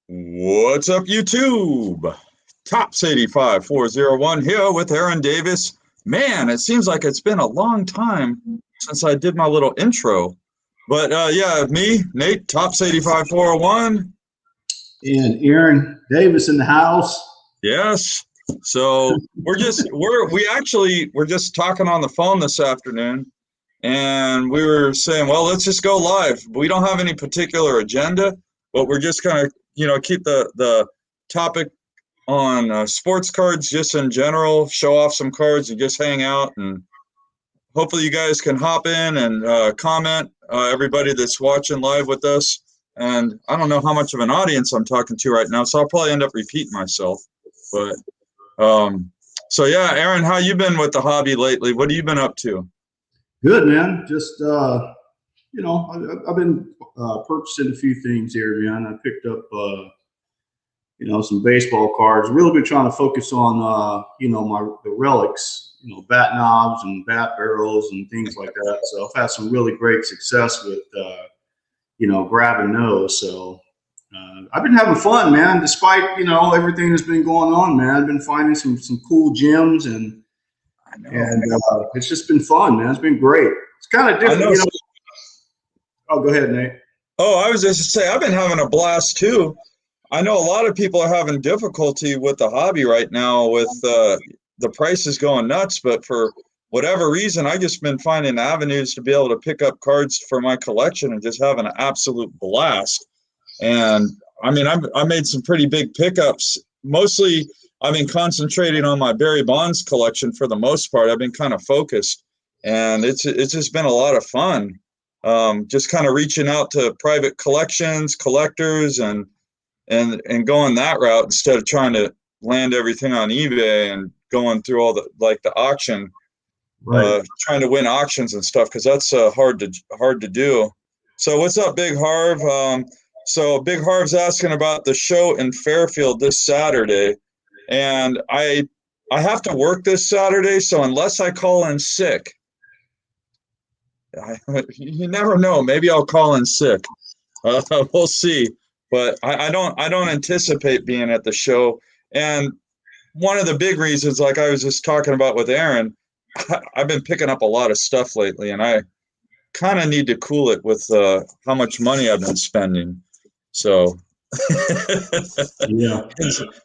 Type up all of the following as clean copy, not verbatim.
What's up, YouTube? Tops 85401 here with Aaron Davis. Man, it seems like it's been a long time since I did my little intro. But yeah, me, Nate, Tops 85401. And Aaron Davis in the house. Yes. So we're just talking on the phone this afternoon, and we were saying, well, let's just go live. We don't have any particular agenda, but we're just gonna, keep the topic on sports cards just in general, show off some cards and just hang out, and hopefully you guys can hop in and comment, everybody that's watching live with us. And I don't know how much of an audience I'm talking to right now, so I'll probably end up repeating myself. But so yeah, Aaron, how you been with the hobby lately? What have you been up to? Good, man. Just I've been purchasing a few things here, man. I picked up some baseball cards. Really been trying to focus on the relics, bat knobs and bat barrels and things like that. So I've had some really great success with grabbing those. So I've been having fun, man. Despite everything that's been going on, man. I've been finding some cool gems, and it's just been fun, man. It's been great. It's kind of different, Oh, go ahead, Nate. Oh, I was just to say I've been having a blast too. I know a lot of people are having difficulty with the hobby right now with the prices going nuts, but for whatever reason, I just been finding avenues to be able to pick up cards for my collection and just having an absolute blast. And I mean, I made some pretty big pickups. Mostly, I've been concentrating on my Barry Bonds collection for the most part. I've been kind of focused, and it's just been a lot of fun. Just kind of reaching out to private collections, collectors, and going that route instead of trying to land everything on eBay and going through all the auction, right. Trying to win auctions and stuff, because that's hard to do. So what's up, Big Harv? So Big Harv's asking about the show in Fairfield this Saturday, and I have to work this Saturday, so unless I call in sick, you never know. Maybe I'll call in sick. We'll see. But I don't anticipate being at the show. And one of the big reasons, like I was just talking about with Aaron, I've been picking up a lot of stuff lately, and I kind of need to cool it with how much money I've been spending. So Yeah.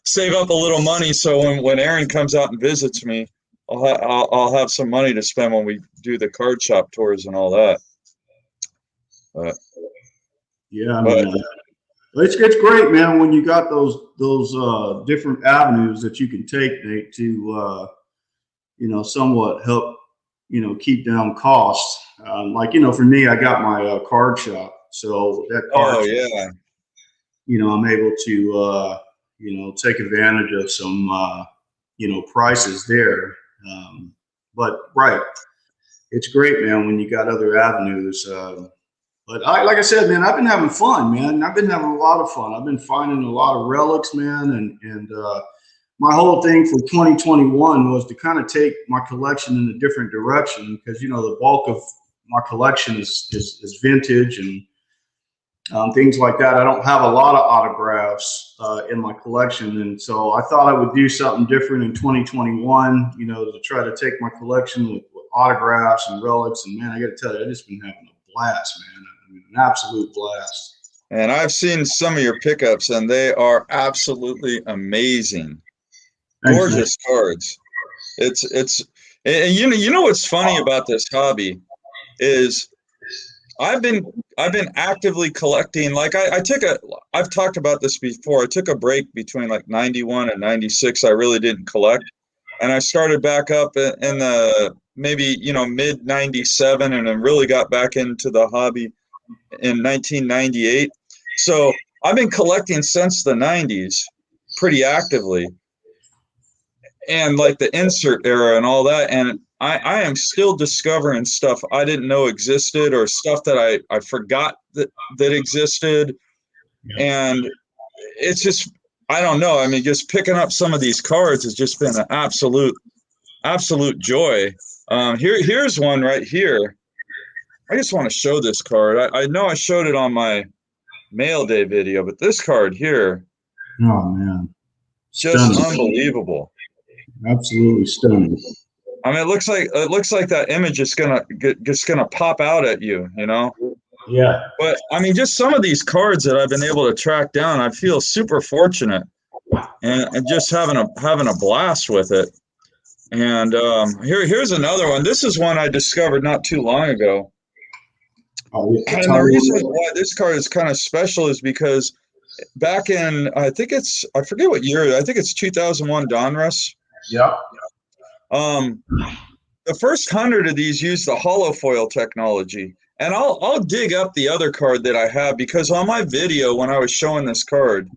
Save up a little money so when Aaron comes out and visits me, I'll have some money to spend when we do the card shop tours and all that. Yeah, I mean, it's great, man, when you got those different avenues that you can take, Nate, to somewhat help keep down costs. For me, I got my card shop, so that card shop, I'm able to take advantage of some prices there. But right, it's great, man, when you got other avenues. But like I said, man, I've been having fun, man. I've been having a lot of fun. I've been finding a lot of relics, man, and my whole thing for 2021 was to kind of take my collection in a different direction, because the bulk of my collection is vintage and things like that. I don't have a lot of autographs in my collection, and so I thought I would do something different in 2021, to try to take my collection with autographs and relics. And man, I got to tell you, I've just been having a blast, man. I mean, an absolute blast. And I've seen some of your pickups, and they are absolutely amazing. Thanks, gorgeous man. Cards. It's and you know what's funny about this hobby is I've been actively collecting. Like I've talked about this before. I took a break between like 91 and 96. I really didn't collect, and I started back up in the maybe mid 97, and then really got back into the hobby in 1998. So I've been collecting since the 90s pretty actively, and like the insert era and all that. And I am still discovering stuff I didn't know existed, or stuff that I forgot that existed. Yeah. And it's just, I don't know. I mean, just picking up some of these cards has just been an absolute joy. Here's one right here. I just want to show this card. I know I showed it on my mail day video, but this card here Oh man, Just stunning! unbelievable. Absolutely stunning. I mean, it looks like that image is just gonna pop out at you, you know. Yeah. But I mean, just some of these cards that I've been able to track down, I feel super fortunate, and just having a blast with it. And here's another one. This is one I discovered not too long ago. Oh, yeah. And the reason why this card is kind of special is because back in, I forget what year, I think it's 2001 Donruss. Yeah. The first 100 of these use the holofoil technology. And I'll dig up the other card that I have, because on my video when I was showing this card,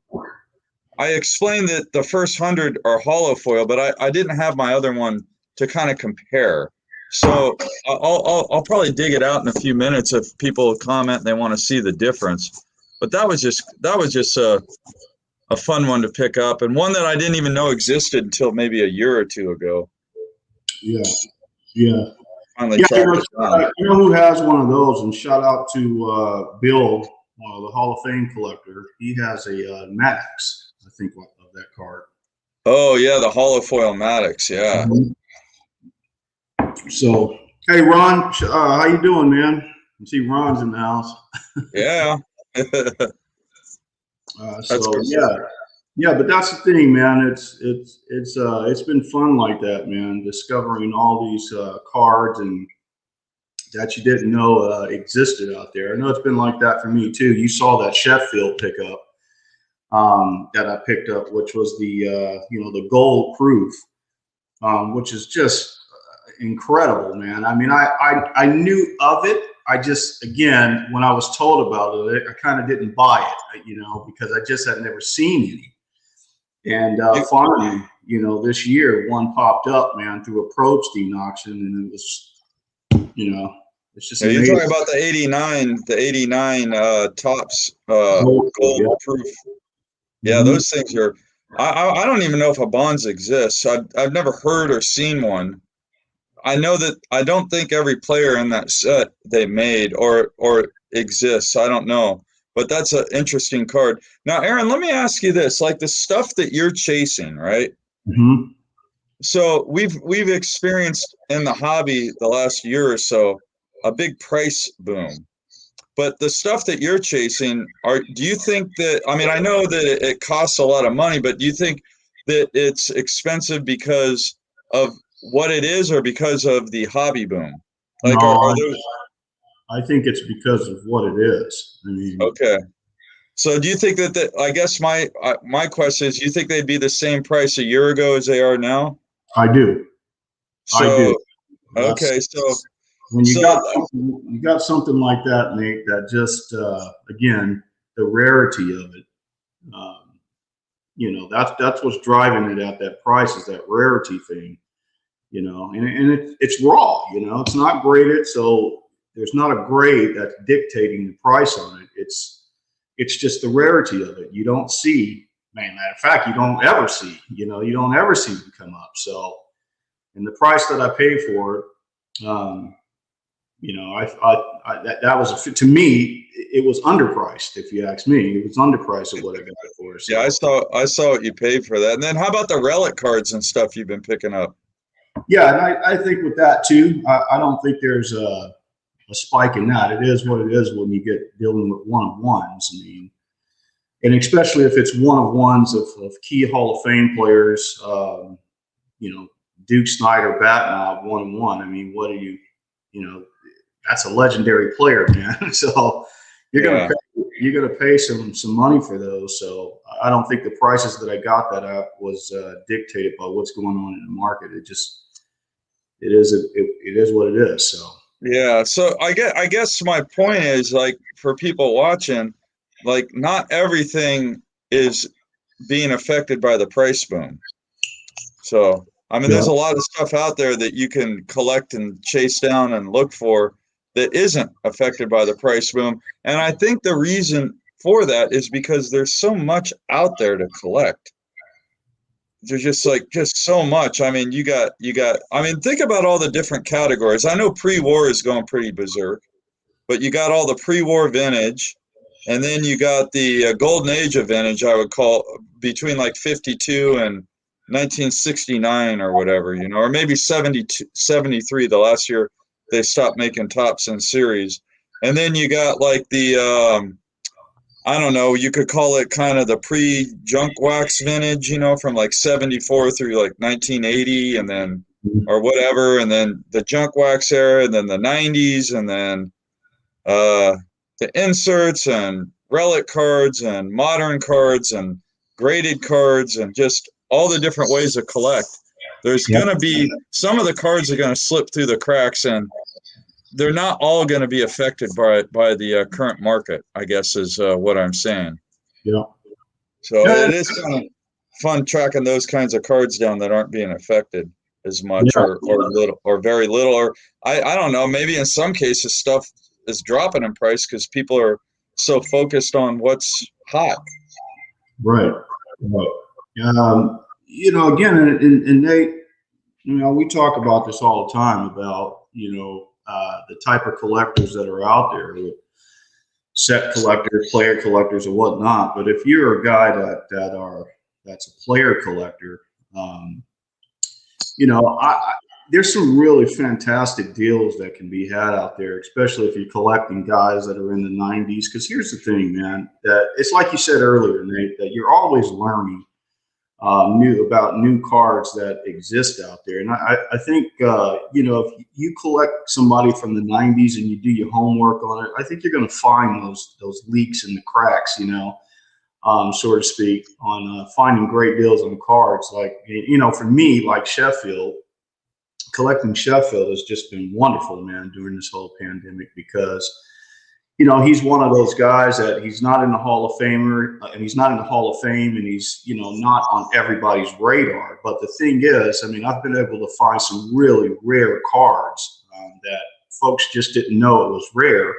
I explained that the first 100 are holofoil, but I didn't have my other one to kind of compare. So I'll probably dig it out in a few minutes if people comment and they want to see the difference. But that was just a fun one to pick up, and one that I didn't even know existed until maybe a year or two ago. Yeah. Yeah. Finally Yeah, tracked it down. you know who has one of those? And shout out to Bill, the Hall of Fame collector. He has a Maddox, I think, of that card. Oh yeah, the holofoil Maddox, yeah. So, hey Ron, how you doing, man? You see Ron's in the house. Yeah. Yeah, but that's the thing, man. It's been fun like that, man. Discovering all these cards and that you didn't know existed out there. I know it's been like that for me too. You saw that Sheffield pickup that I picked up, which was the the gold proof, which is just incredible, man. I mean, I knew of it. I just, again, when I was told about it, I kind of didn't buy it, because I just had never seen any. And finally, this year, one popped up, man, through a Probstein auction, and it was, it's just amazing. You're talking about the 89 tops gold proof. Yeah, those things are. I don't even know if a Bonds exists. I've never heard or seen one. I know that I don't think every player in that set they made or exists. I don't know, but that's an interesting card. Now, Aaron, let me ask you this: like the stuff that you're chasing, right? Mm-hmm. So we've experienced in the hobby the last year or so a big price boom. But the stuff that you're chasing, do you think that? I mean, I know that it costs a lot of money, but do you think that it's expensive because of what it is, or because of the hobby boom? Like, no, are those? I think it's because of what it is. I mean, okay. So, do you think that? I guess my question is, do you think they'd be the same price a year ago as they are now? I do. So, I do. Okay, so when you got something like that, Nate, that just again, the rarity of it. That's what's driving it at that price, is that rarity thing. And it's raw. It's not graded, so there's not a grade that's dictating the price on it. It's just the rarity of it. You don't see, matter of fact, you don't ever see. You don't ever see them come up. So, and the price that I paid for it, that was to me, it was underpriced. If you ask me, it was underpriced at what I got it for. So. Yeah, I saw what you paid for that. And then how about the relic cards and stuff you've been picking up? Yeah, and I think with that too, I don't think there's a spike in that. It is what it is when you get dealing with one-of-ones. I mean, and especially if it's one-of-ones of key Hall of Fame players, Duke Snyder, Batnob, 1-1. I mean, what are you, that's a legendary player, man. So you're gonna pay some money for those. So I don't think the prices that I got that at was dictated by what's going on in the market. It is what it is. So yeah. So I guess my point is, like, for people watching, like, not everything is being affected by the price boom. So I mean, there's a lot of stuff out there that you can collect and chase down and look for that isn't affected by the price boom. And I think the reason for that is because there's so much out there to collect. There's just so much. I mean, you got, I mean, think about all the different categories. I know pre-war is going pretty berserk, but you got all the pre-war vintage, and then you got the golden age of vintage, I would call between like 52 and 1969 or whatever, you know, or maybe 72, 73, the last year they stopped making tops in series. And then you got like the, I don't know, you could call it kind of the pre-junk wax vintage, you know, from like 74 through like 1980 and then, or whatever. And then the junk wax era and then the 90s and then the inserts and relic cards and modern cards and graded cards and just all the different ways to collect. There's going to be some of the cards are going to slip through the cracks, and they're not all going to be affected by the current market, I guess is what I'm saying. Yeah. So it is kind of fun tracking those kinds of cards down that aren't being affected as much or little or very little, or I don't know, maybe in some cases stuff is dropping in price because people are so focused on what's hot. Right. You know, again, and they, you know, we talk about this all the time about, you know, the type of collectors that are out there, with set collectors, player collectors, and whatnot. But if you're a guy that's a player collector, you know, there's some really fantastic deals that can be had out there, especially if you're collecting guys that are in the 90s. Because here's the thing, man, that it's like you said earlier, Nate, that you're always learning new cards that exist out there. And I think, you know, if you collect somebody from the 90s and you do your homework on it, I think you're going to find those leaks and the cracks, you know, so to speak, on finding great deals on cards. Like, you know, for me, like Sheffield, collecting Sheffield has just been wonderful, man, during this whole pandemic, because, you know, he's one of those guys that he's not in the Hall of Famer, and he's not in the Hall of Fame, and he's, you know, not on everybody's radar. But the thing is, I mean, I've been able to find some really rare cards that folks just didn't know it was rare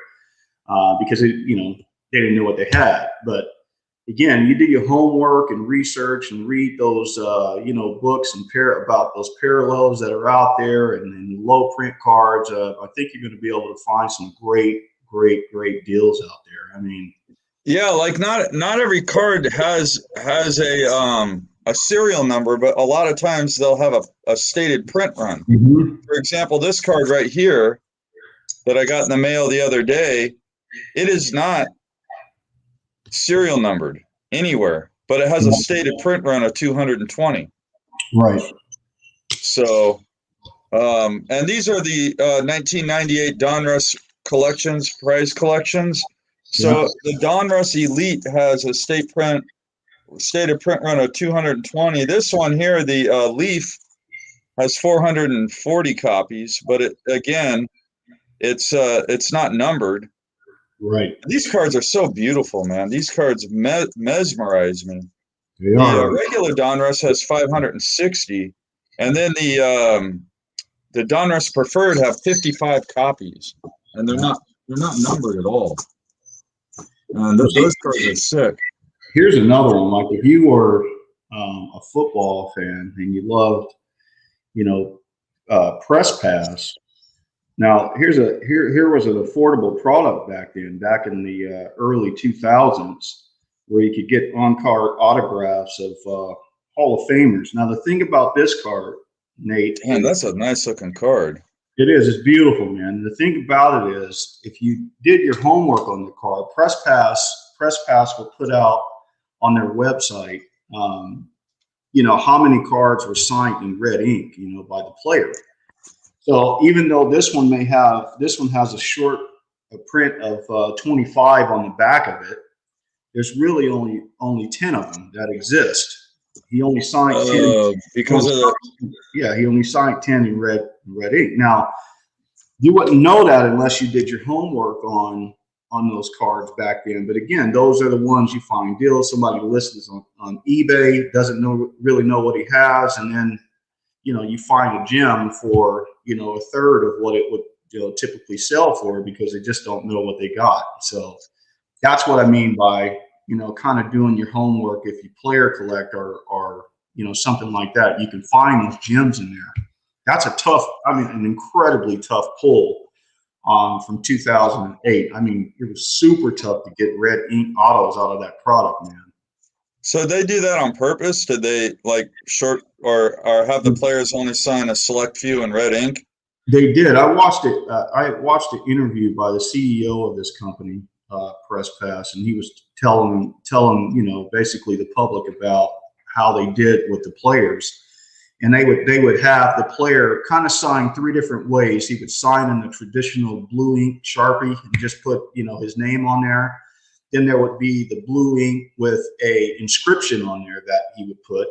because, you know, they didn't know what they had. But again, you do your homework and research and read those, you know, books and about those parallels that are out there and low print cards. I think you're going to be able to find some great deals out there. I mean, yeah, like not every card has a serial number, but a lot of times they'll have a stated print run. For example, this card right here that I got in the mail the other day, it is not serial numbered anywhere, but it has a stated print run of 220. Right. So, and these are the 1998 Donruss collections, prize collections. So the Donruss Elite has a stated print run of 220. This one here, the Leaf, has 440 copies, but it's not numbered. Right. These cards are so beautiful, man. These cards mesmerize me. They are. The regular Donruss has 560, and then the Donruss Preferred have 55 copies, and they're not numbered at all. And those cards are sick. Here's another one. Like, if you were a football fan and you loved, you know, Press Pass. Now, here was an affordable product back in the early 2000s, where you could get on-card autographs of Hall of Famers. Now, the thing about this card, Nate, man, that's a nice looking card. It is. It's beautiful, man. The thing about it is, if you did your homework on the card, Press Pass will put out on their website, you know, how many cards were signed in red ink, you know, by the player. So even though this one has a print of 25 on the back of it, there's really only 10 of them that exist. He only signed 10 because of he only signed 10 in red ink. Now, you wouldn't know that unless you did your homework on those cards back then. But again, those are the ones you find deals. Somebody lists on eBay, doesn't really know what he has, and then, you know, you find a gem for, you know, a third of what it would, you know, typically sell for, because they just don't know what they got. So that's what I mean by, you know, kind of doing your homework. If you player collect or you know, something like that, you can find those gems in there. That's an incredibly tough pull from 2008. I mean, it was super tough to get red ink autos out of that product, man. So they do that on purpose? Did they like short or have the players only sign a select few in red ink? They did. I watched it. I watched an interview by the CEO of this company, Press Pass, and he was telling basically the public about how they did with the players. And they would have the player kind of sign three different ways. He would sign in the traditional blue ink Sharpie and just put his name on there. Then there would be the blue ink with a inscription on there that he would put,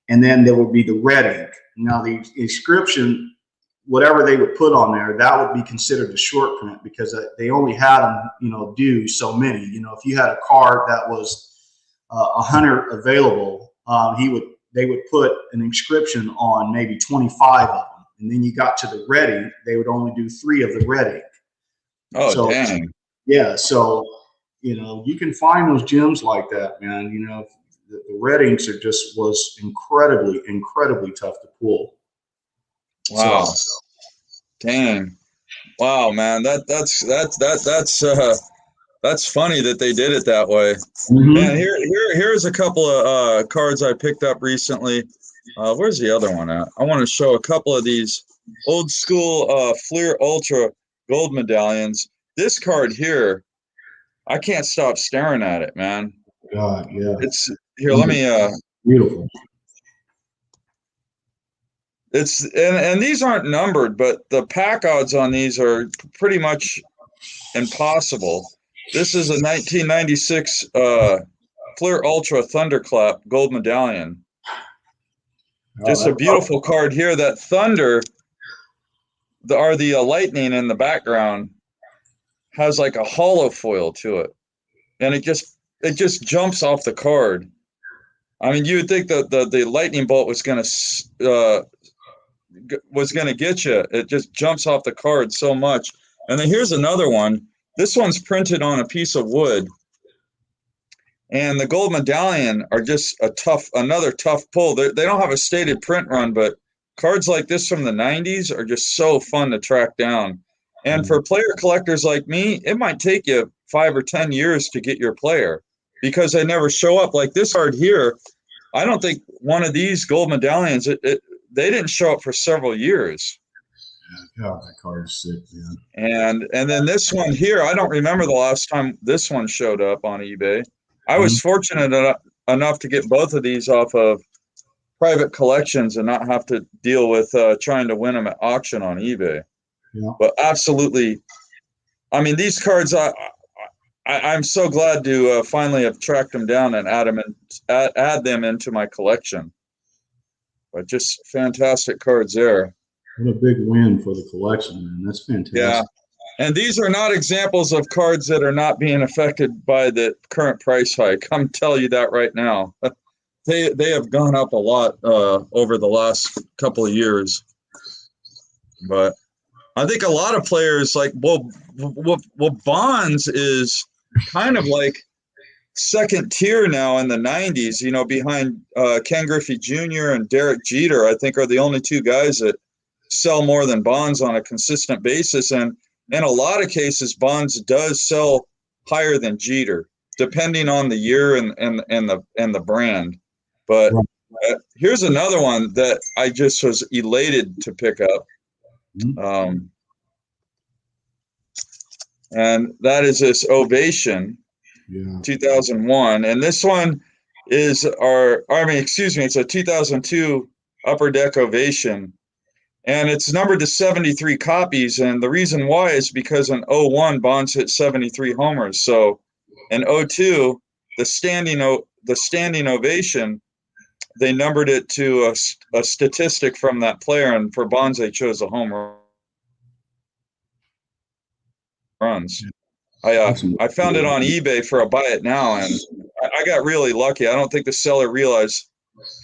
and then there would be the red ink. Now the inscription, whatever they would put on there, that would be considered a short print because they only had them, do so many. If you had a card that was 100 available, they would put an inscription on maybe 25 of them, and then you got to the red ink, they would only do 3 of the red ink. Oh, so, dang! Yeah, so you can find those gems like that, man. The red inks was incredibly tough to pull. Wow. So, dang. Wow, man. That's funny that they did it that way. Mm-hmm. And here's a couple of cards I picked up recently. Where's the other one at? I want to show a couple of these old school Fleer Ultra gold medallions. This card here, I can't stop staring at it, man. God, yeah. It's here. Let me. Beautiful. It's and these aren't numbered, but the pack odds on these are pretty much impossible. This is a 1996 Fleer Ultra Thunderclap gold medallion. Just a beautiful card here. That thunder, the lightning in the background, has like a hollow foil to it, and it just jumps off the card. I mean, you would think that the lightning bolt was gonna get you. It just jumps off the card so much. And then here's another one. This one's printed on a piece of wood, and the gold medallion are just another tough pull. They don't have a stated print run, but cards like this from the 90s are just so fun to track down. And for player collectors like me, it might take you 5 or 10 years to get your player because they never show up. Like this card here, I don't think one of these gold medallions, they didn't show up for several years. God, that card is sick, man. And then this one here, I don't remember the last time this one showed up on eBay. I was fortunate enough to get both of these off of private collections and not have to deal with trying to win them at auction on eBay. Yeah. But absolutely, I mean, these cards, I'm so glad to finally have tracked them down and add them into my collection. But just fantastic cards there. What a big win for the collection, man. That's fantastic. Yeah. And these are not examples of cards that are not being affected by the current price hike. I'm telling you that right now. They have gone up a lot over the last couple of years. But I think a lot of players well, Bonds is kind of like second tier now in the 90s, behind Ken Griffey Jr. and Derek Jeter, I think are the only two guys that sell more than Bonds on a consistent basis. And in a lot of cases, Bonds does sell higher than Jeter, depending on the year and the brand. But here's another one that I just was elated to pick up. And that is this Ovation 2001. And this one is it's a 2002 Upper Deck Ovation. And it's numbered to 73 copies. And the reason why is because in 01, Bonds hit 73 homers. So in 02, the standing ovation, they numbered it to a statistic from that player. And for Bonds, they chose a home runs. I found it on eBay for a buy it now, and I got really lucky. I don't think the seller realized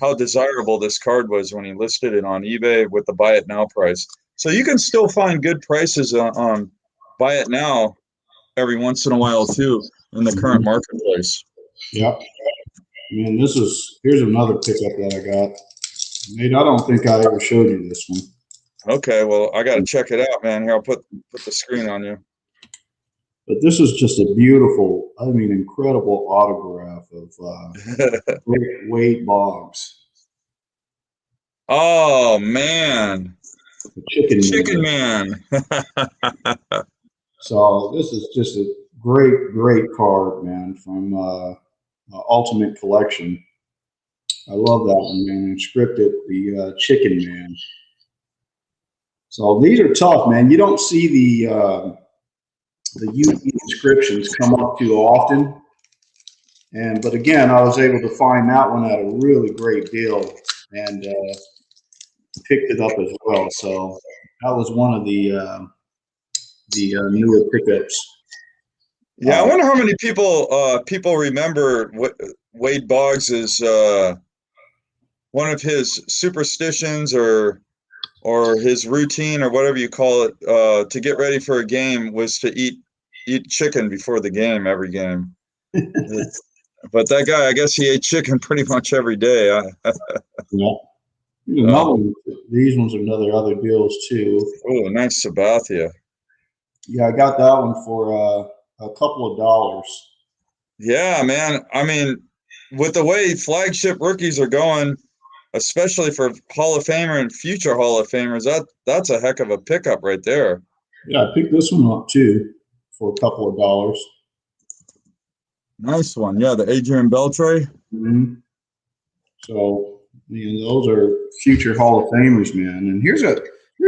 how desirable this card was when he listed it on eBay with the buy it now price. So you can still find good prices on buy it now every once in a while too in the current marketplace. Yep. Man, here's another pickup that I got. Nate, I don't think I ever showed you this one. Okay, well, I got to check it out, man. Here, I'll put the screen on you. But this is just a beautiful, I mean, incredible autograph of Wade Boggs. Oh man, The Chicken Man. So this is just a great, great card, man, from Ultimate Collection. I love that one, man. Inscripted, the Chicken Man. So these are tough, man. You don't see the UE inscriptions come up too often. But again, I was able to find that one at a really great deal and picked it up as well. So that was one of the newer pickups. Yeah, I wonder how many people remember Wade Boggs is one of his superstitions or his routine or whatever you call it to get ready for a game was to eat chicken before the game every game. But that guy, I guess he ate chicken pretty much every day. Yeah. These ones are other deals too. Oh, nice Sabathia. Yeah, I got that one for a couple of dollars. Yeah, man. I mean, with the way flagship rookies are going, especially for Hall of Famer and future Hall of Famers, that's a heck of a pickup right there. Yeah, I picked this one up too for a couple of dollars. Nice one. Yeah, the Adrian Beltre. Mm-hmm. So, those are future Hall of Famers, man. And here's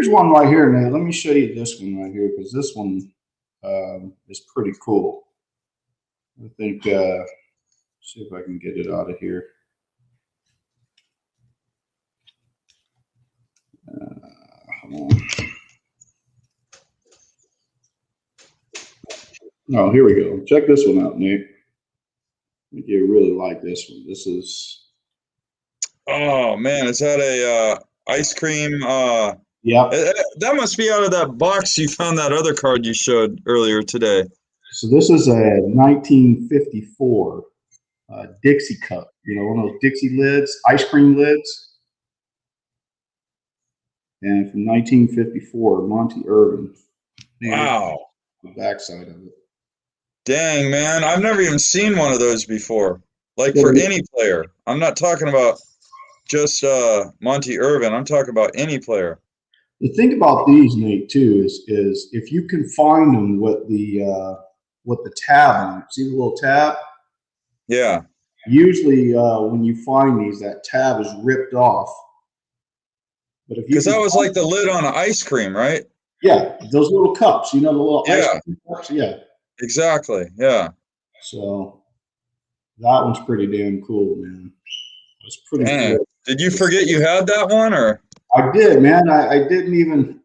one right here, man. Let me show you this one right here because this one is pretty cool. I think, see if I can get it out of here. Hold on. Oh, here we go. Check this one out, Nate. I think you really like this one. This is. Oh man, is that a ice cream? Yeah. That must be out of that box you found that other card you showed earlier today. So this is a 1954 Dixie cup. One of those Dixie lids, ice cream lids. And from 1954, Monty Irvin. Wow. The backside of it. Dang, man. I've never even seen one of those before. Like for any player. I'm not talking about just Monty Irvin. I'm talking about any player. The thing about these, Nate, too, is if you can find them with the tab on it. See the little tab? Yeah. Usually when you find these, that tab is ripped off. Because that was like the lid on an ice cream, right? Yeah, those little cups, the little ice cream cups. Yeah. Exactly. Yeah. So that one's pretty damn cool, man. It's pretty cool. Did you forget you had that one, or? I did, man. I didn't even.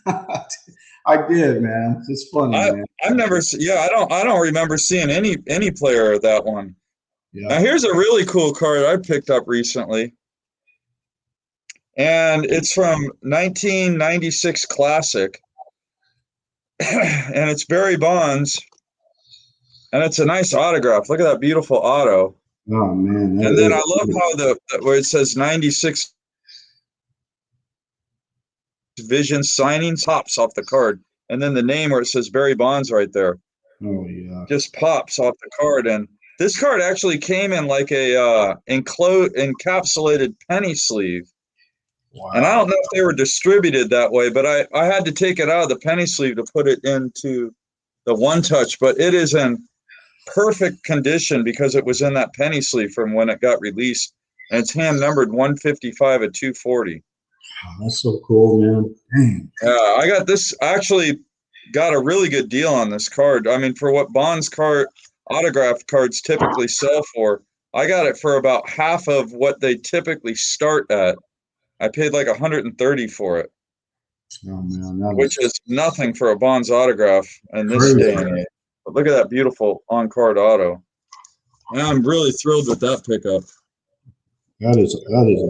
I did, man. It's funny, man. I've never. Yeah, I don't remember seeing any player of that one. Yeah. Now here's a really cool card I picked up recently, and it's from 1996 Classic, and it's Barry Bonds, and it's a nice autograph. Look at that beautiful auto. Oh man! And then I love how where it says 96 Vision signings pops off the card, and then the name where it says Barry Bonds right there. Oh yeah, just pops off the card. And this card actually came in like a encapsulated penny sleeve. Wow. And I don't know if they were distributed that way, but I had to take it out of the penny sleeve to put it into the One Touch. But it is in perfect condition because it was in that penny sleeve from when it got released, and it's hand numbered 155 at 240. Oh, that's so cool, man. Dang. Yeah, I got this. I actually got a really good deal on this card. I mean, for what Bonds card autographed cards typically sell for, I got it for about half of what they typically start at. I paid like $130 for it. Oh man, which is nothing for a Bonds autograph in this day and age. But look at that beautiful on-card auto. And I'm really thrilled with that pickup. That is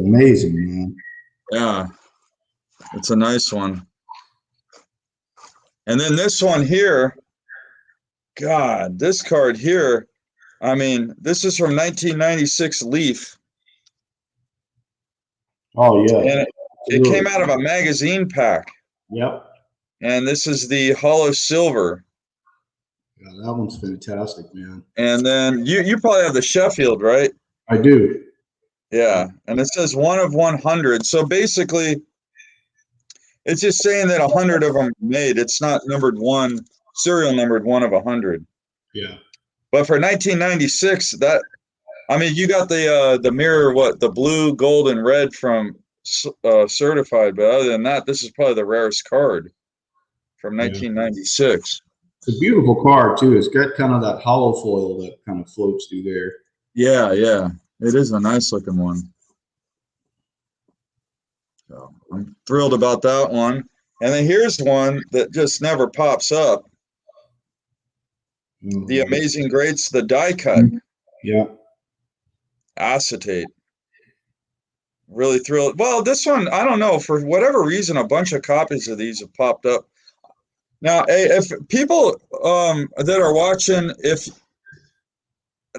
amazing, man. Yeah, it's a nice one. And then this one here, God, this card here, I mean, this is from 1996 Leaf. Oh, yeah. And it came out of a magazine pack. Yep. And this is the Hollow Silver. Yeah, that one's fantastic, man. And then you probably have the Sheffield, right? I do. Yeah, and it says 1 of 100. So basically, it's just saying that 100 of them are made. It's not numbered one, serial numbered 1 of 100. Yeah. But for 1996, that I mean, you got the mirror, what, the blue, gold, and red from certified. But other than that, this is probably the rarest card from Yeah. 1996. It's a beautiful card too. It's got kind of that hollow foil that kind of floats through there. Yeah, yeah, it is a nice looking one. So I'm thrilled about that one. And then here's one that just never pops up. The Amazing Greats, the die cut. Yeah. Acetate. Really thrilled. Well, this one, I don't know. For whatever reason, a bunch of copies of these have popped up. Now, if people that are watching, if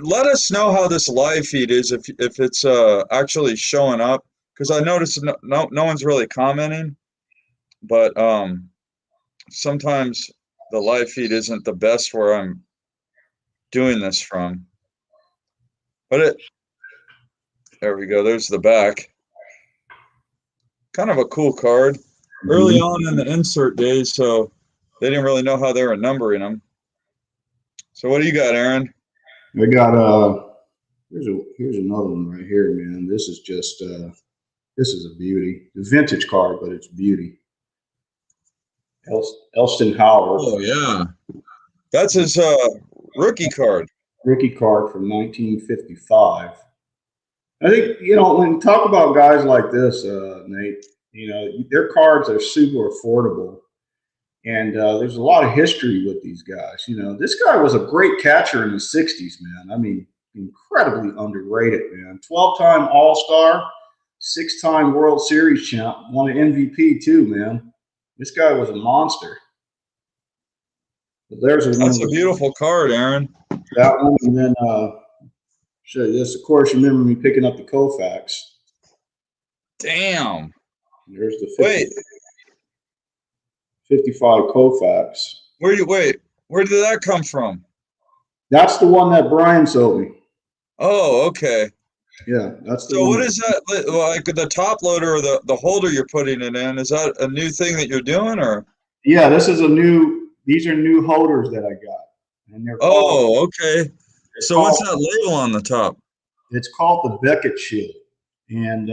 let us know how this live feed is, if it's actually showing up, because I noticed no one's really commenting, but sometimes the live feed isn't the best where I'm doing this from. But there we go. There's the back. Kind of a cool card. Early on in the insert days, so they didn't really know how they were numbering them. So what do you got, Aaron? I got here's another one right here, man. This is just this is a beauty. It's a vintage card, but it's beauty. Elston Howard. Oh yeah, that's his rookie card. Rookie card from 1955. I think, you know, when you talk about guys like this, Nate, you know, their cards are super affordable. And there's a lot of history with these guys. You know, this guy was a great catcher in the 60s, man. I mean, incredibly underrated, man. 12-time All-Star, 6-time World Series champ, won an MVP too, man. This guy was a monster. But That's a beautiful card, Aaron. That one, and then show you this. Of course, you remember me picking up the Koufax. Damn. There's the 55 Koufax. Where did that come from? That's the one that Brian sold me. Oh, okay. Yeah, that's the so one. What is that, like the top loader or the holder you're putting it in? Is that a new thing that you're doing, or? Yeah, these are new holders that I got. And they're called, okay. So what's that label on the top? It's called the Beckett Shield. And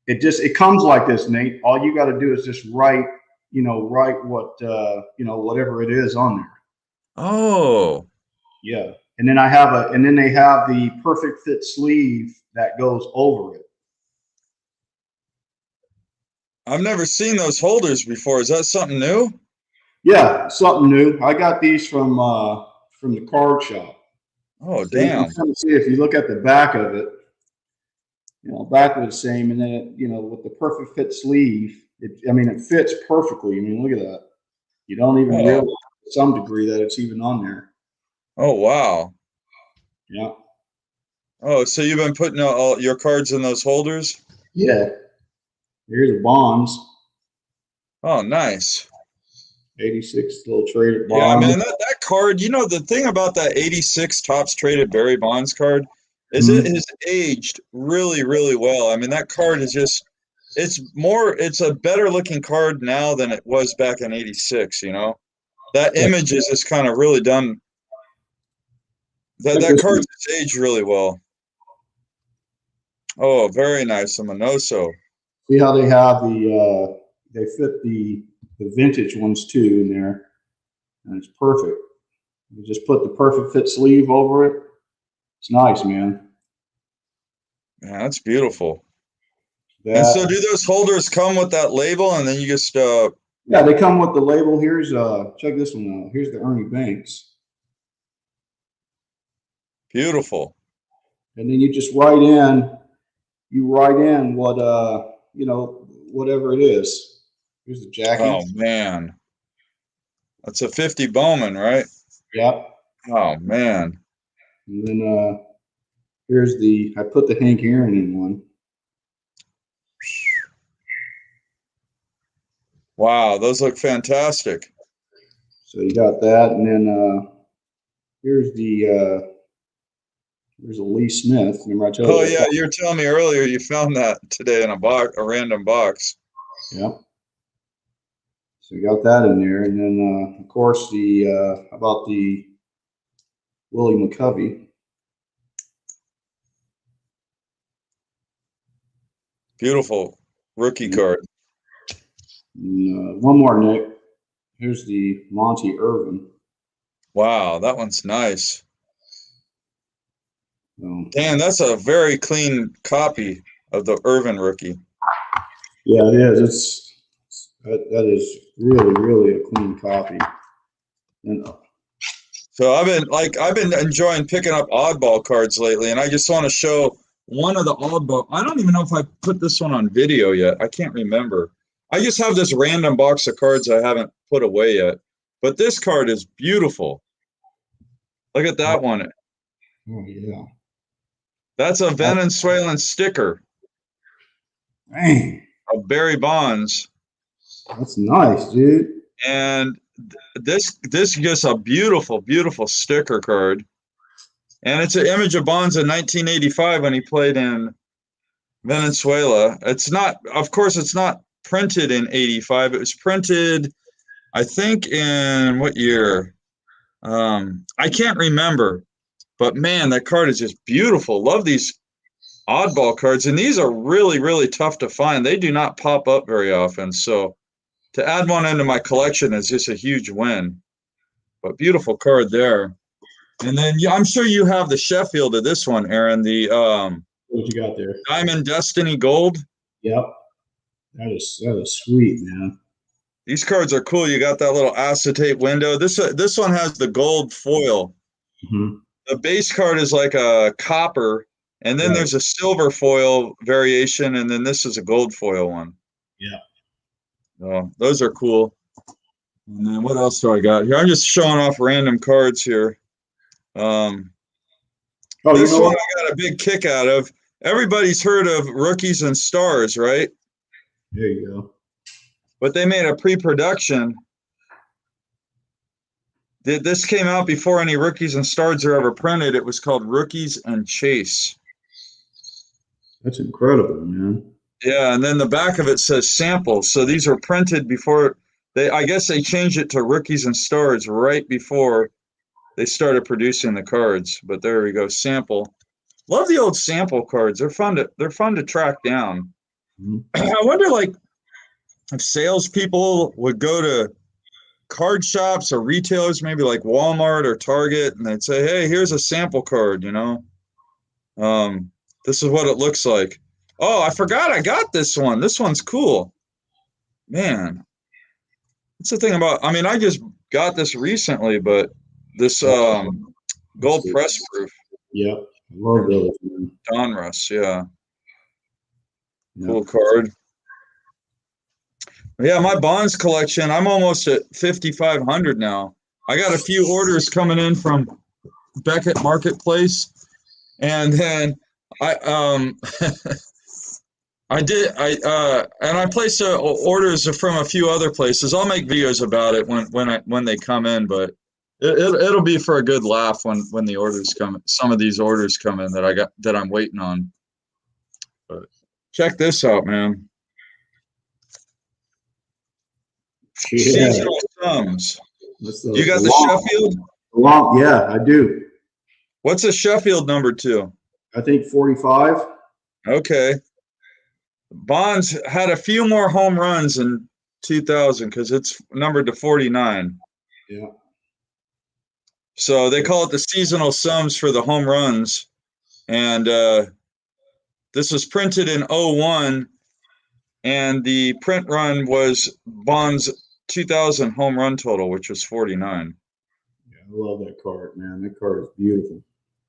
it comes like this, Nate. All you got to do is just write what whatever it is on there. Oh. Yeah. And then they have the perfect fit sleeve that goes over it. I've never seen those holders before. Is that something new? Yeah, something new. I got these from the card shop. Oh, so damn. You can see if you look at the back of it, you know, back of the same, and then with the perfect fit sleeve, it fits perfectly. I mean, look at that. You don't even realize to some degree that it's even on there. Oh, wow. Yeah. Oh, so you've been putting all your cards in those holders? Yeah. Here's the bonds. Oh, nice. 86 little traded bonds. Yeah, man, that card, you know, the thing about that 86 Topps Traded Barry Bonds card is it has aged really, really well. I mean, that card is just, it's a better looking card now than it was back in 86, you know? That image is just kind of really done. That card's aged really well. Oh, very nice. A Minoso. See how they have they fit the vintage ones too in there, and it's perfect. You just put the perfect fit sleeve over it. It's nice, man. Yeah, that's beautiful. And so do those holders come with that label, and then you just yeah, they come with the label. Here's check this one out. Here's the Ernie Banks. Beautiful. And then you just write in what whatever it is. Here's the jacket. Oh man. That's a 50 Bowman, right? Yep. Oh man. And then here's I put the Hank Aaron in one. Wow, those look fantastic. So you got that, and then here's a Lee Smith. Remember I told you? Oh yeah, you were telling me earlier you found that today in a box, a random box. Yeah. So we got that in there, and then of course the about the Willie McCovey. Beautiful rookie card. And, one more, Nick. Here's the Monty Irvin. Wow, that one's nice. So, Dan, that's a very clean copy of the Irvin rookie. yeah, it is. That is really a clean copy. And So I've been enjoying picking up oddball cards lately, and I just want to show one of the oddball. I don't even know if I put this one on video yet. I can't remember. I just have this random box of cards I haven't put away yet. But this card is beautiful. Look at that one. oh yeah, That's a Venezuelan sticker dang, of Barry Bonds. that's nice, dude. And this is just a beautiful sticker card. And it's an image of Bonds in 1985 when he played in Venezuela. It's not, of course, it's not printed in 85. It was printed, I think, in what year? I can't remember. But man, that card is just beautiful. Love these oddball cards. And these are really tough to find. They do not pop up very often. So to add one into my collection is just a huge win. But beautiful card there. And then I'm sure you have the Sheffield of this one, Aaron. The What you got there? Diamond Destiny Gold. Yep, that is sweet, man. These cards are cool. You got that little acetate window. This one has the gold foil. Mm-hmm. The base card is like a copper, and then there's a silver foil variation, and then this is a gold foil one. Yeah. Oh, those are cool. And then what else do I got here? I'm just showing off random cards here. This one I got a big kick out of. Everybody's heard of Rookies and Stars, right? There you go. But they made a pre-production. This came out before any Rookies and Stars are ever printed. It was called Rookies and Chase. That's incredible, man. Yeah, and then the back of it says samples. So these are printed before I guess they changed it to Rookies and Stars right before they started producing the cards. But there we go, sample. Love the old sample cards. They're fun to track down. Mm-hmm. I wonder, like, if salespeople would go to card shops or retailers, maybe like Walmart or Target, and they'd say, "Hey, here's a sample card. You know, this is what it looks like." Oh, I forgot I got this one. This one's cool, man. That's the thing about. I mean, I just got this recently, but this gold press proof. Yep, I love those. Donruss, yeah. Cool card. Yeah, my Bonds collection, I'm almost at 5,500 now. I got a few orders coming in from Beckett Marketplace, and then I placed orders from a few other places. I'll make videos about it when they come in, but it'll be for a good laugh when the orders come. Some of these orders come in that I'm waiting on. But check this out, man. Yeah. Seasonal Thumbs. You got the Sheffield? Yeah, I do. What's the Sheffield number to? I think 45. Okay. Bonds had a few more home runs in 2000 because it's numbered to 49. Yeah. So they call it the seasonal sums for the home runs. And this was printed in 01, and the print run was Bonds' 2000 home run total, which was 49. Yeah, I love that card, man. That card is beautiful.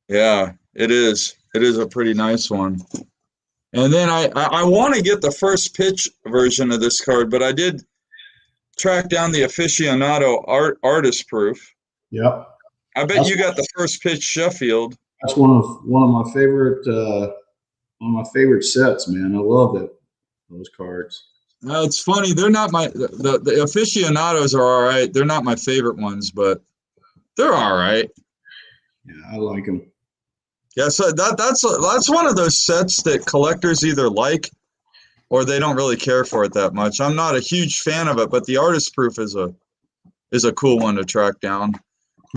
Yeah, it is. It is a pretty nice one. And then I want to get the first pitch version of this card, but I did track down the aficionado artist proof. Yep. I bet you got the first pitch Sheffield. That's one of my favorite sets, man. I love those cards. It's funny. They're not the aficionados are all right. They're not my favorite ones, but they're all right. Yeah, I like them. Yeah, so that's one of those sets that collectors either like or they don't really care for it that much. I'm not a huge fan of it, but the artist proof is a cool one to track down. How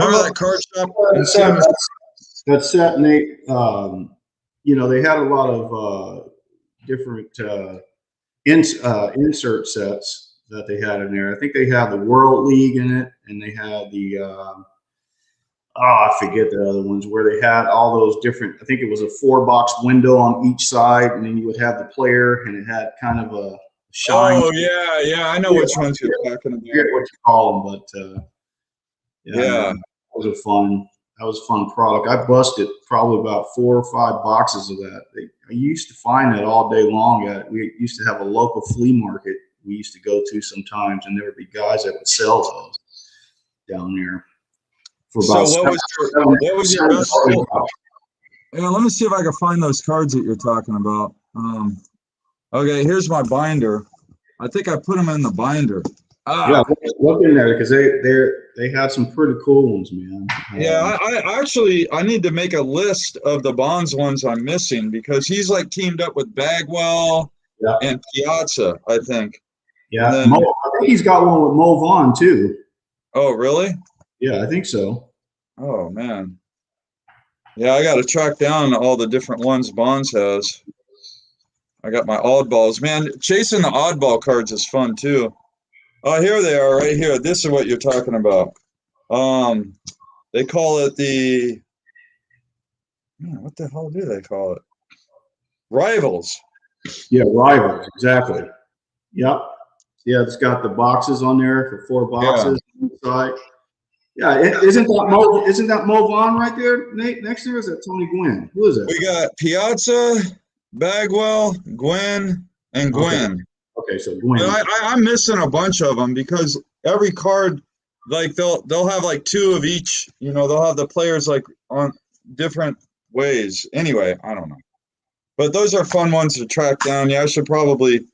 Remember about that card shop in that San? that set, Nate? You know, they had a lot of different insert sets that they had in there. I think they had the World League in it, and they had the I forget the other ones where they had all those different. I think it was a 4-box window on each side, and then you would have the player, and it had kind of a shine. Oh yeah, yeah, I know which ones you're talking I forget about. what you call them, but yeah, Yeah. man, that was a fun product. I busted probably about 4 or 5 boxes of that. I used to find that all day long. We used to have a local flea market we used to go to sometimes, and there would be guys that would sell those down there for about So what was your best? $7. Yeah, let me see if I can find those cards that you're talking about. Okay, here's my binder. I think I put them in the binder. Yeah, Ah, look in there because they have some pretty cool ones, man. yeah. I actually I need to make a list of the Bonds ones I'm missing because he's like teamed up with Bagwell Yeah, and Piazza, I think. And yeah. then, I think he's got one with Mo Vaughn too. oh, really? Yeah, I think so. Oh man. Yeah, I got to track down all the different ones Bonds has. I got my oddballs. Man, chasing the oddball cards is fun too. Oh, here they are right here. This is what you're talking about. Um, they call it the, man, what the hell do they call it? Rivals. Yeah, Rivals, exactly. Yep. Yeah, it's got the boxes on there for 4 Yeah. boxes inside. Yeah, isn't that Mo Vaughn right there, Nate? Next to her is that Tony Gwynn? Who is it? We got Piazza, Bagwell, Gwen, and Okay. Gwen. Okay, so And Gwynn. I'm missing a bunch of them because every card, like they'll have like 2 of each. You know, they'll have the players like on different ways. Anyway, I don't know. But those are fun ones to track down. Yeah, I should probably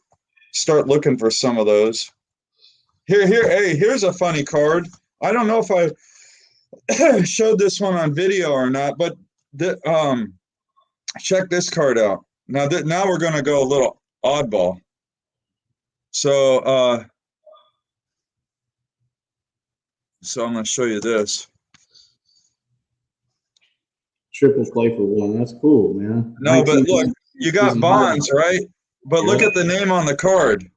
start looking for some of those. Hey, here's a funny card. I don't know if I showed this one on video or not, but check this card out. Now we're going to go a little oddball. So so I'm going to show you this. Triple play for 1. That's cool, man. No, but 19 look, you got season Bonds, right? But look Yeah. at the name on the card.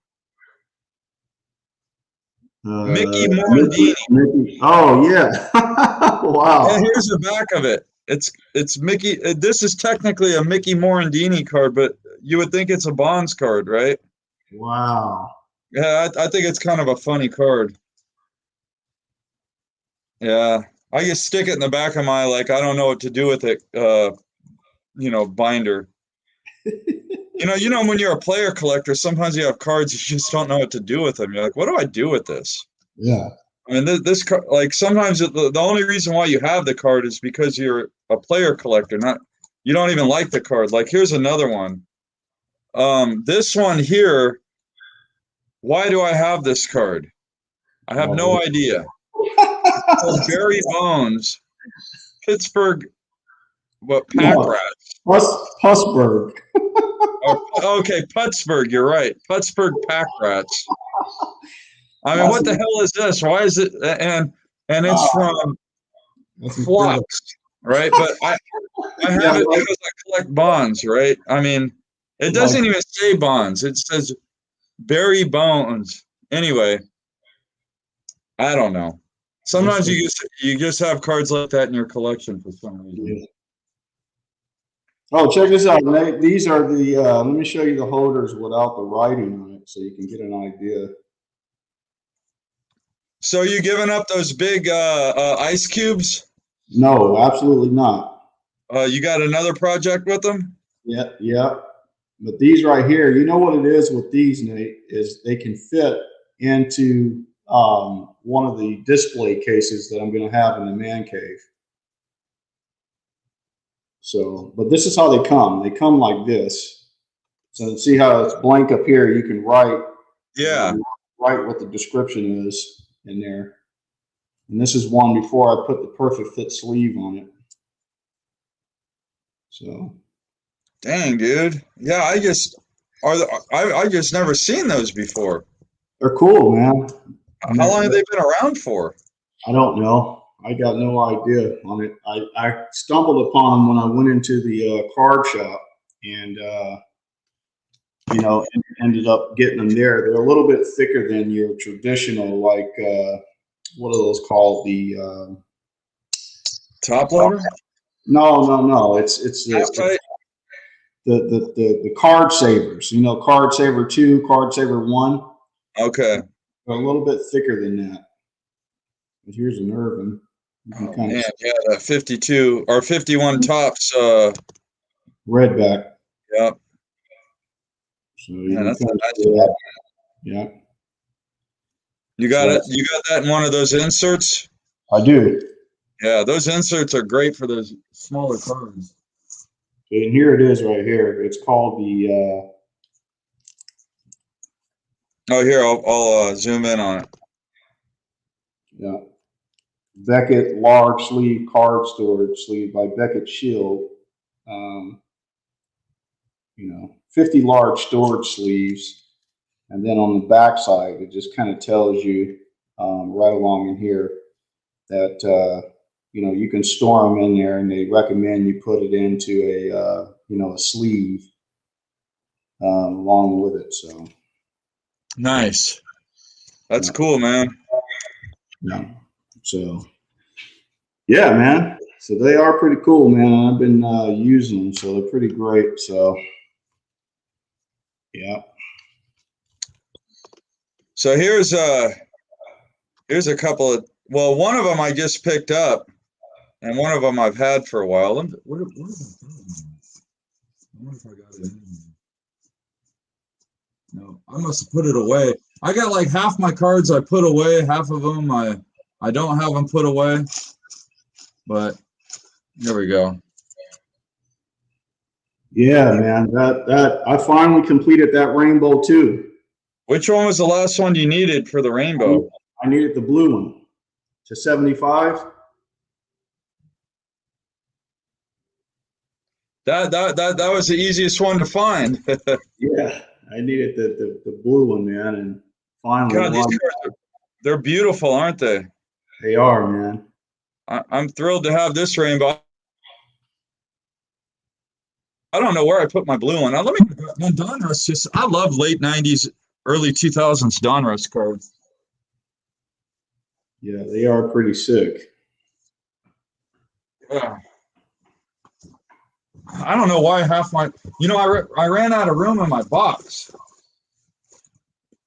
Mickey Mickey, Morandini. oh yeah. Wow. And here's the back of it. It's Mickey. This is technically a Mickey Morandini card, but you would think it's a Bonds card, right? Wow. Yeah, I think it's kind of a funny card. Yeah, I just stick it in the back of my like I don't know what to do with it. Binder. You know when you're a player collector, sometimes you have cards you just don't know what to do with them. You're like, what do I do with this? Yeah. I mean, this card, like sometimes the only reason why you have the card is because you're a player collector, not you don't even like the card. Like here's another one. This one here. Why do I have this card? I have no idea. Barry Bones, Pittsburgh, Pack No, Rats. Pussberg. Oh, okay, Pittsburgh. You're right. Pittsburgh Pack Rats. I mean, what the hell is this? Why is it? And it's from Flux, right? But I have it because I collect bonds, right? I mean, it doesn't even say bonds. It says Barry Bones. Anyway, I don't know. Sometimes you just have cards like that in your collection for some reason. Yeah. Oh, check this out, Nate. These are the. Let me show you the holders without the writing on it, so you can get an idea. So you giving up those big ice cubes? No, absolutely not. You got another project with them? Yeah, yeah. But these right here, you know what it is with these, Nate, is they can fit into one of the display cases that I'm going to have in the man cave. So, but this is how they come. They come like this. So see how it's blank up here. You can write Yeah. Write what the description is in there. And this is one before I put the perfect fit sleeve on it. So. Dang, dude. Yeah, I just never seen those before. They're cool, man. How long have they been around for? I don't know. I got no idea on it. I stumbled upon them when I went into the card shop and, ended up getting them there. They're a little bit thicker than your traditional, like, what are those called? The top loader? No. It's the card savers. Card saver 2, card saver 1. Okay. They're a little bit thicker than that. But here's an Irvin. Oh, man, yeah, the 52 or 51 tops. Redback. Yep. So yeah, that's a nice that. Yeah. You got it. You got that in one of those inserts? I do. Yeah, those inserts are great for those smaller cards. And here it is right here. It's called the. Oh, here I'll zoom in on it. Yeah. Beckett large sleeve card storage sleeve by Beckett Shield. 50 large storage sleeves. And then on the back side, it just kind of tells you right along in here that, you can store them in there, and they recommend you put it into a sleeve along with it. So nice. That's cool, man. Yeah. So, yeah, man. So they are pretty cool, man. I've been using them, so they're pretty great. So, yeah. So here's a couple of. Well, one of them I just picked up, and one of them I've had for a while. What is it? I wonder if I got it in. No, I must have put it away. I got like half my cards I put away, half of them I don't have them put away. But there we go. Yeah, man. That I finally completed that rainbow too. Which one was the last one you needed for the rainbow? I needed the blue one to 75. That was the easiest one to find. Yeah, I needed the blue one, man, and finally. God, these cards they're beautiful, aren't they? They are, man. I'm thrilled to have this rainbow. I don't know where I put my blue one. Now, let me. Donruss just. I love late '90s, early 2000s Donruss cards. Yeah, they are pretty sick. Yeah. I don't know why half my. I ran out of room in my box.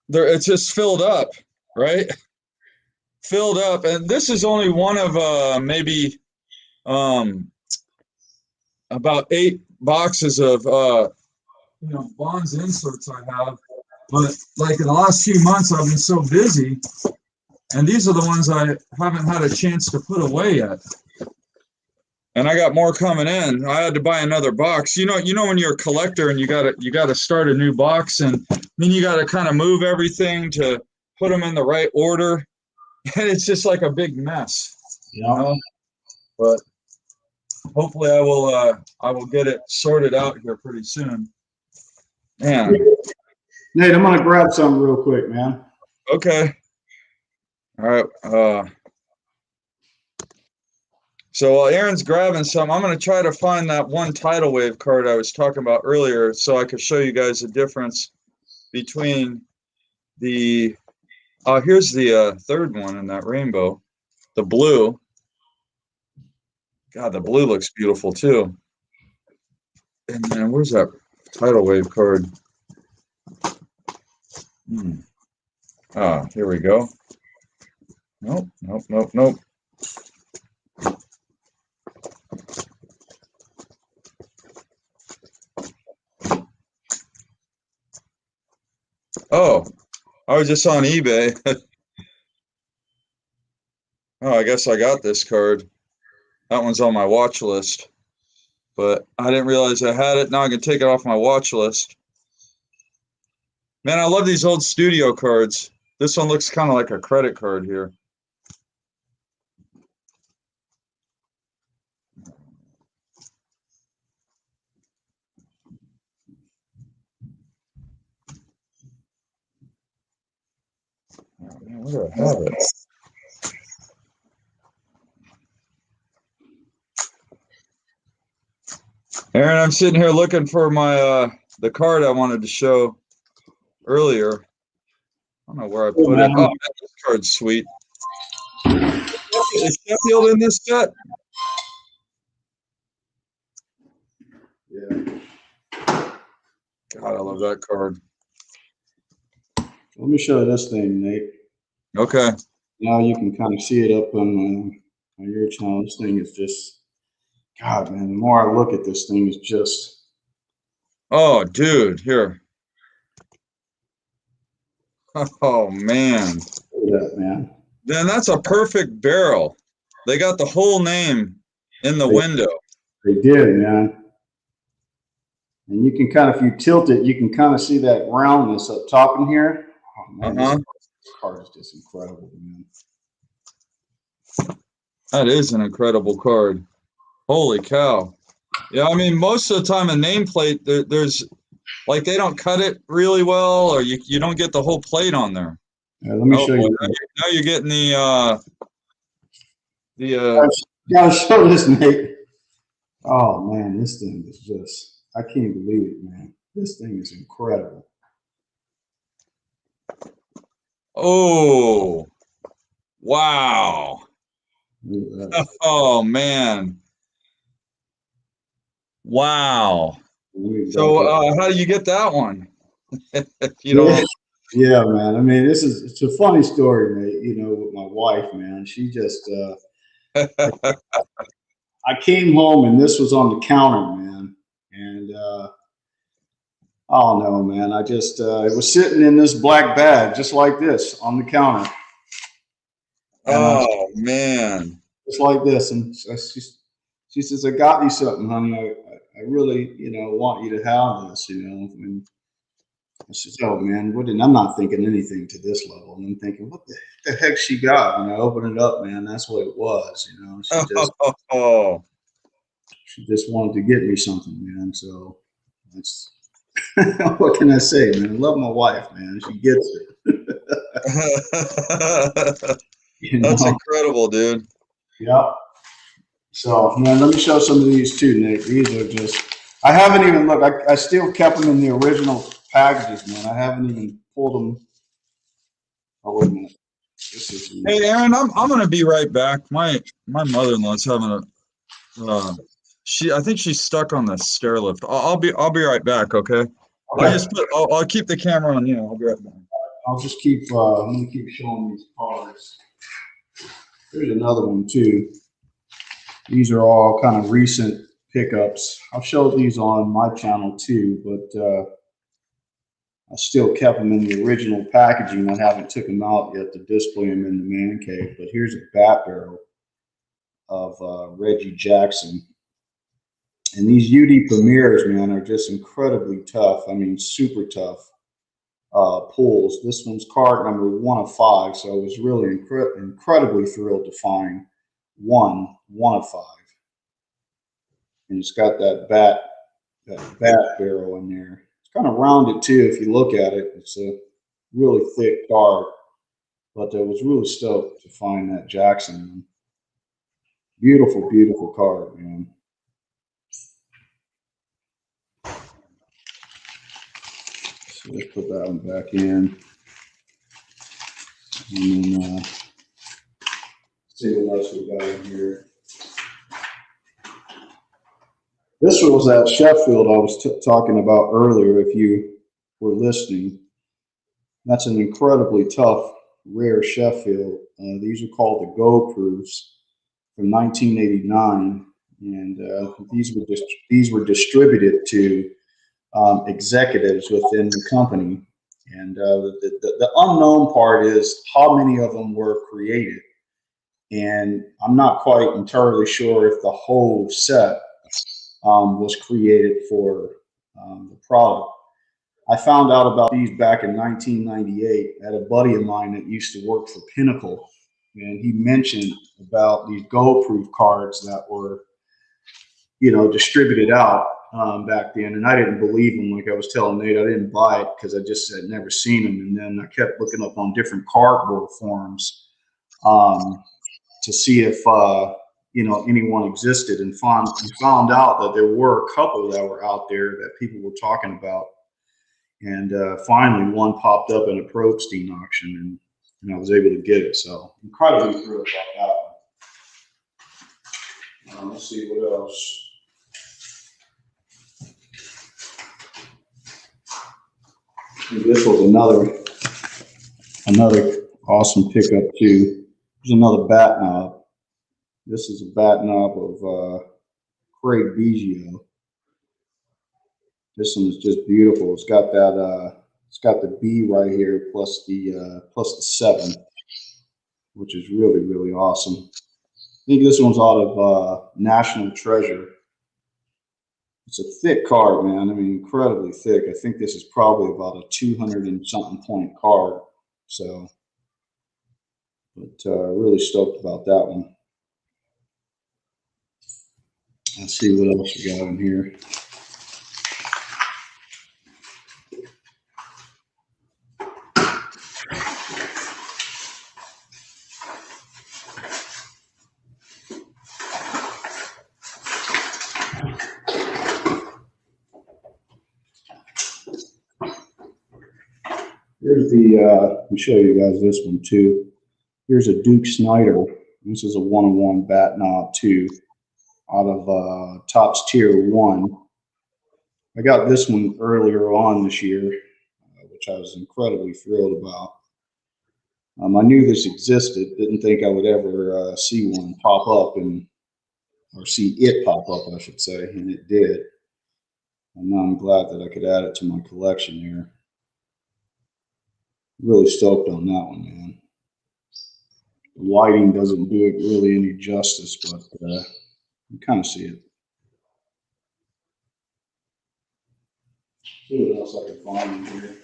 It's just filled up, right? Filled up, and this is only one of maybe about 8 boxes of Bonds inserts I have. But like in the last few months, I've been so busy, and these are the ones I haven't had a chance to put away yet. And I got more coming in. I had to buy another box. You know when you're a collector and you gotta start a new box, and then you gotta kind of move everything to put them in the right order. And it's just like a big mess. Yeah. But hopefully I will get it sorted out here pretty soon. Man. Nate, I'm gonna grab something real quick, man. Okay. All right. So while Aaron's grabbing some, I'm going to try to find that one tidal wave card I was talking about earlier so I could show you guys the difference between the, here's the third one in that rainbow, the blue. God, the blue looks beautiful too. And then where's that tidal wave card? Here we go. Nope. Oh, I was just on eBay. Oh, I guess I got this card. That one's on my watch list. But I didn't realize I had it. Now I can take it off my watch list. Man, I love these old studio cards. This one looks kind of like a credit card here. Oh, man, where do I have it? Aaron, I'm sitting here looking for my the card I wanted to show earlier. I don't know where I put it. Oh, man, this card's sweet. Is Sheffield in this set? Yeah. God, I love that card. Let me show you this thing, Nate. Okay. Now you can kind of see it up on your channel. This thing is just, God, man, the more I look at this thing, it's just. Oh, dude, here. Oh, man. Look at that, man. Then that's a perfect barrel. They got the whole name in the window. They did, man. And you can kind of, if you tilt it, you can kind of see that roundness up top in here. Oh, man, this card is just incredible, man. That is an incredible card. Holy cow. Yeah, I mean, most of the time a nameplate, there's like they don't cut it really well, or you don't get the whole plate on there. Yeah, let me show you. Now you're getting the gotta show this, Nate. Oh man, this thing is just, I can't believe it, man. This thing is incredible. Oh, wow. Oh man. Wow. So how do you get that one? You know. Yeah, man. I mean, it's a funny story, mate. You know, with my wife, man. She just I came home and this was on the counter, man. And I don't know, man. I just it was sitting in this black bag, just like this, on the counter. And, man. Just like this. And she says, I got you something, honey. I really, want you to have this, And I said, oh man, I'm not thinking anything to this level. And I'm thinking, what the heck she got? And I opened it up, man. That's what it was, She just wanted to get me something, man. So that's what can I say, man? I love my wife, man. She gets it. That's incredible, dude. Yep. So, man, let me show some of these too, Nick. These are just, I haven't even looked. I still kept them in the original packages, man. I haven't even pulled them. Oh, wait a minute. Hey, Aaron, I'm gonna be right back. My mother-in-law's having a I think she's stuck on the stair lift. I'll be right back. Okay. I'll keep the camera on you. I'll be right back. I'll just keep. I'm gonna keep showing these cards. There's another one too. These are all kind of recent pickups. I've showed these on my channel too, but I still kept them in the original packaging. I haven't took them out yet to display them in the man cave. But here's a bat barrel of Reggie Jackson. And these UD Premiers, man, are just incredibly tough. I mean, super tough pulls. This one's card number 1 of 5. So I was really incredibly thrilled to find one of 5. And it's got that bat barrel in there. It's kind of rounded too. If you look at it, it's a really thick card. But I was really stoked to find that Jackson. Beautiful, beautiful card, man. So let's put that one back in. And then see what else we got in here. This was that Sheffield I was talking about earlier, if you were listening. That's an incredibly tough, rare Sheffield. These are called the Go Proofs from 1989. And these were distributed to executives within the company. And the unknown part is how many of them were created. And I'm not quite entirely sure if the whole set was created for the product. I found out about these back in 1998. I had a buddy of mine that used to work for Pinnacle, and he mentioned about these gold-proof cards that were, you know, distributed out back then. And I didn't believe him. Like I was telling Nate, I didn't buy it because I just had never seen them. And then I kept looking up on different cardboard forums to see if, you know, anyone existed, and found out that there were a couple that were out there that people were talking about. And finally, one popped up in a Probstein auction, and I was able to get it. So incredibly thrilled about that one. Let's see what else. And this was another awesome pickup too. There's another bat knob. This is a bat knob of Craig Biggio. This one is just beautiful. It's got that. It's got the B right here plus the 7, which is really, really awesome. I think this one's out of National Treasure. It's a thick card, man. I mean, incredibly thick. I think this is probably about a 200 and something point card. So, but really stoked about that one. Let's see what else we got in here. Here's the, let me show you guys this one too. Here's a Duke Snyder. This is a 101 bat knob too, out of Topps Tier 1. I got this one earlier on this year, which I was incredibly thrilled about. I knew this existed, didn't think I would ever see one pop up, or see it pop up, I should say, and it did. And now I'm glad that I could add it to my collection here. Really stoked on that one, man. The lighting doesn't do it really any justice, but you kind of see it. See what else I can find in here.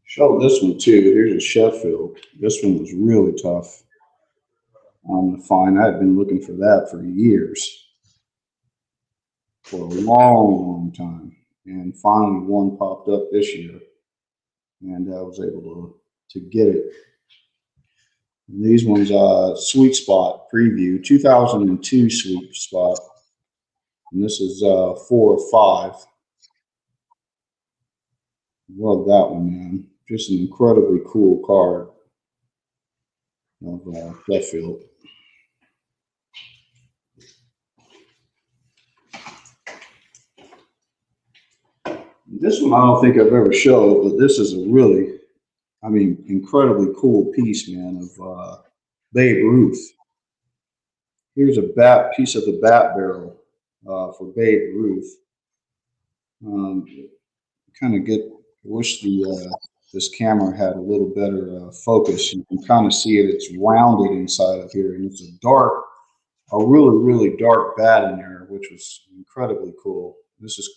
Show this one too. Here's a Sheffield. This one was really tough to find. I had been looking for that for years, for a long, long time, and finally one popped up this year, and I was able to get it. And these ones, Sweet Spot Preview, 2002 Sweet Spot, and this is 4 of 5. Love that one, man. Just an incredibly cool card of Sheffield. This one I don't think I've ever showed, but this is a really, I mean, incredibly cool piece, man, of Babe Ruth. Here's a piece of the bat barrel for Babe Ruth. Kind of get, I wish this camera had a little better focus. You can kind of see it. It's rounded inside of here, and it's a really, really dark bat in there, which was incredibly cool. This is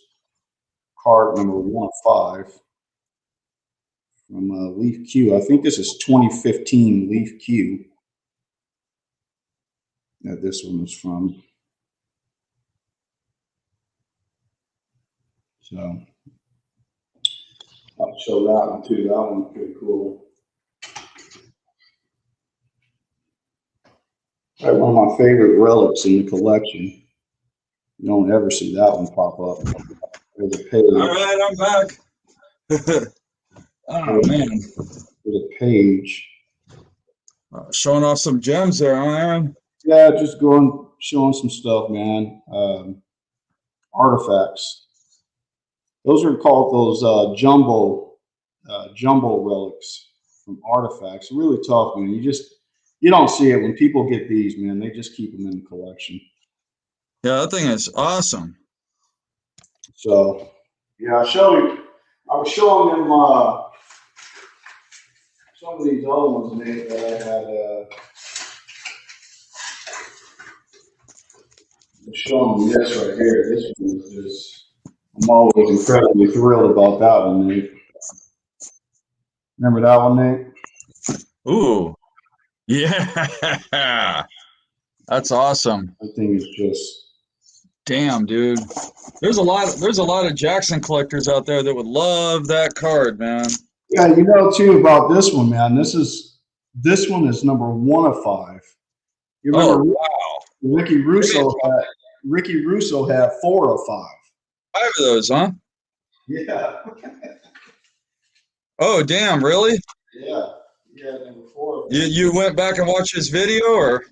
card number 1 of 5 from Leaf Q. I think this is 2015 Leaf Q that this one was from. So I'll show that one too. That one's pretty cool. Probably one of my favorite relics in the collection. You don't ever see that one pop up. There's a page. All right, I'm back. Oh, man. There's a page. Showing off some gems there, huh, Aaron? Yeah, just showing some stuff, man. Artifacts. Those are called those jumbo relics from Artifacts. Really tough, man. You don't see it when people get these, man. They just keep them in the collection. Yeah, that thing is awesome. So, Yeah, I was showing him some of these other ones, Nate, that I had. I'm showing him this right here. This one is just. I'm always incredibly thrilled about that one, Nate. Remember that one, Nate? Ooh, yeah, that's awesome. I think it's just. Damn, dude. There's a lot of Jackson collectors out there that would love that card, man. Yeah, you know too about this one, man. This one is number 1 of 5. You remember Oh, wow. Ricky Russo had 4 of 5. 5 of those, huh? Yeah. Oh, damn, really? Yeah. Yeah, number 4 of 5. You went back and watched his video, or?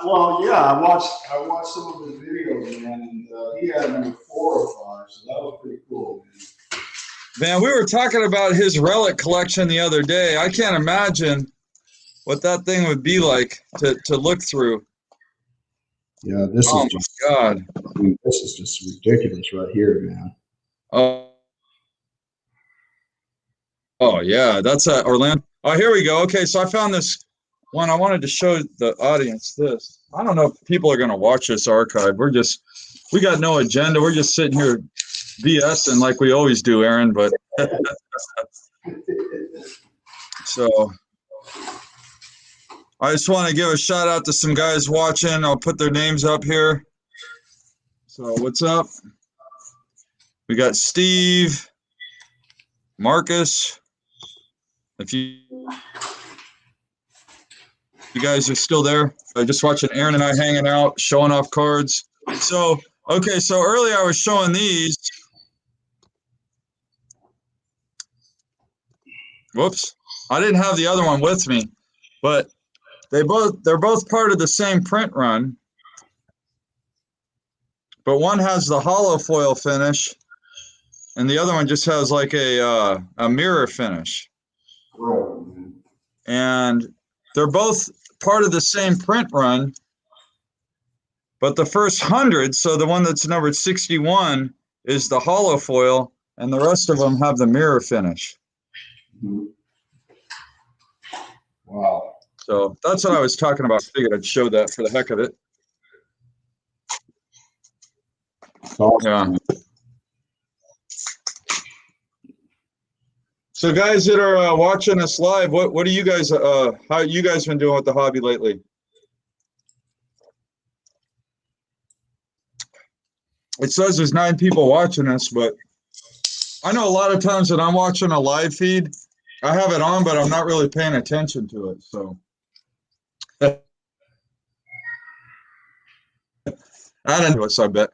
Well, yeah, I watched some of his videos, man, and he had number 4 of 5, so that was pretty cool, man. Man, we were talking about his relic collection the other day. I can't imagine what that thing would be like to look through. Yeah, this Oh is just my God. I mean, this is just ridiculous right here, man. Oh yeah, that's Orlando. Oh, here we go. Okay, so I found this one. I wanted to show the audience this. I don't know if people are going to watch this archive. We got no agenda. We're just sitting here BSing like we always do, Aaron. But so I just want to give a shout out to some guys watching. I'll put their names up here. So what's up? We got Steve, Marcus. If you guys are still there, just watching Aaron and I hanging out, showing off cards. So, okay, so earlier I was showing these. Whoops. I didn't have the other one with me, but they're both part of the same print run. But one has the hollow foil finish, and the other one just has like a mirror finish. And they're both part of the same print run, but the first 100, so the one that's numbered 61, is the hollow foil, and the rest of them have the mirror finish. Wow. So that's what I was talking about. I figured I'd show that for the heck of it. Awesome. Yeah. So guys that are watching us live, what are you guys, how you guys been doing with the hobby lately? It says there's 9 people watching us, but I know a lot of times that I'm watching a live feed, I have it on, but I'm not really paying attention to it. So I don't know, I bet.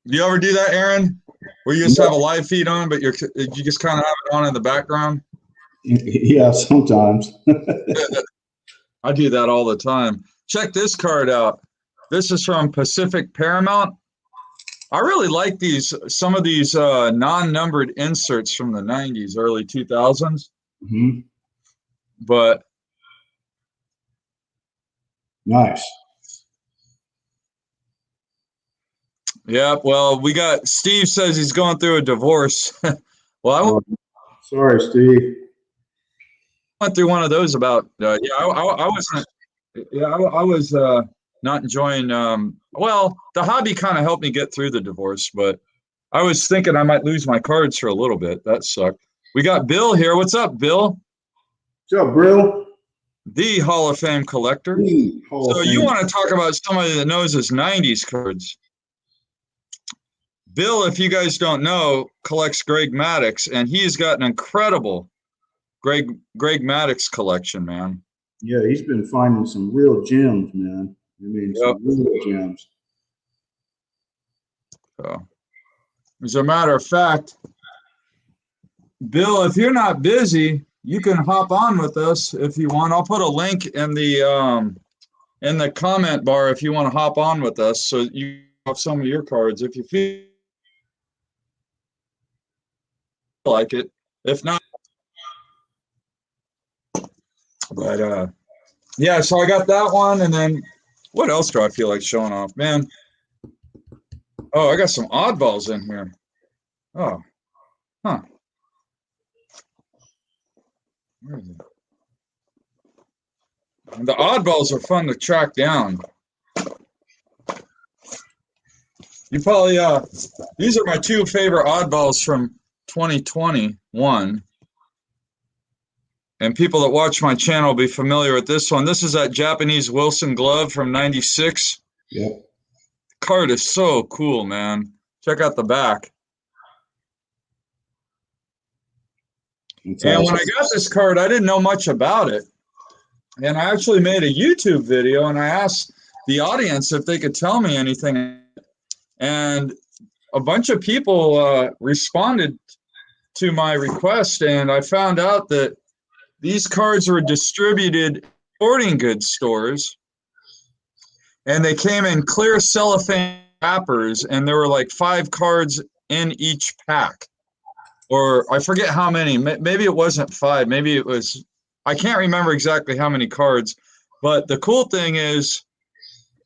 Do you ever do that, Aaron? Where you just have a live feed on, but you just kind of have it on in the background? Yeah, sometimes. I do that all the time. Check this card out. This is from Pacific Paramount. I really like some of these non-numbered inserts from the 90s, early 2000s. Mm-hmm. But nice. Yeah, well, we got Steve says he's going through a divorce. Well, sorry, Steve. I went through one of those about. I wasn't. Yeah, I was not enjoying. Well, the hobby kind of helped me get through the divorce, but I was thinking I might lose my cards for a little bit. That sucked. We got Bill here. What's up, Bill? What's up, Bill? The Hall of Fame collector. So you want to talk about somebody that knows his 90s cards? Bill, if you guys don't know, collects Greg Maddux, and he's got an incredible Greg Maddux collection, man. Yeah, he's been finding some real gems, man. I mean, some real gems. So, as a matter of fact, Bill, if you're not busy, you can hop on with us if you want. I'll put a link in the comment bar if you want to hop on with us, so you have some of your cards if you feel like it. If not, but yeah, so I got that one, and then what else do I feel like showing off, man? Oh, I got some oddballs in here. Oh, huh. Where is it? The oddballs are fun to track down. You probably, these are my two favorite oddballs from 2021. And people that watch my channel will be familiar with this one. This is that Japanese Wilson glove from '96. Yep. The card is so cool, man. Check out the back. It's And awesome. when I got this card, I didn't know much about it. And I actually made a YouTube video, and I asked the audience if they could tell me anything. And a bunch of people responded to my request, and I found out that these cards were distributed in sporting goods stores, and they came in clear cellophane wrappers, and there were like 5 cards in each pack. Or I forget how many. Maybe it wasn't 5. Maybe it was, I can't remember exactly how many cards. But the cool thing is,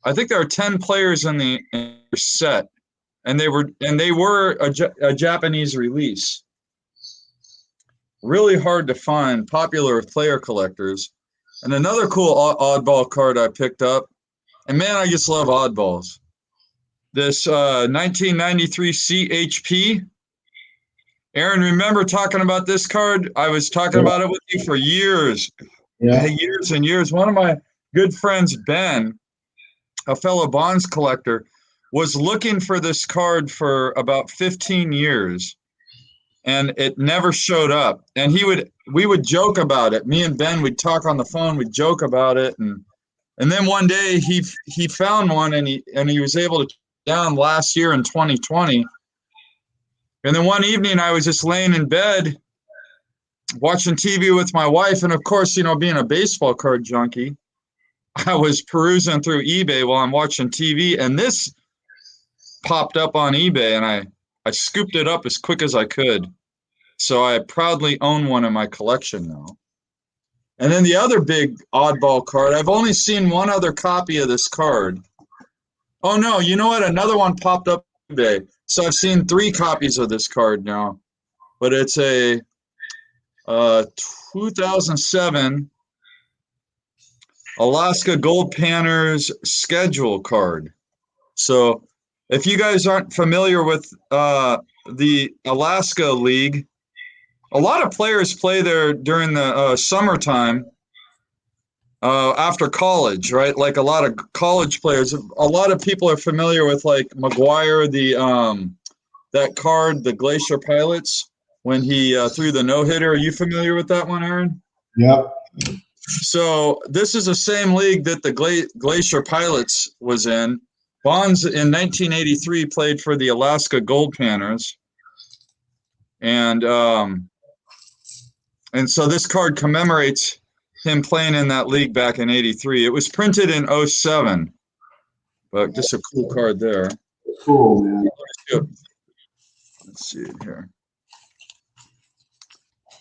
I think there are 10 players in the set, and they were a Japanese release. Really hard to find, popular with player collectors. And another cool oddball card I picked up, and man, I just love oddballs. This 1993 CHP. Aaron, remember talking about this card? I was talking about it with you for years. Yeah. Years and years. One of my good friends, Ben, a fellow bonds collector, was looking for this card for about 15 years. And it never showed up. And we would joke about it. Me and Ben would talk on the phone, we'd joke about it. And then one day he found one, and he was able to down last year in 2020. And then one evening I was just laying in bed watching TV with my wife. And of course, being a baseball card junkie, I was perusing through eBay while I'm watching TV, and this popped up on eBay, and I scooped it up as quick as I could. So I proudly own one in my collection now. And then the other big oddball card, I've only seen one other copy of this card. Oh no, you know what? Another one popped up on eBay. So I've seen 3 copies of this card now. But it's a 2007 Alaska Gold Panners schedule card. So if you guys aren't familiar with the Alaska League, a lot of players play there during the summertime after college, right? Like a lot of college players. A lot of people are familiar with like McGuire, that card, the Glacier Pilots, when he threw the no-hitter. Are you familiar with that one, Aaron? Yep. So this is the same league that the Glacier Pilots was in. Bonds in 1983 played for the Alaska Gold Panners. And so this card commemorates him playing in that league back in '83. It was printed in '07, but just a cool card there. Cool, man. Let's see it here.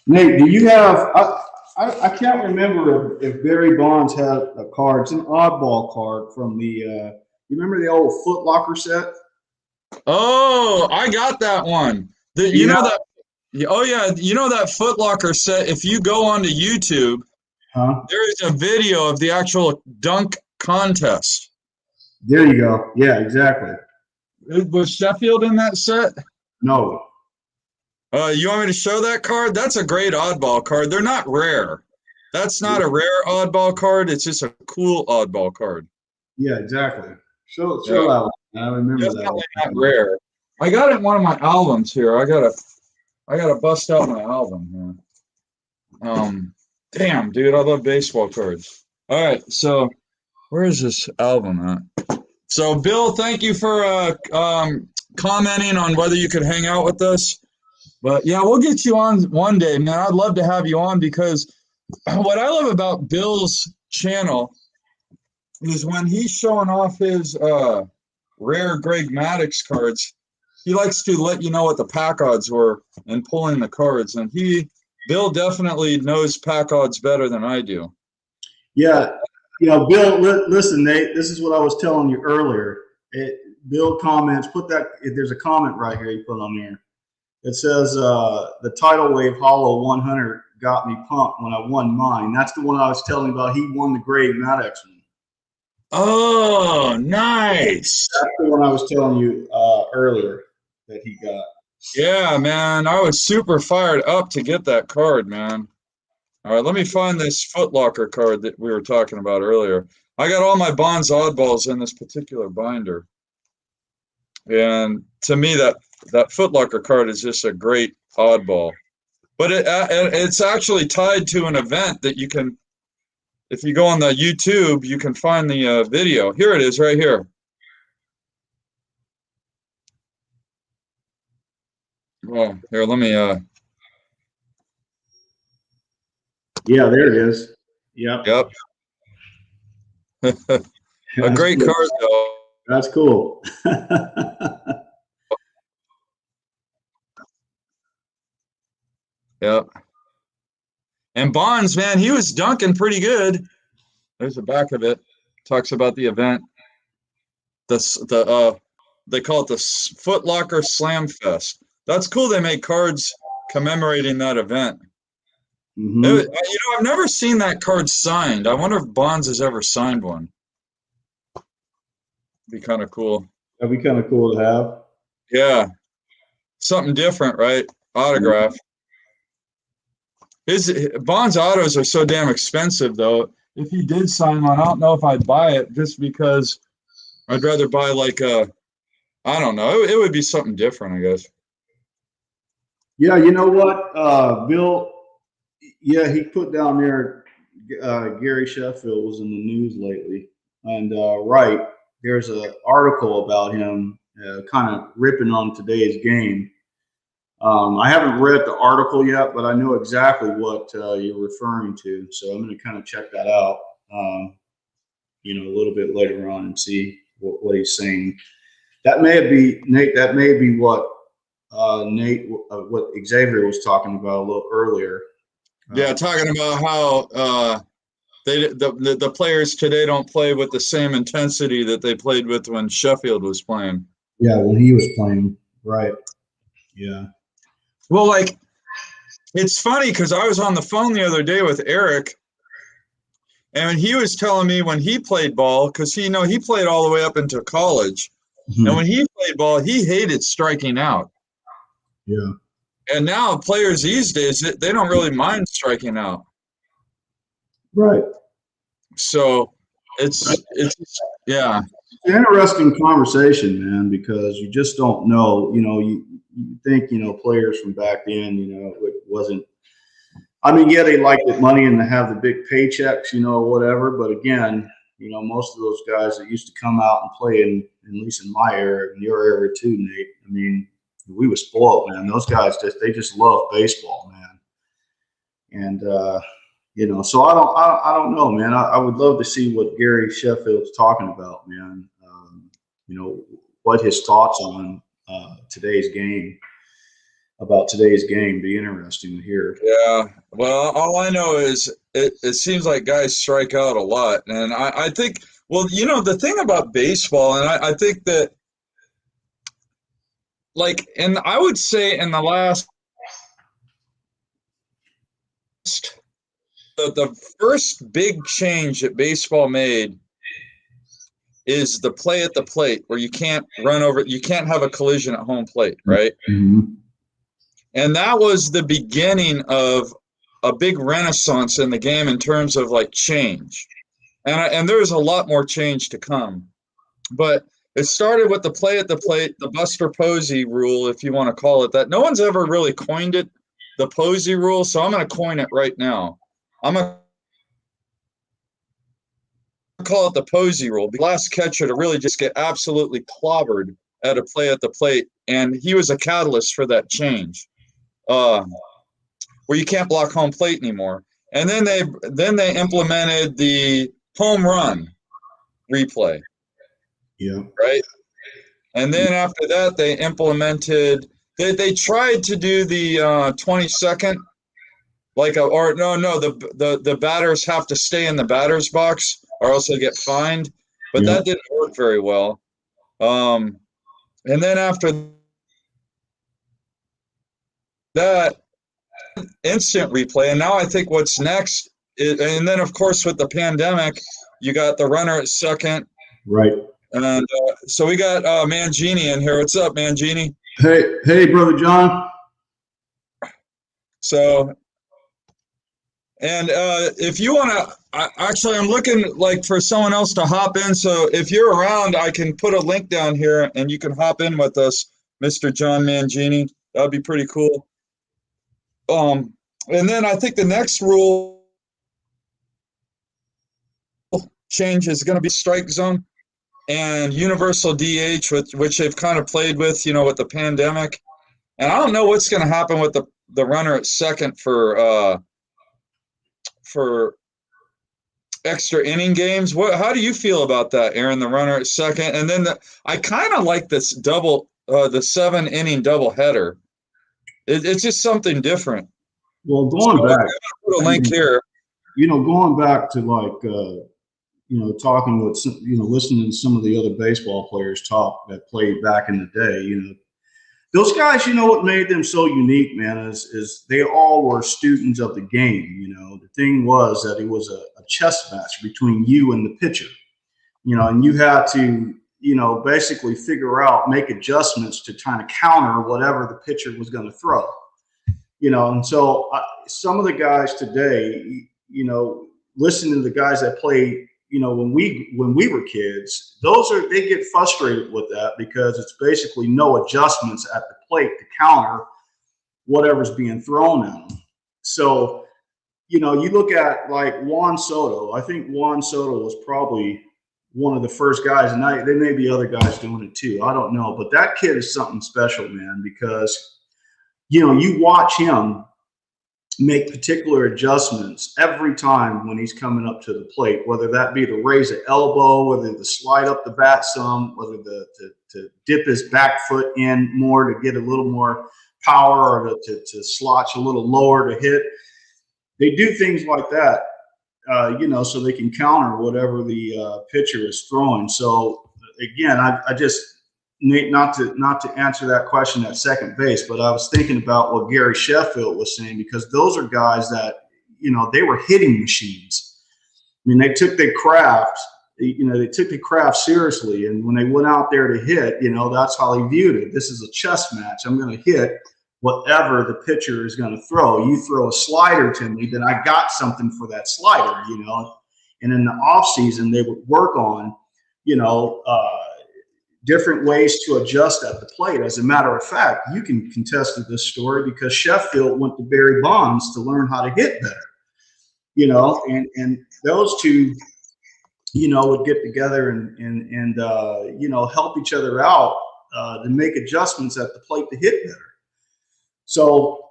Nate, do you have? I can't remember if Barry Bonds had a card. It's an oddball card from the. You remember the old Foot Locker set? Oh, I got that one. You know that. Oh yeah, you know that Foot Locker set. If you go onto YouTube, there is a video of the actual dunk contest. There you go. Yeah, exactly. Was Sheffield in that set? No. You want me to show that card? That's a great oddball card. They're not rare. That's not a rare oddball card. It's just a cool oddball card. Yeah, exactly. Show that one. I remember that. Definitely not rare. I got it in one of my albums here. I gotta bust out my album here. Damn, dude, I love baseball cards. All right, so where is this album at? So, Bill, thank you for commenting on whether you could hang out with us. But yeah, we'll get you on one day, man. I'd love to have you on, because what I love about Bill's channel is when he's showing off his rare Greg Maddux cards, he likes to let you know what the pack odds were and pulling the cards. And Bill definitely knows pack odds better than I do. Yeah. Bill, listen, Nate, this is what I was telling you earlier. Bill comments, put that, if there's a comment right here you put on there. It says, the tidal wave hollow 100 got me pumped when I won mine. That's the one I was telling you about. He won the Grave Maddox one. Oh, nice. That's the one I was telling you earlier that he got. Yeah, man. I was super fired up to get that card, man. All right, let me find this Foot Locker card that we were talking about earlier. I got all my Bonds Oddballs in this particular binder. And to me, that Foot Locker card is just a great oddball. But it's actually tied to an event that you can, if you go on the YouTube, you can find the video. Here it is right here. Oh, here, let me. Yeah, there it is. Yep. Yep. A great cool. card, though. That's cool. Yep. And Bonds, man, he was dunking pretty good. There's the back of it. Talks about the event. They call it the Foot Locker Slam Fest. That's cool. They make cards commemorating that event. Mm-hmm. I've never seen that card signed. I wonder if Bonds has ever signed one. Be kind of cool. That'd be kind of cool to have. Yeah. Something different, right? Autograph. Mm-hmm. His Bonds autos are so damn expensive, though. If he did sign one, I don't know if I'd buy it just because I'd rather buy like I don't know. It would be something different, I guess. Yeah, you know what, Bill? Yeah, he put down there. Gary Sheffield was in the news lately, and right there's an article about him kind of ripping on today's game. I haven't read the article yet, but I know exactly what you're referring to. So I'm going to kind of check that out, a little bit later on and see what he's saying. That may be Nate. That may be what what Xavier was talking about a little earlier. Yeah, talking about how the players today don't play with the same intensity that they played with when Sheffield was playing. Yeah, when he was playing, right? Yeah. Well, like, it's funny because I was on the phone the other day with Eric, and he was telling me when he played ball, because he played all the way up into college, Mm-hmm. and when he played ball, he hated striking out. Yeah. And now players these days, they don't really mind striking out. Right. So it's yeah. It's an interesting conversation, man, because you just don't know. You think players from back then, it wasn't. I mean, yeah, they like the money and to have the big paychecks, whatever. But again, most of those guys that used to come out and play at least in my era, in your era too, Nate. I mean, we were spoiled, man. Those guys they just love baseball, man. And so I don't know, man. I would love to see what Gary Sheffield's talking about, man. What his thoughts on today's game. About today's game, be interesting to hear. Yeah. Well, all I know is it seems like guys strike out a lot. And I think, well, the thing about baseball, and I think that, like, and I would say in the last, the first big change that baseball made is the play at the plate, where you can't you can't have a collision at home plate, right? Mm-hmm. And that was the beginning of a big renaissance in the game in terms of like change. And there's a lot more change to come. But it started with the play at the plate, the Buster Posey rule, if you want to call it that. No one's ever really coined it, the Posey rule, so I'm going to coin it right now. I'm going to call it the Posey rule. The last catcher to really just get absolutely clobbered at a play at the plate, and he was a catalyst for that change. Where you can't block home plate anymore. And then they implemented the home run replay. Yeah. Right. And then after that, they implemented. They tried to do the 20-second, the batters have to stay in the batter's box or else they get fined. But that didn't work very well. And then after that, instant replay. And now I think what's next is, and then of course with the pandemic, you got the runner at second. Right. And so we got Mangini in here. What's up, Mangini? Hey, brother John. So, and if you want to, actually, I'm looking like for someone else to hop in. So if you're around, I can put a link down here and you can hop in with us, Mr. John Mangini. That'd be pretty cool. And then I think the next rule change is going to be strike zone and universal DH, which they've kind of played with, with the pandemic. And I don't know what's going to happen with the runner at second for extra inning games. How do you feel about that, Aaron? The runner at second, and then I kind of like this the 7-inning doubleheader. It's just something different. Well, going back, put a link here. Going back to talking with listening to some of the other baseball players talk that played back in the day. Those guys, what made them so unique, man, is they all were students of the game. The thing was that it was a chess match between you and the pitcher, and you had to, basically make adjustments to try to counter whatever the pitcher was going to throw, and so some of the guys today, listening to the guys that played, when we were kids, they get frustrated with that because it's basically no adjustments at the plate to counter whatever's being thrown at them. So, you look at like Juan Soto. I think Juan Soto was probably one of the first guys, and there may be other guys doing it too. I don't know, but that kid is something special, man, because you watch him make particular adjustments every time when he's coming up to the plate, whether that be to raise an elbow, whether to slide up the bat some, whether to dip his back foot in more to get a little more power, or to slotch a little lower to hit. They do things like that, so they can counter whatever the pitcher is throwing. So again, I just not to answer that question at second base, but I was thinking about what Gary Sheffield was saying, because those are guys that, they were hitting machines. I mean, they took their craft, seriously. And when they went out there to hit, that's how he viewed it. This is a chess match. I'm going to hit whatever the pitcher is going to throw. You throw a slider to me, then I got something for that slider, And in the off season, they would work on, different ways to adjust at the plate. As a matter of fact, you can contest this story because Sheffield went to Barry Bonds to learn how to hit better, and those two, would get together and help each other out to make adjustments at the plate to hit better. So,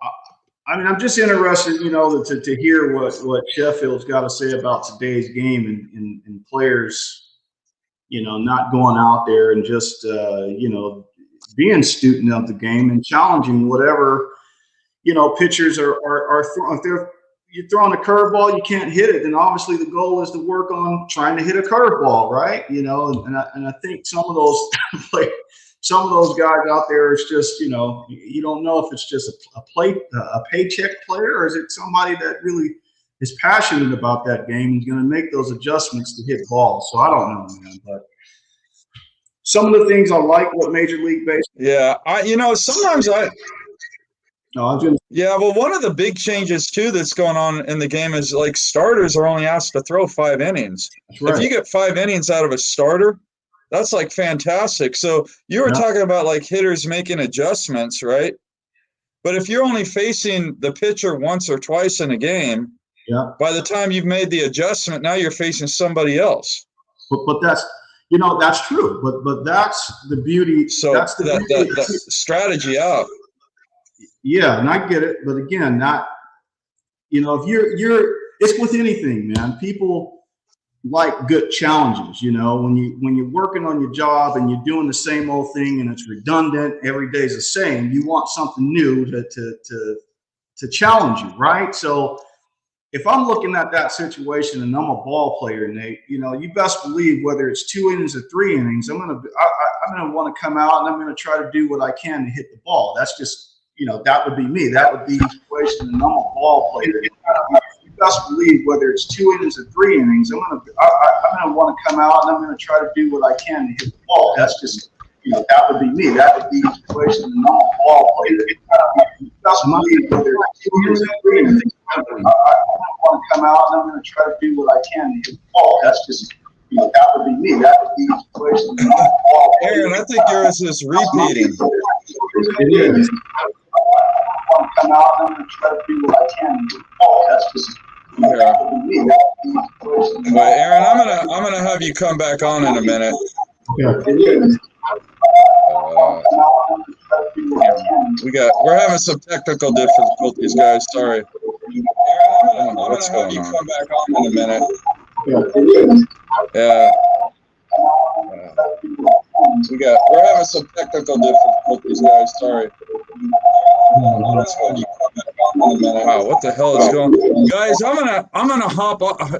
I'm just interested, to hear what Sheffield's got to say about today's game and players, not going out there and just, being student of the game and challenging whatever, pitchers are throwing. If you're throwing a curveball, you can't hit it. And obviously the goal is to work on trying to hit a curveball, right? And I think some of those guys out there, it's just, you don't know if it's just a paycheck player, or is it somebody that really is passionate about that game and is going to make those adjustments to hit balls. So I don't know, man, but some of the things I like what Major League Baseball. Yeah, well, one of the big changes too that's going on in the game is like starters are only asked to throw 5 innings. That's right. If you get 5 innings out of a starter, that's like fantastic. So you were talking about like hitters making adjustments, right? But if you're only facing the pitcher once or twice in a game, by the time you've made the adjustment, now you're facing somebody else. But that's that's true. But that's the beauty. So that's the strategy out. Yeah, and I get it. But again, if you're it's with anything, man. People like good challenges. When you're working on your job and you're doing the same old thing and it's redundant, every day's the same. You want something new to challenge you, right? So if I'm looking at that situation and I'm a ball player, Nate, you know, you best believe whether it's 2 innings or 3 innings, I'm gonna want to come out and I'm gonna try to do what I can to hit the ball. That's just, you know, that would be me. That would be the situation, and I'm a ball player. You best believe whether it's 2 innings or 3 innings, I'm gonna want to come out and I'm gonna try to do what I can to hit the ball. That's just, you know, that would be me. That would be the situation, and I'm a ball player. You best believe whether it's 2 innings or 3 innings, I want to come out and I'm going to try to do what I can to hit the ball. That's just, you know, that would be me. That would be the situation. Aaron, I think yours is repeating. It is. I want to come out and I'm going to try to do what I can to hit the ball. That's just, you know, that would be me. That would be the situation. Wait, Aaron, I'm gonna have you come back on in a minute. Yeah, it is. We're having some technical difficulties, guys. Sorry. I don't know what's going on. Come back on in a minute. Yeah. We're having some technical difficulties, guys. Sorry. What's going on? Wow, what the hell is going on? Guys, I'm gonna hop off.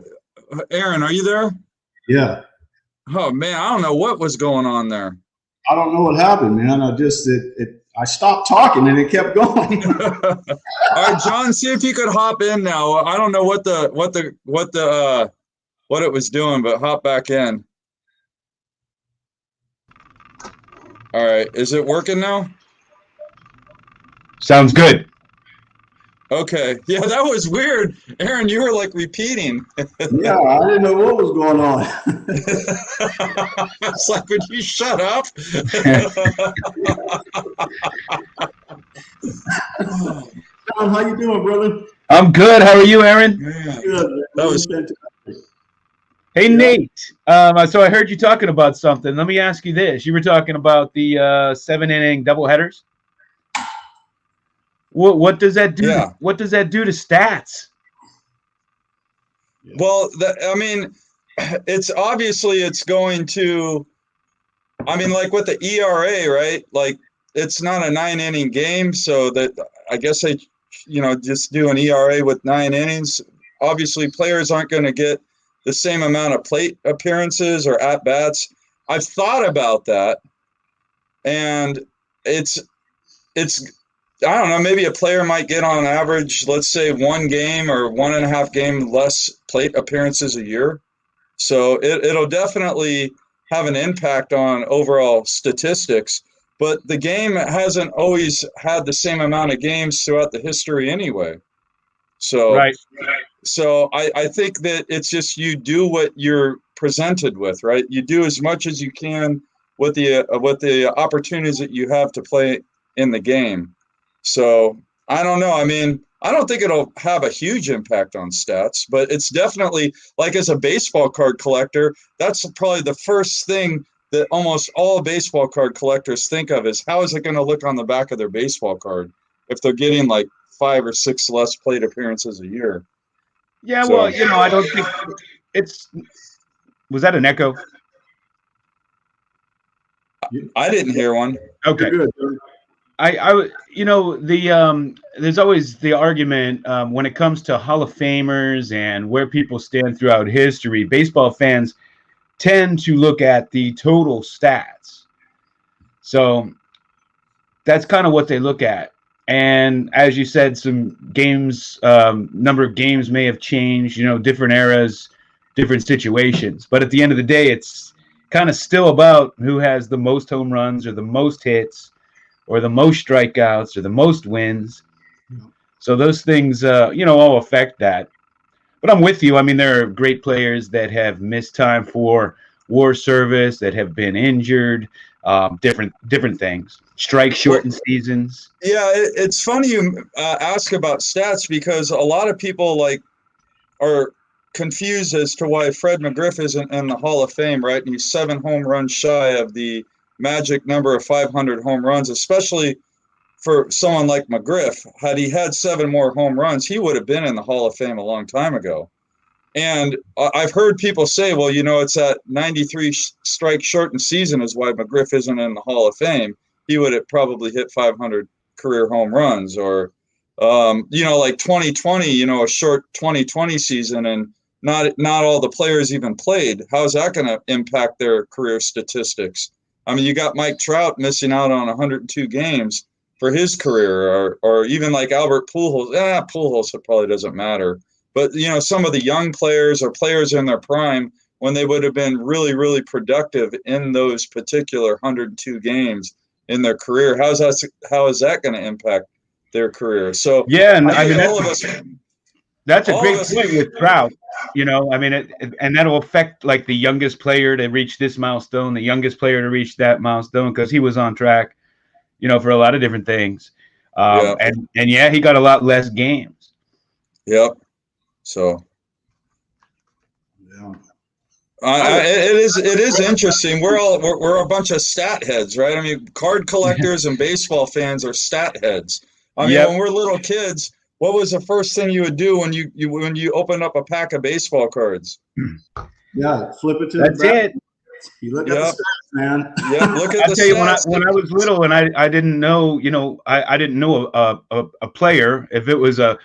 Aaron, are you there? Yeah. Oh man, I don't know what was going on there. I don't know what happened, man. I stopped talking and it kept going. All right, John, see if you could hop in now. I don't know what it was doing, but hop back in. All right, is it working now? Sounds good. Okay, yeah, that was weird. Aaron, you were like repeating. Yeah, I didn't know what was going on. It's like, would you shut up? John, how you doing, brother? I'm good. How are you, Aaron? Man, Good. that was fantastic. Hey, yeah. Nate. So I heard you talking about something. Let me ask you this. You were talking about the 7-inning doubleheaders. What does that do? Yeah. What does that do to stats? Well, I mean, it's obviously it's going to. I mean, like with the ERA, right? Like it's not a 9-inning game, so that I guess they, you know, just do an ERA with 9 innings. Obviously, players aren't going to get the same amount of plate appearances or at bats. I've thought about that, and it's. I don't know, maybe a player might get on average, let's say 1 game or 1.5 game less plate appearances a year. So it'll definitely have an impact on overall statistics. But the game hasn't always had the same amount of games throughout the history anyway. So, right. So I think that it's just you do what you're presented with, right? You do as much as you can with the opportunities that you have to play in the game. So I don't know. I mean, I don't think it'll have a huge impact on stats, but it's definitely, like as a baseball card collector, that's probably the first thing that almost all baseball card collectors think of is how is it going to look on the back of their baseball card if they're getting like 5 or 6 less plate appearances a year. Yeah, well, you know, I don't think it's. Was that an echo? I didn't hear one. Okay. You know, there's always the argument when it comes to Hall of Famers and where people stand throughout history. Baseball fans tend to look at the total stats. So that's kind of what they look at. And as you said, some games, number of games may have changed, you know, different eras, different situations. But at the end of the day, it's kind of still about who has the most home runs or the most hits or the most strikeouts or the most wins. So those things, you know, all affect that. But I'm with you. I mean, there are great players that have missed time for war service, that have been injured, different things, strike shortened seasons. Yeah, it's funny you ask about stats because a lot of people like are confused as to why Fred McGriff isn't in the Hall of Fame, right? And he's 7 home runs shy of the magic number of 500 home runs, especially for someone like McGriff. Had he had 7 more home runs, he would have been in the Hall of Fame a long time ago. And I've heard people say, well, you know, it's that 93 strike shortened season is why McGriff isn't in the Hall of Fame. He would have probably hit 500 career home runs or, like 2020, a short 2020 season, and not all the players even played. How's that going to impact their career statistics? I mean, you got Mike Trout missing out on 102 games for his career, or even like Albert Pujols. Pujols, it probably doesn't matter. But, some of the young players or players in their prime, when they would have been really, really productive in those particular 102 games in their career, how is that going to impact their career? So yeah, and I mean, that's a great point with Trout. I mean, and that'll affect like the youngest player to reach this milestone, the youngest player to reach that milestone, because he was on track, for a lot of different things. And yeah, he got a lot less games. Yep. So. Yeah. It is interesting. We're a bunch of stat heads, right? I mean, card collectors and baseball fans are stat heads. I mean, when we're little kids, what was the first thing you would do when you opened up a pack of baseball cards? Yeah, flip it to That's the back. it. You look at the stats, man. Yeah, look at I'll tell you, when I was little and I didn't know, I didn't know a player. If it was a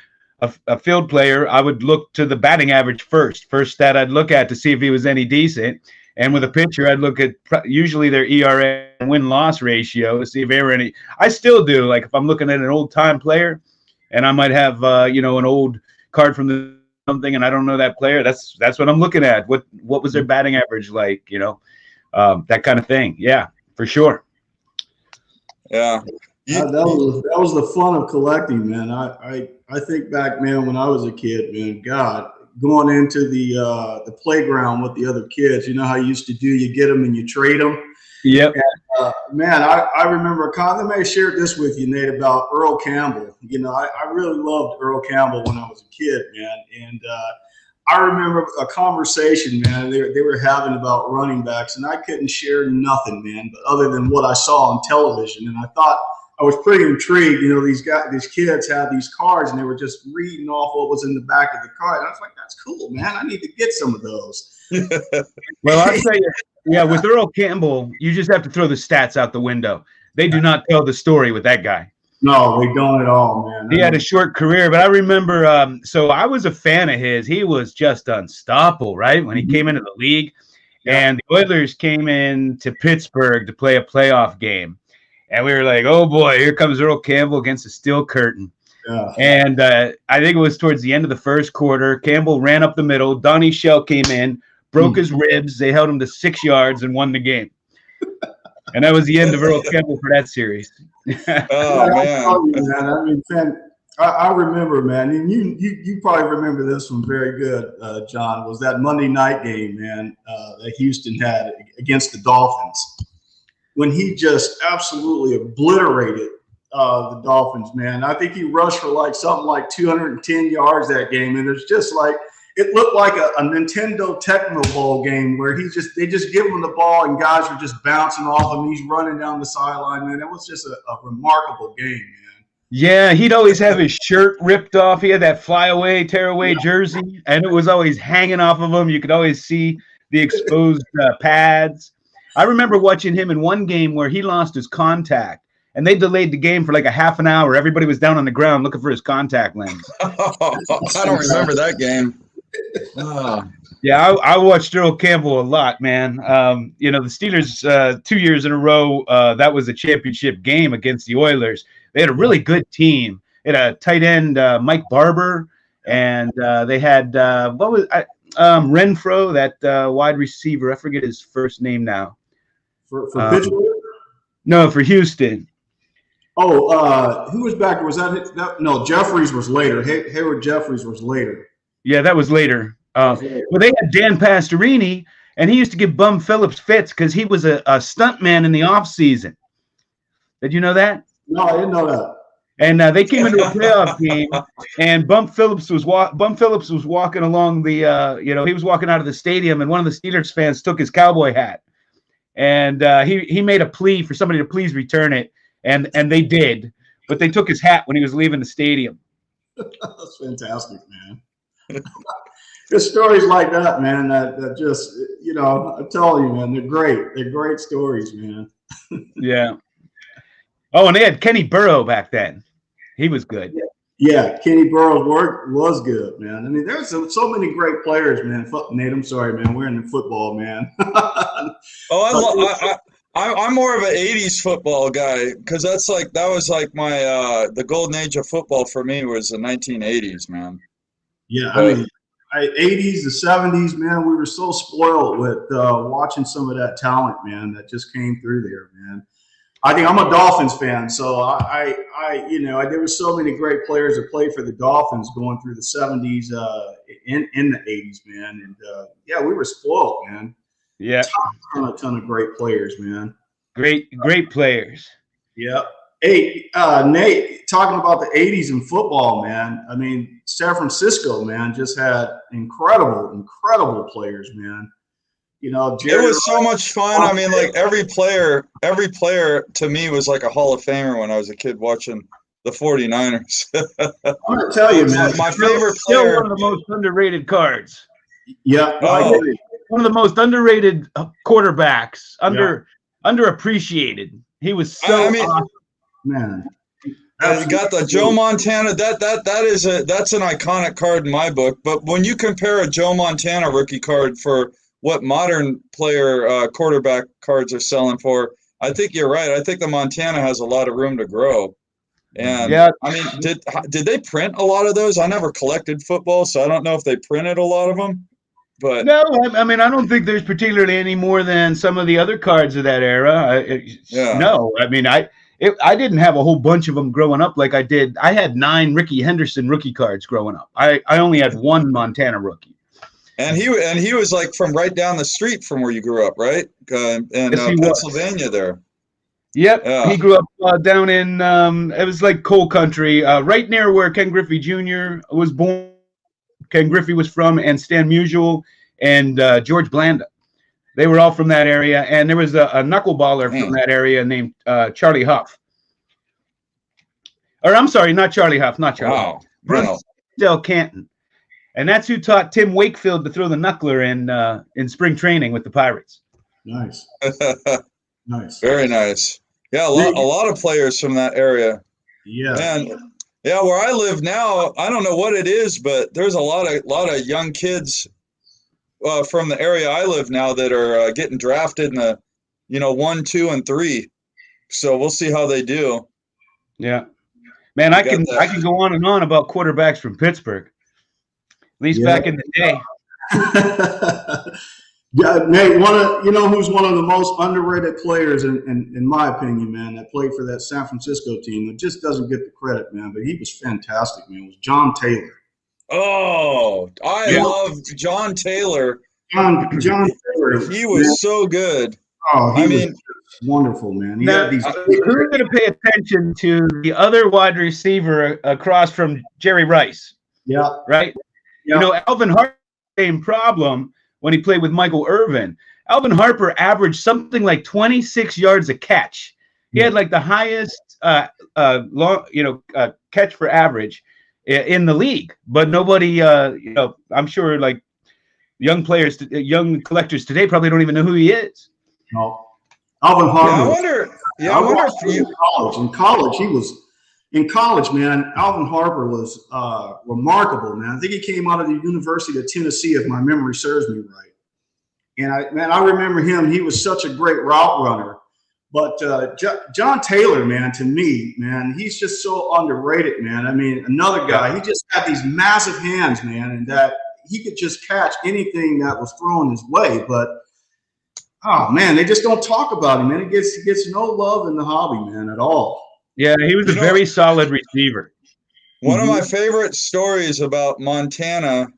field player, I would look to the batting average first stat I'd look at to see if he was any decent. And with a pitcher, I'd look at usually their ERA and win-loss ratio to see if they were any. I still do. Like if I'm looking at an old-time player and I might have, an old card from something and I don't know that player, that's what I'm looking at. What was their batting average like, that kind of thing. Yeah, for sure. Yeah. That was the fun of collecting, man. I think back, man, when I was a kid, man, God, going into the playground with the other kids, you know how you used to do, you get them and you trade them. Yep. And, man, I remember, I may have shared this with you, Nate, about Earl Campbell. I really loved Earl Campbell when I was a kid, man. And I remember a conversation, man, they were having about running backs, and I couldn't share nothing, man, but other than what I saw on television. And I thought, I was pretty intrigued. These kids had these cards and they were just reading off what was in the back of the card. And I was like, that's cool, man. I need to get some of those. Well, I'll tell you, yeah, with Earl Campbell, you just have to throw the stats out the window. They do not tell the story with that guy. No, they don't at all, man. He had a short career, but I remember, so I was a fan of his. He was just unstoppable, right? When he came into the league. And the Oilers came in to Pittsburgh to play a playoff game. And we were like, oh, boy, here comes Earl Campbell against the steel curtain. Yeah. And I think it was towards the end of the first quarter. Campbell ran up the middle. Donnie Shell came in, broke his ribs. They held him to 6 yards and won the game. And that was the end of Earl Campbell for that series. Oh, man. I mean, I remember, man, and you probably remember this one very good, John, was that Monday night game, man, that Houston had against the Dolphins, when he just absolutely obliterated the Dolphins, man. I think he rushed for something like 210 yards that game, and it's just like it looked like a Nintendo Tecmo Bowl game where they just give him the ball and guys are just bouncing off him. He's running down the sideline, man. It was just a remarkable game, man. Yeah, he'd always have his shirt ripped off. He had that fly-away, tear-away jersey, and it was always hanging off of him. You could always see the exposed pads. I remember watching him in one game where he lost his contact, and they delayed the game for like a half an hour. Everybody was down on the ground looking for his contact lens. I don't remember that game. Yeah, I watched Earl Campbell a lot, man. The Steelers 2 years in a row, that was a championship game against the Oilers. They had a really good team. They had a tight end, Mike Barber, and they had Renfro, that wide receiver. I forget his first name now. For Pittsburgh? No, for Houston. Oh, who was back? Was that no? Jeffries was later. Hayward Jeffries was later. Yeah, that was later. Well, they had Dan Pastorini, and he used to give Bum Phillips fits because he was a stunt man in the off season. Did you know that? No, I didn't know that. And they came into a playoff game, and Bum Phillips was walking along the he was walking out of the stadium, and one of the Steelers fans took his cowboy hat, and he made a plea for somebody to please return it, and they did, but they took his hat when he was leaving the stadium. That's fantastic, man. There's stories like that, man, that just, I tell you, man, they're great. They're great stories, man. Yeah. Oh, and they had Kenny Burrow back then. He was good. Yeah, Kenny Burroughs' work was good, man. I mean, there's so many great players, man. Nate, I'm sorry, man. We're in the football, man. I'm more of an '80s football guy because that was like my the golden age of football for me was the 1980s, man. Yeah, I mean, 80s, the 70s, man. We were so spoiled with watching some of that talent, man, that just came through there, man. I think I'm a Dolphins fan, so there were so many great players that played for the Dolphins going through the 70s, in the 80s, man, and yeah, we were spoiled, man. Yeah, ton of great players, man. Great players. Yeah. Hey, Nate, talking about the 80s in football, man. I mean, San Francisco, man, just had incredible players, man. You know, it was so much fun. I mean, like every player to me was like a Hall of Famer when I was a kid watching the 49ers. I'm gonna tell you, man. My favorite still player. One of the most underrated cards. Yeah. One of the most underrated quarterbacks. Underappreciated. He was so awesome. Man. You got the Joe Montana. That's an iconic card in my book. But when you compare a Joe Montana rookie card for what modern player quarterback cards are selling for, I think you're right. I think the Montana has a lot of room to grow. And yeah, I mean, did they print a lot of those? I never collected football, so I don't know if they printed a lot of them. But no, I mean, I don't think there's particularly any more than some of the other cards of that era. No, I mean, I didn't have a whole bunch of them growing up like I did. I had 9 Ricky Henderson rookie cards growing up. I only had 1 Montana rookie. And he was like from right down the street from where you grew up, right? In Pennsylvania there. Yep, yeah. He grew up down in it was like coal country, right near where Ken Griffey Jr. was born. Ken Griffey was from, and Stan Musial and George Blanda. They were all from that area, and there was a knuckleballer from that area named Charlie Huff. Or I'm sorry, not Charlie Huff, not Charlie Huff. Bruce Del Canton. And that's who taught Tim Wakefield to throw the knuckler in spring training with the Pirates. Nice. Nice. Very nice. Yeah, a lot of players from that area. Yeah. And yeah, where I live now, I don't know what it is, but there's a lot of young kids from the area I live now that are getting drafted in the 1, 2, and 3. So we'll see how they do. Yeah. Man, I can go on and on about quarterbacks from Pittsburgh. At least back in the day. Yeah, Nate, who's one of the most underrated players in my opinion, man, that played for that San Francisco team that just doesn't get the credit, man, but he was fantastic, man, was John Taylor. Oh, I love John Taylor. John Taylor. He was so good. Oh, he was wonderful, man. Who's going to pay attention to the other wide receiver across from Jerry Rice? Yeah. Right? Yeah. Alvin Harper, same problem when he played with Michael Irvin. Alvin Harper averaged something like 26 yards a catch. He had like the highest catch for average in the league, but nobody, I'm sure like young collectors today probably don't even know who he is. No. Alvin Harper. I wonder in college, man, Alvin Harper was remarkable, man. I think he came out of the University of Tennessee, if my memory serves me right. And I remember him. He was such a great route runner. But John Taylor, man, to me, man, he's just so underrated, man. I mean, another guy, he just had these massive hands, man, and that he could just catch anything that was thrown his way. But, oh, man, they just don't talk about him, man. He gets no love in the hobby, man, at all. Yeah, he was a very solid receiver. One of my favorite stories about Montana,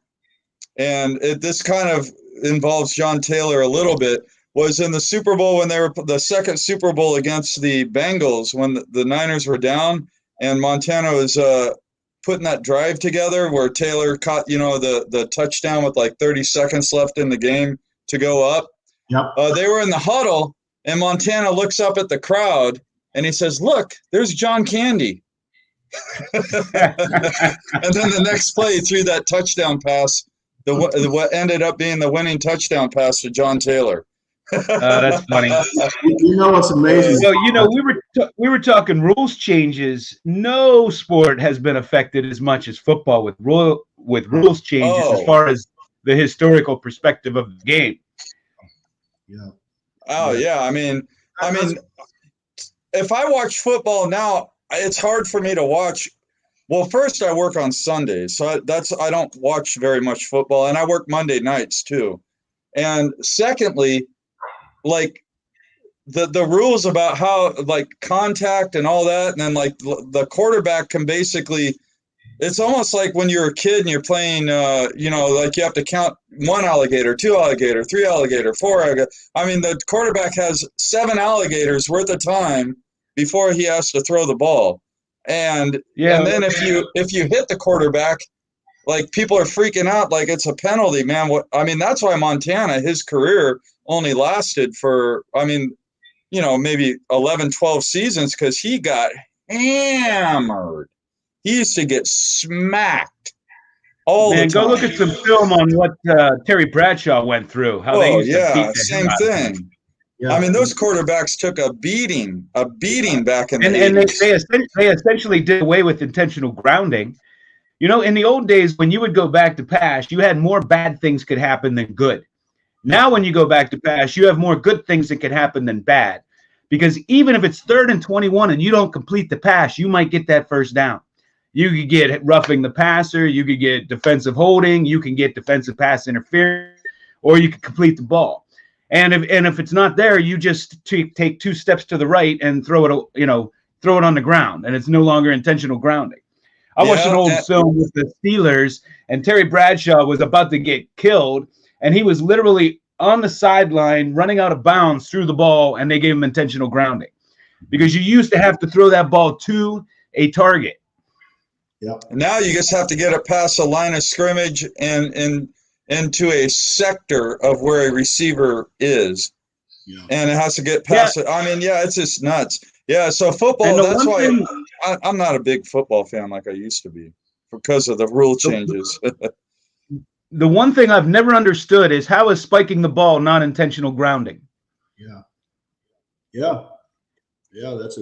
and this kind of involves John Taylor a little bit, was in the Super Bowl when they were the second Super Bowl against the Bengals when the Niners were down, and Montana was putting that drive together where Taylor caught the touchdown with like 30 seconds left in the game to go up. Yep. They were in the huddle, and Montana looks up at the crowd. And he says, "Look, there's John Candy." And then the next play, he threw that touchdown pass, what ended up being the winning touchdown pass to John Taylor. That's funny. You know what's amazing? So we were talking rules changes. No sport has been affected as much as football with rules changes as far as the historical perspective of the game. Yeah. Oh yeah. I mean, if I watch football now, it's hard for me to watch. Well, first I work on Sundays, so I don't watch very much football, and I work Monday nights too. And secondly, like the rules about how like contact and all that, and then like the quarterback can basically, it's almost like when you're a kid and you're playing, like you have to count 1 alligator, 2 alligator, 3 alligator, 4 alligator. I mean, the quarterback has 7 alligators worth of time before he has to throw the ball. And then if you hit the quarterback, like people are freaking out like it's a penalty, man. That's why Montana, his career only lasted for, maybe 11, 12 seasons, because he got hammered. He used to get smacked all the time. Go look at some film on what Terry Bradshaw went through. How they used to beat the same thing. Yeah. Those quarterbacks took a beating back in the 80s. And they essentially did away with intentional grounding. In the old days, when you would go back to pass, you had more bad things could happen than good. Now, when you go back to pass, you have more good things that could happen than bad. Because even if it's 3rd and 21 and you don't complete the pass, you might get that first down. You could get roughing the passer, you could get defensive holding, you can get defensive pass interference, or you could complete the ball. And if it's not there, you just take 2 steps to the right and throw it on the ground, and it's no longer intentional grounding. I watched an old film with the Steelers, and Terry Bradshaw was about to get killed, and he was literally on the sideline running out of bounds through the ball, and they gave him intentional grounding because you used to have to throw that ball to a target. Yeah. Now you just have to get it past the line of scrimmage and into a sector of where a receiver is. Yeah. And it has to get past it. It's just nuts. Yeah, so football, that's why I'm not a big football fan like I used to be because of the rule changes. The one thing I've never understood is how is spiking the ball not intentional grounding? Yeah, that's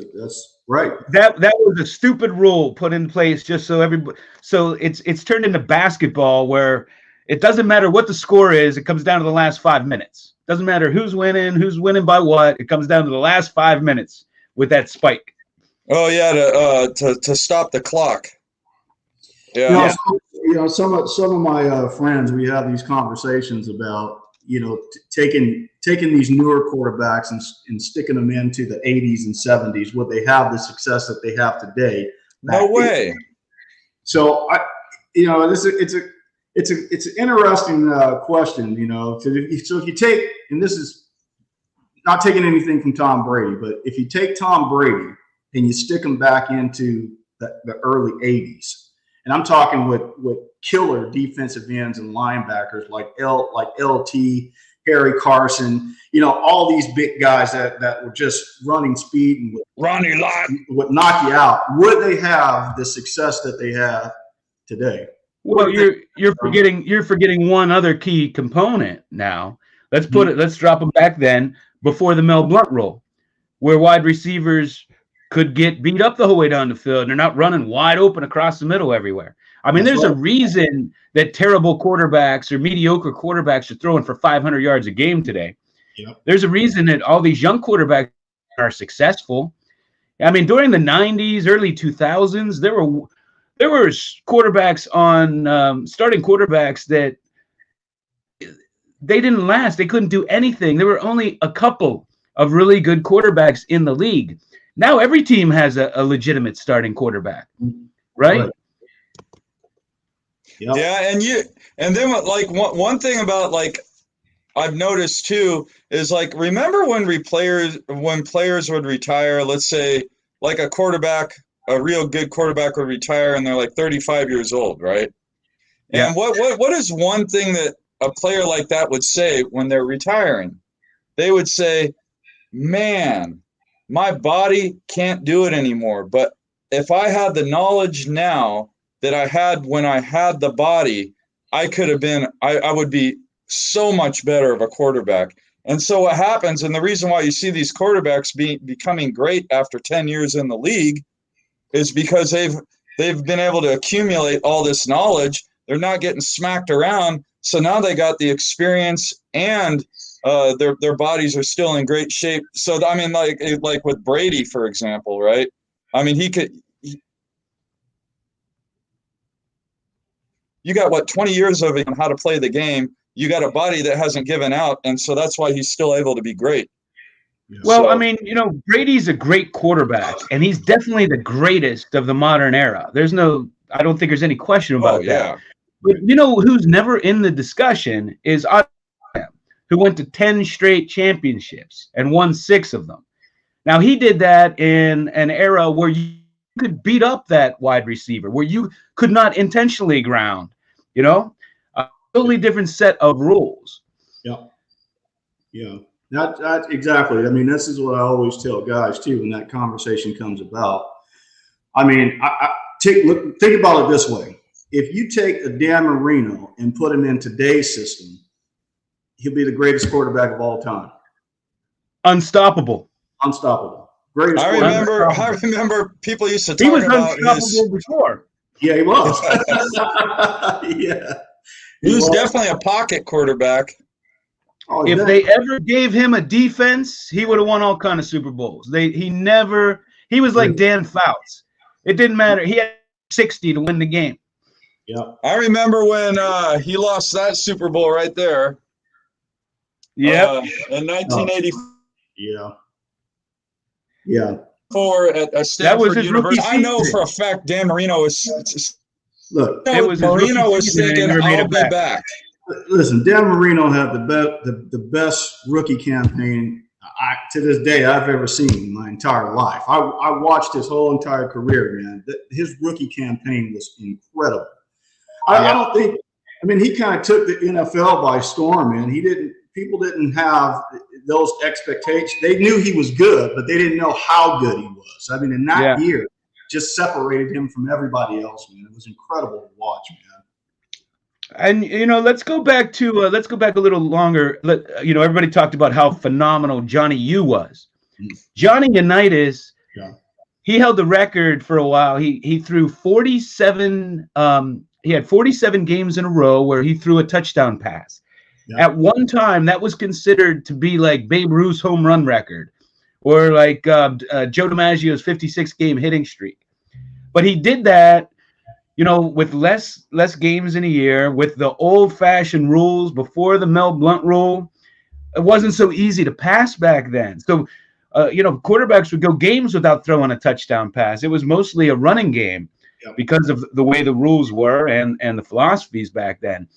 right. That was a stupid rule put in place just so everybody. So it's turned into basketball where it doesn't matter what the score is. It comes down to the last 5 minutes. Doesn't matter who's winning by what. It comes down to the last 5 minutes with that spike. Oh yeah, to stop the clock. Yeah. Some of my friends, we have these conversations about taking these newer quarterbacks and sticking them into the 80s and 70s. Would they have the success that they have today? No way. So it's an interesting question. So if you take, and this is not taking anything from Tom Brady, but if you take Tom Brady and you stick him back into the early 80s, and I'm talking with killer defensive ends and linebackers like LT, Harry Carson, all these big guys that were just running speed and Ronnie Lott would knock you out. Would they have the success that they have today? Well, you're forgetting one other key component now. Let's drop them back then before the Mel Blount rule, where wide receivers could get beat up the whole way down the field and they're not running wide open across the middle everywhere. There's a reason that terrible quarterbacks or mediocre quarterbacks are throwing for 500 yards a game today. Yep. There's a reason that all these young quarterbacks are successful. During the 90s, early 2000s, there were quarterbacks on starting quarterbacks that they didn't last. They couldn't do anything. There were only a couple of really good quarterbacks in the league. Now every team has a legitimate starting quarterback, right? Yep. Yeah, and then like one thing about like I've noticed too is like remember when players would retire, let's say like a real good quarterback would retire and they're like 35 years old, right? Yeah. And what is one thing that a player like that would say when they're retiring? They would say, "Man, my body can't do it anymore, but if I had the knowledge now that I had when I had the body, I would be so much better of a quarterback." And so what happens, and the reason why you see these quarterbacks becoming great after 10 years in the league is because they've been able to accumulate all this knowledge. They're not getting smacked around. So now they got the experience, and their bodies are still in great shape. So, I mean, like with Brady, for example, right? I mean, you got, what, 20 years of him how to play the game. You got a body that hasn't given out, and so that's why he's still able to be great. Well, so, I mean, Brady's a great quarterback, and he's definitely the greatest of the modern era. I don't think there's any question about that. But who's never in the discussion is Oddball, who went to 10 straight championships and won 6 of them. Now, he did that in an era where you could beat up that wide receiver, where you could not intentionally ground, a totally different set of rules. Yeah. That's exactly. I mean, this is what I always tell guys too when that conversation comes about. I mean, think about it this way: if you take a Dan Marino and put him in today's system, he'll be the greatest quarterback of all time. Unstoppable. Greatest. I remember people used to talk he was about unstoppable before. Yeah, he was. Yeah, he was definitely a pocket quarterback. Oh, if they ever gave him a defense, he would have won all kind of Super Bowls. He was like Dan Fouts. It didn't matter. He had 60 to win the game. Yeah. I remember when he lost that Super Bowl right there. Yeah. In 1984. Yeah. At Stanford University. I know for a fact Dan Marino was. Look, Marino was thinking, "I'll be back." Listen, Dan Marino had the best rookie campaign to this day I've ever seen in my entire life. I watched his whole entire career, man. His rookie campaign was incredible. I don't think. I mean, he kind of took the NFL by storm, man. People didn't have those expectations. They knew he was good, but they didn't know how good he was. I mean, in that year, just separated him from everybody else, man. It was incredible to watch, man. And let's go back a little longer. Everybody talked about how phenomenal Johnny U was. Johnny Unitas, he held the record for a while. He threw 47. He had 47 games in a row where he threw a touchdown pass. Yeah. At one time, that was considered to be like Babe Ruth's home run record, or like Joe DiMaggio's 56-game hitting streak. But he did that, with less games in a year, with the old-fashioned rules before the Mel Blount rule. It wasn't so easy to pass back then. So, quarterbacks would go games without throwing a touchdown pass. It was mostly a running game because of the way the rules were and the philosophies back then.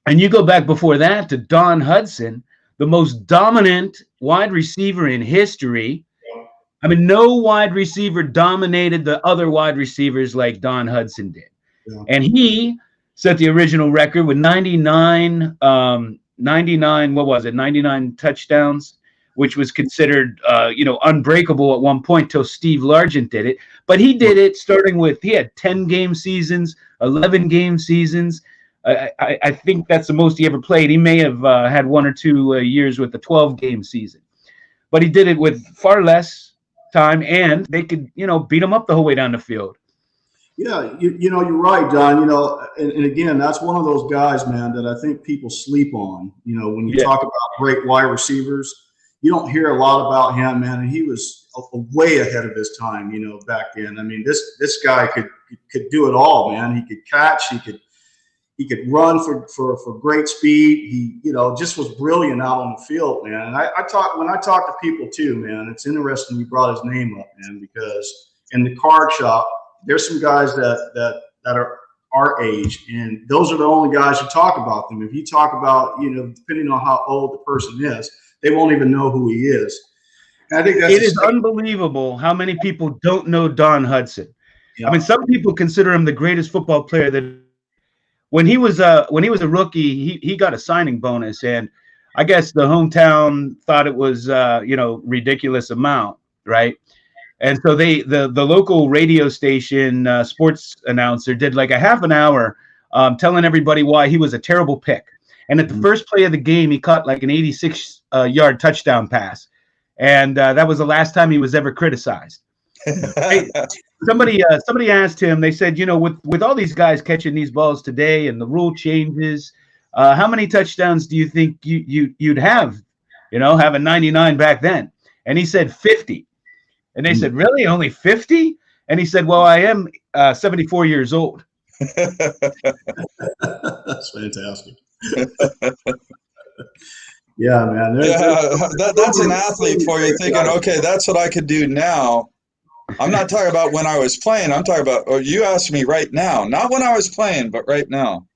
And you go back before that to Don Hudson, the most dominant wide receiver in history. I mean, no wide receiver dominated the other wide receivers like Don Hudson did. Yeah. And he set the original record with 99 touchdowns, which was considered, unbreakable at one point till Steve Largent did it. But he did it he had 10-game seasons, 11-game seasons. I think that's the most he ever played. He may have had 1 or 2 years with the 12-game season. But he did it with far less time, and they could, beat him up the whole way down the field. Yeah, you're right, John. And again, that's one of those guys, man, that I think people sleep on. When you talk about great wide receivers, you don't hear a lot about him, man. And he was way ahead of his time, back then. I mean, this guy could do it all, man. He could catch, he could run for great speed. He, just was brilliant out on the field, man. And when I talk to people too, man, it's interesting you brought his name up, man, because in the card shop, there's some guys that are our age, and those are the only guys who talk about them. If you talk about, depending on how old the person is, they won't even know who he is. And I think it is unbelievable how many people don't know Don Hudson. Yeah. I mean, some people consider him the greatest football player that. When he was a rookie, he got a signing bonus, and I guess the hometown thought it was ridiculous amount, right? And so the local radio station sports announcer did like a half an hour telling everybody why he was a terrible pick. And at the first play of the game, he caught like an 86-yard touchdown pass. And that was the last time he was ever criticized. Hey, somebody asked him, they said, with all these guys catching these balls today and the rule changes, how many touchdowns do you think you'd have, having 99 back then? And he said 50. And they said, really? Only 50? And he said, well, I am 74 years old. That's fantastic. Yeah, man. That's an athlete for you thinking, okay, that's what I could do now. I'm not talking about when I was playing. I'm talking about, or you asked me right now, not when I was playing, but right now.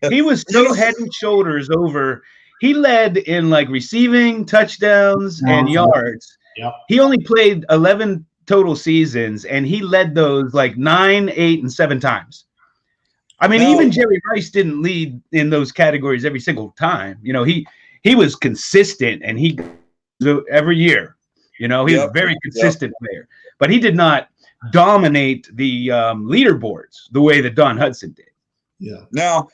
He was so head and shoulders over. He led in like receiving, touchdowns, and yards. Yep. He only played 11 total seasons, and he led those like 9, 8, and 7 times. I mean, even Jerry Rice didn't lead in those categories every single time. He was consistent, and he every year. He was a very consistent player, but he did not dominate the leaderboards the way that Don Hudson did. Yeah. Now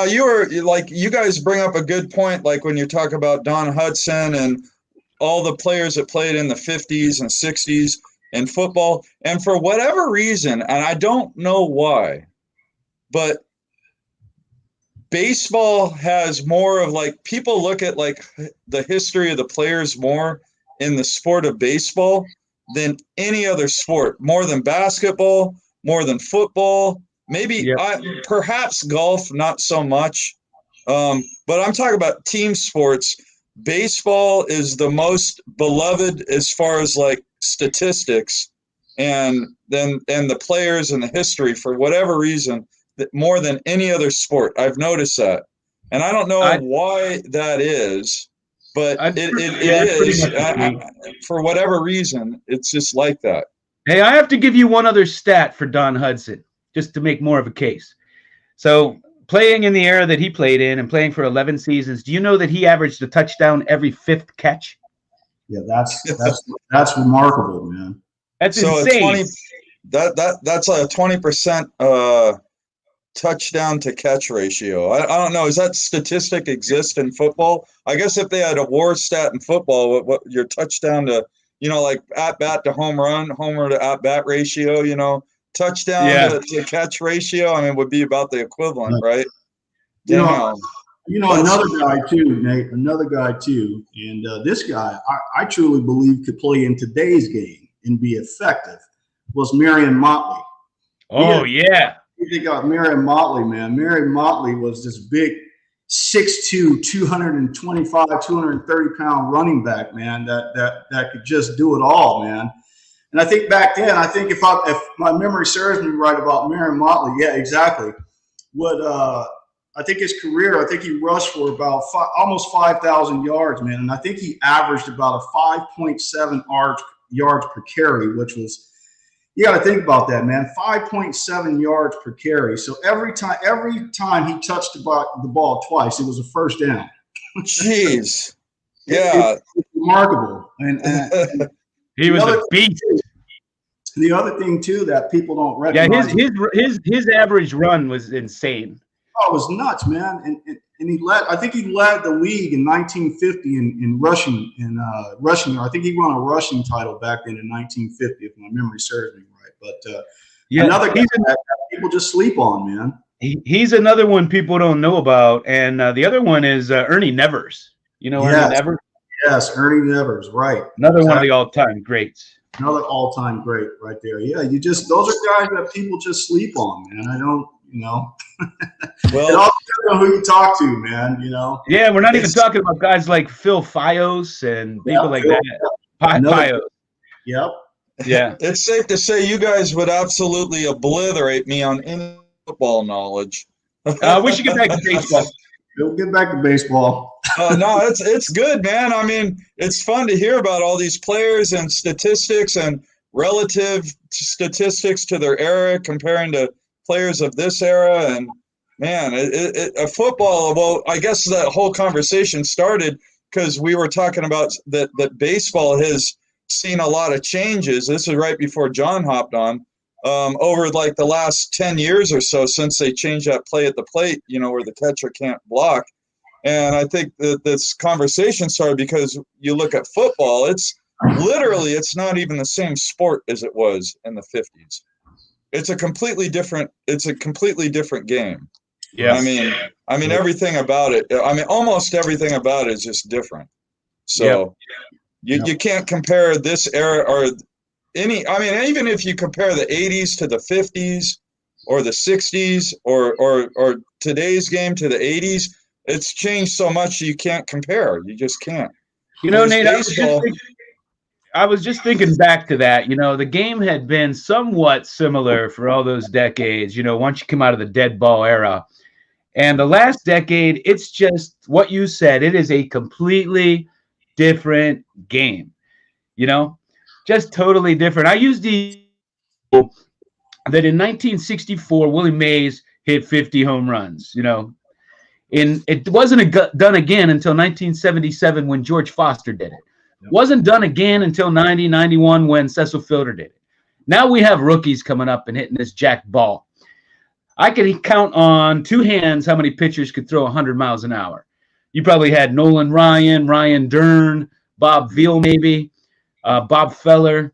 you guys bring up a good point, like when you talk about Don Hudson and all the players that played in the 50s and 60s in football, and for whatever reason, and I don't know why, but baseball has more of like, people look at like the history of the players more in the sport of baseball than any other sport, more than basketball, more than football, maybe perhaps golf, not so much. But I'm talking about team sports. Baseball is the most beloved as far as like statistics and the players and the history, for whatever reason, more than any other sport. I've noticed that. And I don't know why that is, but it is. For whatever reason, it's just like that. Hey, I have to give you one other stat for Don Hudson, just to make more of a case. So playing in the era that he played in and playing for 11 seasons, do you know that he averaged a touchdown every 5th catch? Yeah, that's remarkable, man. That's insane. That's a 20% touchdown to catch ratio. I don't know. Does that statistic exist in football? I guess if they had a WAR stat in football, what your touchdown to, like at bat to home run, homer to at bat ratio, touchdown to catch ratio, I mean, would be about the equivalent, right? Another guy too, Nate, and this guy I truly believe could play in today's game and be effective, was Marion Motley. Oh, yeah. You think about Marion Motley, man. Marion Motley was this big 6'2", 225, 230-pound running back, man, that could just do it all, man. And I think back then, if my memory serves me right about Marion Motley, yeah, exactly. I think his career, he rushed for about almost 5,000 yards, man. And I think he averaged about a 5.7 yards per carry, which was, you got to think about that, man. 5.7 yards per carry. So every time he touched the ball twice, it was a first down. Jeez. Yeah. It's remarkable. And he was a beast. The other thing too that people don't recognize. Yeah, his average run was insane. Oh, it was nuts, man. And he led. I think he led the league in 1950 in rushing. I think he won a rushing title back then in 1950, if my memory serves me right. But another guy that people just sleep on, man. He's another one people don't know about, and the other one is Ernie Nevers. Ernie Nevers. Yes, Ernie Nevers, right. Another one of the all-time greats. Another all-time great right there. Yeah, those are guys that people just sleep on, man. I don't. Well, it all depends on who you talk to, man. Yeah, we're not even talking about guys like Phil Fios and people like that. Fios. Yep. Yeah. It's safe to say you guys would absolutely obliterate me on any football knowledge. We should get back to baseball. We'll get back to baseball. No, it's good, man. I mean, it's fun to hear about all these players and statistics and relative statistics to their era, comparing to players of this era. And man, a football, well, I guess that whole conversation started because we were talking about that baseball has seen a lot of changes. This is right before John hopped on, over like the last 10 years or so, since they changed that play at the plate, where the catcher can't block. And I think that this conversation started because you look at football, it's not even the same sport as it was in the 50s. It's a completely different game. Yeah. I mean everything about it. I mean almost everything about it is just different. So you can't compare this era or any. I mean, even if you compare the 80s to the 50s or the 60s or today's game to the 80s, it's changed so much you can't compare. You just can't. You know, Nate, I was just thinking back to that. You know, the game had been somewhat similar for all those decades, you know, once you come out of the dead ball era. And the last decade, it's just what you said. It is a completely different game, you know, just totally different. I used the that in 1964, Willie Mays hit 50 home runs, you know. It wasn't done again until 1977 when George Foster did it. Wasn't done again until 90, 91 when Cecil Fielder did it. Now we have rookies coming up and hitting this jack ball. I can count on two hands how many pitchers could throw 100 miles an hour. You probably had Nolan Ryan, Ryan Dern, Bob Veal maybe, Bob Feller,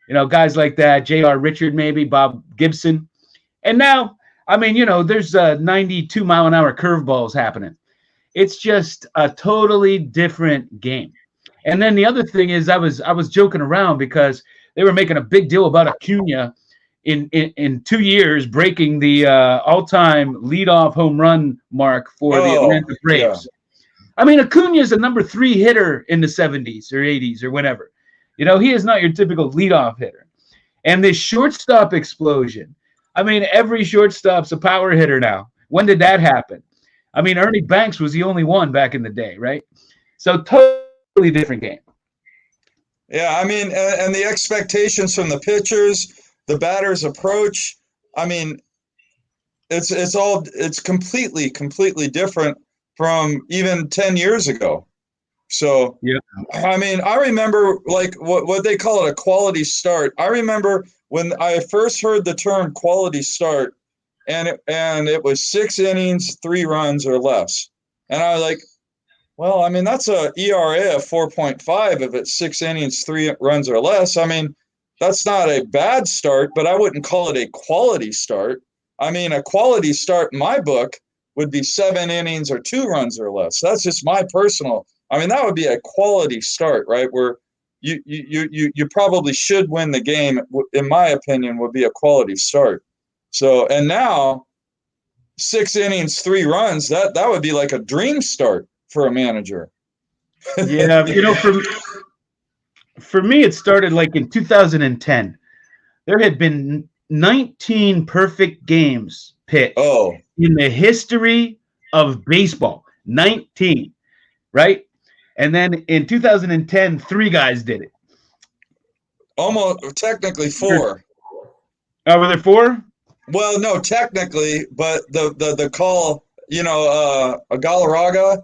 you know, guys like that, J.R. Richard maybe, Bob Gibson. And now, I mean, you know, there's 92 mile an hour curveballs happening. It's just a totally different game. And then the other thing is I was joking around because they were making a big deal about Acuna in 2 years breaking the all-time leadoff home run mark for the Atlanta Braves. Yeah. I mean, Acuna is a number 3 hitter in the 70s or 80s or whenever. You know, he is not your typical leadoff hitter. And this shortstop explosion, I mean, every shortstop's a power hitter now. When did that happen? I mean, Ernie Banks was the only one back in the day, right? So totally different game. Yeah, I mean, and the expectations from the pitchers, the batter's approach, I mean, it's completely different from even 10 years ago. So, yeah. I mean, I remember like what they call it a quality start. I remember when I first heard the term quality start and it was 6 innings, 3 runs or less. And I was like, well, I mean, that's a ERA of 4.5 if it's 6 innings, 3 runs or less. I mean, that's not a bad start, but I wouldn't call it a quality start. I mean, a quality start in my book would be 7 innings or 2 runs or less. That's just my personal. I mean, that would be a quality start, right? Where you probably should win the game, in my opinion, would be a quality start. So, and now 6 innings, 3 runs, that would be like a dream start for a manager. Yeah, you know, for me, it started like in 2010. There had been 19 perfect games pitched in the history of baseball. 19, right? And then in 2010, 3 guys did it. Almost, technically 4. Oh, were there 4? Well, no, technically, but the call, you know, Galarraga,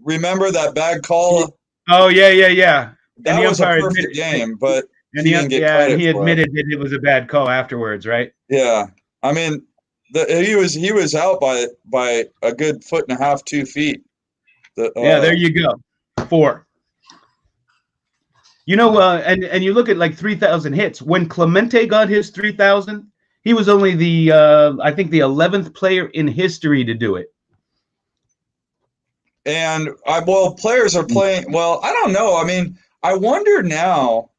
remember that bad call? Oh, yeah. That was a perfect game, but he didn't get credit for it. He admitted that it was a bad call afterwards, right? Yeah. I mean, he was out by a good 1.5 to 2 feet. Yeah, there you go. 4. You know, and you look at like 3,000 hits. When Clemente got his 3,000, he was only the I think the 11th player in history to do it. And players are playing. Well, I don't know. I mean, I wonder now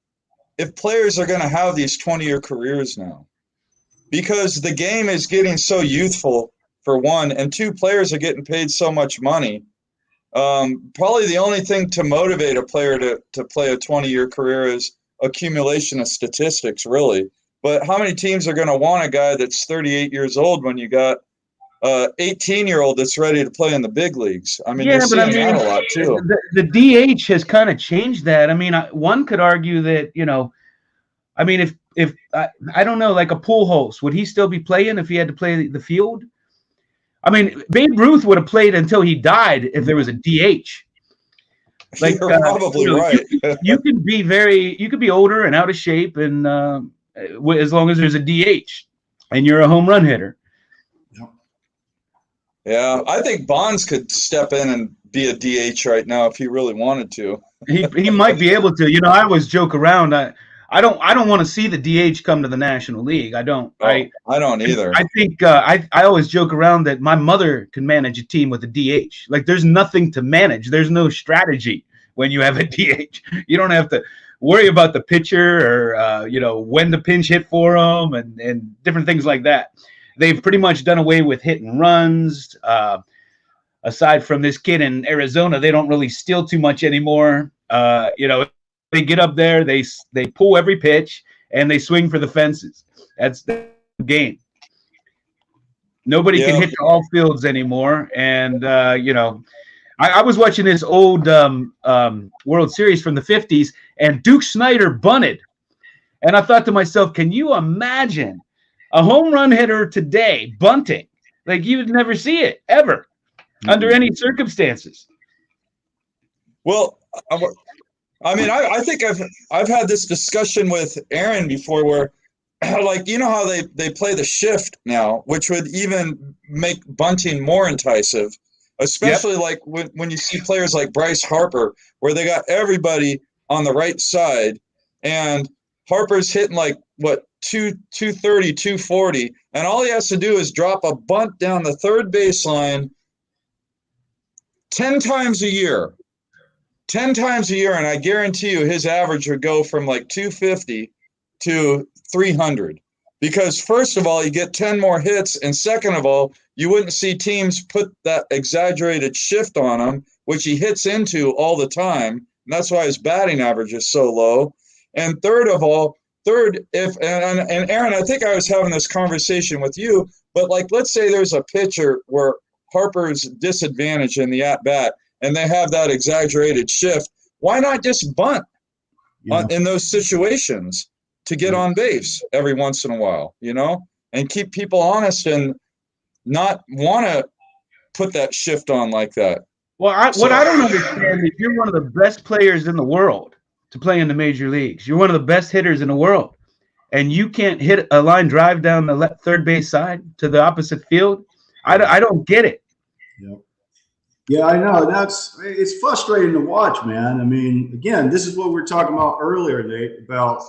if players are going to have these 20-year careers now, because the game is getting so youthful for one, and 2, players are getting paid so much money. Probably the only thing to motivate a player to play a 20-year career is accumulation of statistics, really. But how many teams are going to want a guy that's 38 years old when you got 18-year-old that's ready to play in the big leagues? I mean, you're seeing that a lot too. The DH has kind of changed that. I mean, one could argue that, you know, I mean, if I don't know, like a Pujols, would he still be playing if he had to play the field? I mean, Babe Ruth would have played until he died if there was a DH. Like, you're probably right. You could be older and out of shape, and as long as there's a DH and you're a home run hitter. Yeah, I think Bonds could step in and be a DH right now if he really wanted to. He might be able to. I always joke around. I don't want to see the DH come to the National League. I don't. Oh, I don't either. I think I always joke around that my mother can manage a team with a DH. Like there's nothing to manage. There's no strategy when you have a DH. You don't have to worry about the pitcher or when to pinch hit for them and different things like that. They've pretty much done away with hit and runs. Aside from this kid in Arizona, they don't really steal too much anymore. They get up there, they pull every pitch, and they swing for the fences. That's the game. Nobody can hit to all fields anymore. And, I was watching this old World Series from the 50s, and Duke Snider bunted. And I thought to myself, can you imagine a home run hitter today bunting? Like you would never see it, ever, under any circumstances. Well, I mean, I think I've had this discussion with Aaron before where, like, how they play the shift now, which would even make bunting more enticing, especially like when you see players like Bryce Harper, where they got everybody on the right side, and Harper's hitting like, 230, 240, and all he has to do is drop a bunt down the third baseline 10 times a year. 10 times a year, and I guarantee you his average would go from like 250 to 300. Because first of all, you get 10 more hits, and second of all, you wouldn't see teams put that exaggerated shift on him, which he hits into all the time. And that's why his batting average is so low. And third, if Aaron, I think I was having this conversation with you, but like let's say there's a pitcher where Harper's disadvantaged in the at-bat, and they have that exaggerated shift, why not just bunt in those situations to get on base every once in a while, and keep people honest and not want to put that shift on like that? Well, what I don't understand is you're one of the best players in the world to play in the major leagues. You're one of the best hitters in the world, and you can't hit a line drive down the third base side to the opposite field. I don't get it. Yep. Yeah, I know. It's frustrating to watch, man. I mean, again, this is what we were talking about earlier, Nate, about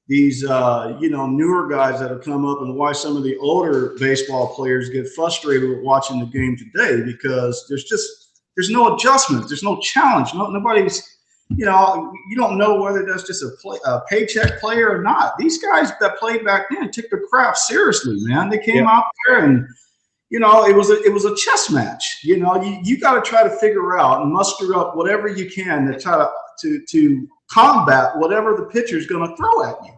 these, newer guys that have come up and why some of the older baseball players get frustrated with watching the game today because there's no adjustment. There's no challenge. Nobody's, you don't know whether that's just a paycheck player or not. These guys that played back then took the craft seriously, man. They came out there and, it was a chess match. You got to try to figure out and muster up whatever you can to try to combat whatever the pitcher is going to throw at you.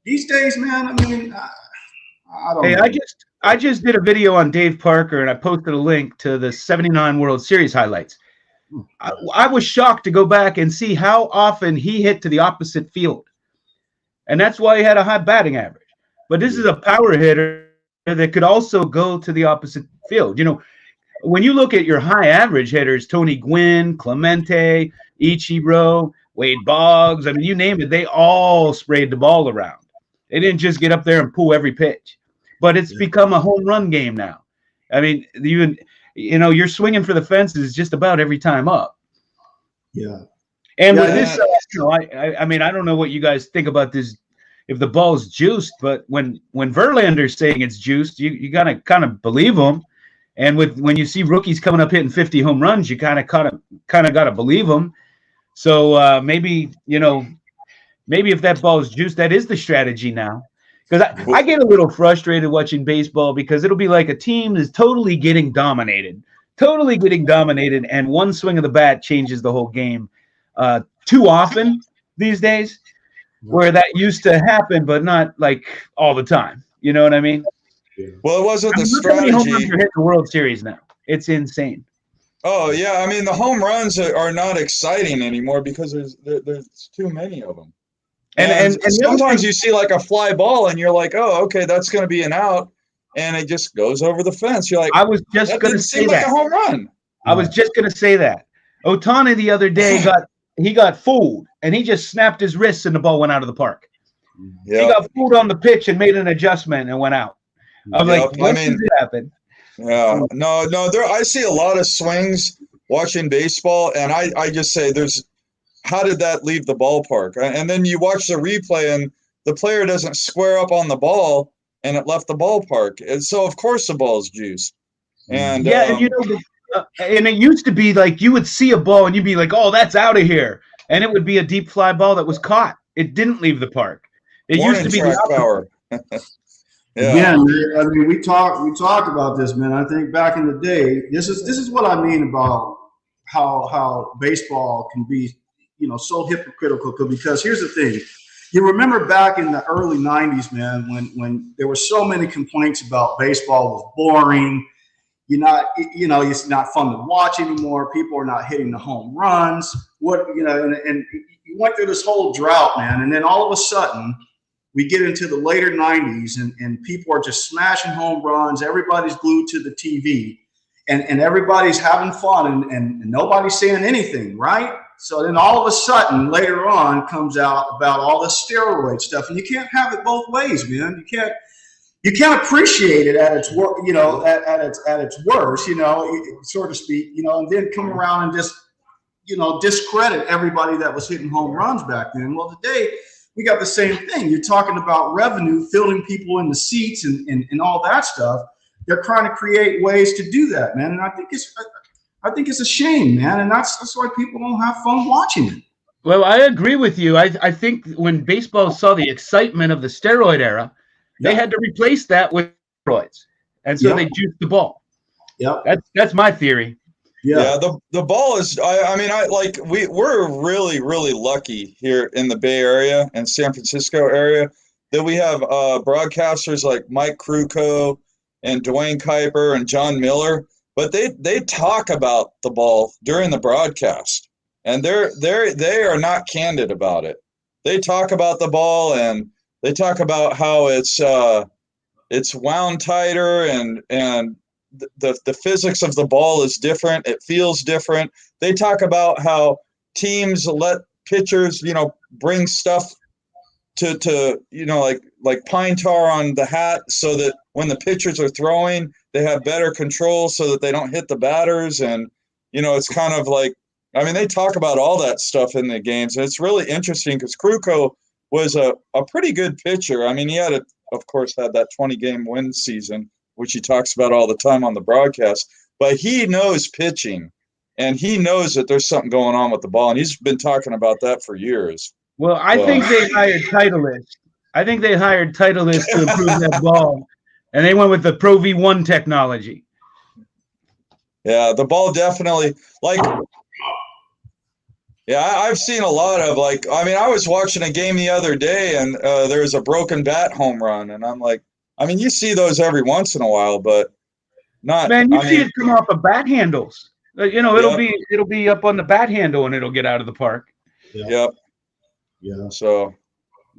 These days, man, I mean, I don't know. I just did a video on Dave Parker, and I posted a link to the 79 World Series highlights. I was shocked to go back and see how often he hit to the opposite field. And that's why he had a high batting average. But this is a power hitter that could also go to the opposite field. When you look at your high average hitters, Tony Gwynn, Clemente, Ichiro, Wade Boggs, I mean, you name it, they all sprayed the ball around. They didn't just get up there and pull every pitch. But it's become a home run game now. I mean, you're swinging for the fences just about every time up. Yeah. And with this, I mean, I don't know what you guys think about this, if the ball's juiced, but when Verlander's saying it's juiced, you gotta kind of believe him. And when you see rookies coming up hitting 50 home runs, you kind of gotta believe them. So maybe if that ball's juiced, that is the strategy now. Because I get a little frustrated watching baseball because it'll be like a team is totally getting dominated, and one swing of the bat changes the whole game. Too often these days, where that used to happen, but not like all the time. You know what I mean? Well, it wasn't the strategy. How many home runs are hitting the World Series now? It's insane. Oh yeah, I mean the home runs are not exciting anymore because there's too many of them. And sometimes you see like a fly ball and you're like, oh, okay, that's going to be an out, and it just goes over the fence. You're like, I was just going to say that. Like a home run. I was just going to say that. Otani the other day got fooled, and he just snapped his wrists and the ball went out of the park. Yep. He got fooled on the pitch and made an adjustment and went out. I was like, what does it happen? Yeah, no. There, I see a lot of swings watching baseball, and I just say, how did that leave the ballpark? And then you watch the replay, and the player doesn't square up on the ball, and it left the ballpark. And so of course the ball's juice. And Yeah, and and it used to be like you would see a ball and you'd be like, "Oh, that's out of here," and it would be a deep fly ball that was caught. It didn't leave the park. It used warning to be track the power. Yeah. Again, I mean, we talked about this, man. I think back in the day, this is what I mean about how baseball can be, so hypocritical. Because here's the thing, you remember back in the early '90s, man, when there were so many complaints about baseball was boring. It's not fun to watch anymore. People are not hitting the home runs. And you went through this whole drought, man, and then all of a sudden, we get into the later '90s and people are just smashing home runs. Everybody's glued to the TV and everybody's having fun and nobody's saying anything, right? So then all of a sudden later on comes out about all this steroid stuff, and you can't have it both ways, man. You can't appreciate it at its worst, at its worst, so to speak, and then come around and just, discredit everybody that was hitting home runs back then. Well, today, we got the same thing. You're talking about revenue, filling people in the seats and all that stuff. They're trying to create ways to do that, man. And I think it's a shame, man. And that's why people don't have fun watching it. Well, I agree with you. I think when baseball saw the excitement of the steroid era, they had to replace that with steroids. And so they juiced the ball. Yep. That's my theory. Yeah, the ball is. We're really, really lucky here in the Bay Area and San Francisco area that we have broadcasters like Mike Krukow and Dwayne Kuiper and John Miller, but they talk about the ball during the broadcast, and they are not candid about it. They talk about the ball and they talk about how it's wound tighter and the physics of the ball is different. It feels different. They talk about how teams let pitchers, bring stuff to like pine tar on the hat so that when the pitchers are throwing, they have better control so that they don't hit the batters. And, it's kind of like, they talk about all that stuff in the games. And it's really interesting because Krukow was a pretty good pitcher. He had of course, had that 20-game win season, which he talks about all the time on the broadcast, but he knows pitching and he knows that there's something going on with the ball. And he's been talking about that for years. Well, I think they hired Titleist. To improve that ball. And they went with the Pro V1 technology. Yeah, the ball definitely I've seen a lot of I was watching a game the other day and there was a broken bat home run. And I'm like, you see those every once in a while, but not. Man, see it come off of bat handles. It'll be up on the bat handle and it'll get out of the park. Yep. Yeah. So,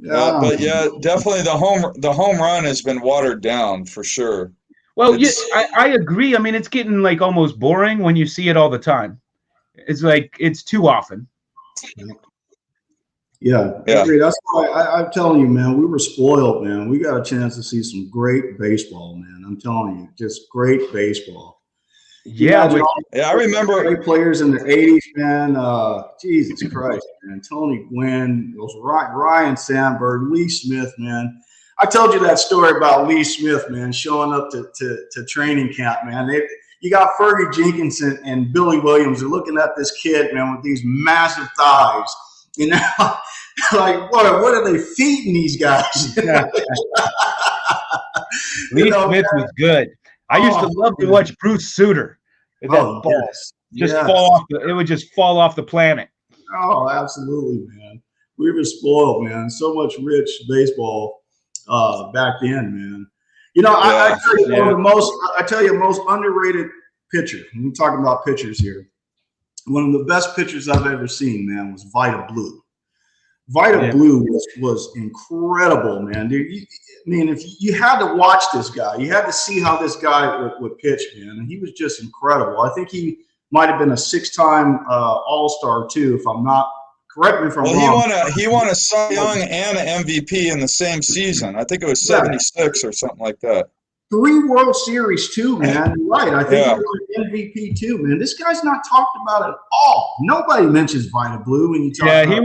but definitely the home run has been watered down for sure. Well, I agree. It's getting almost boring when you see it all the time. It's it's too often. Yeah, I agree. That's why I'm telling you, man, we were spoiled, man. We got a chance to see some great baseball, man. I'm telling you, just great baseball. Yeah, I remember great players in the '80s, man. Jesus Christ, man. Tony Gwynn, those Ryan Sandberg, Lee Smith, man. I told you that story about Lee Smith, man, showing up to training camp, man. You got Fergie Jenkins and Billy Williams are looking at this kid, man, with these massive thighs. What are they feeding these guys? Lee Smith was good. I used to love to watch Bruce Sutter. That ball fall off. It would just fall off the planet. Oh, absolutely, man. We were spoiled, man. So much rich baseball back then, man. I tell you, most underrated pitcher. We're talking about pitchers here. One of the best pitchers I've ever seen, man, was Vida Blue. Vida Blue was incredible, man. Dude, if you had to watch this guy, you had to see how this guy would pitch, man. And he was just incredible. I think he might have been a 6-time All-Star too, if I'm not. Correct me if I'm wrong. He won a Cy Young and an MVP in the same season. I think it was 76 or something like that. 3 World Series too, man. You're right. I think Yeah. he was an MVP too, man. This guy's not talked about at all. Nobody mentions Vita Blue when you talk Yeah, about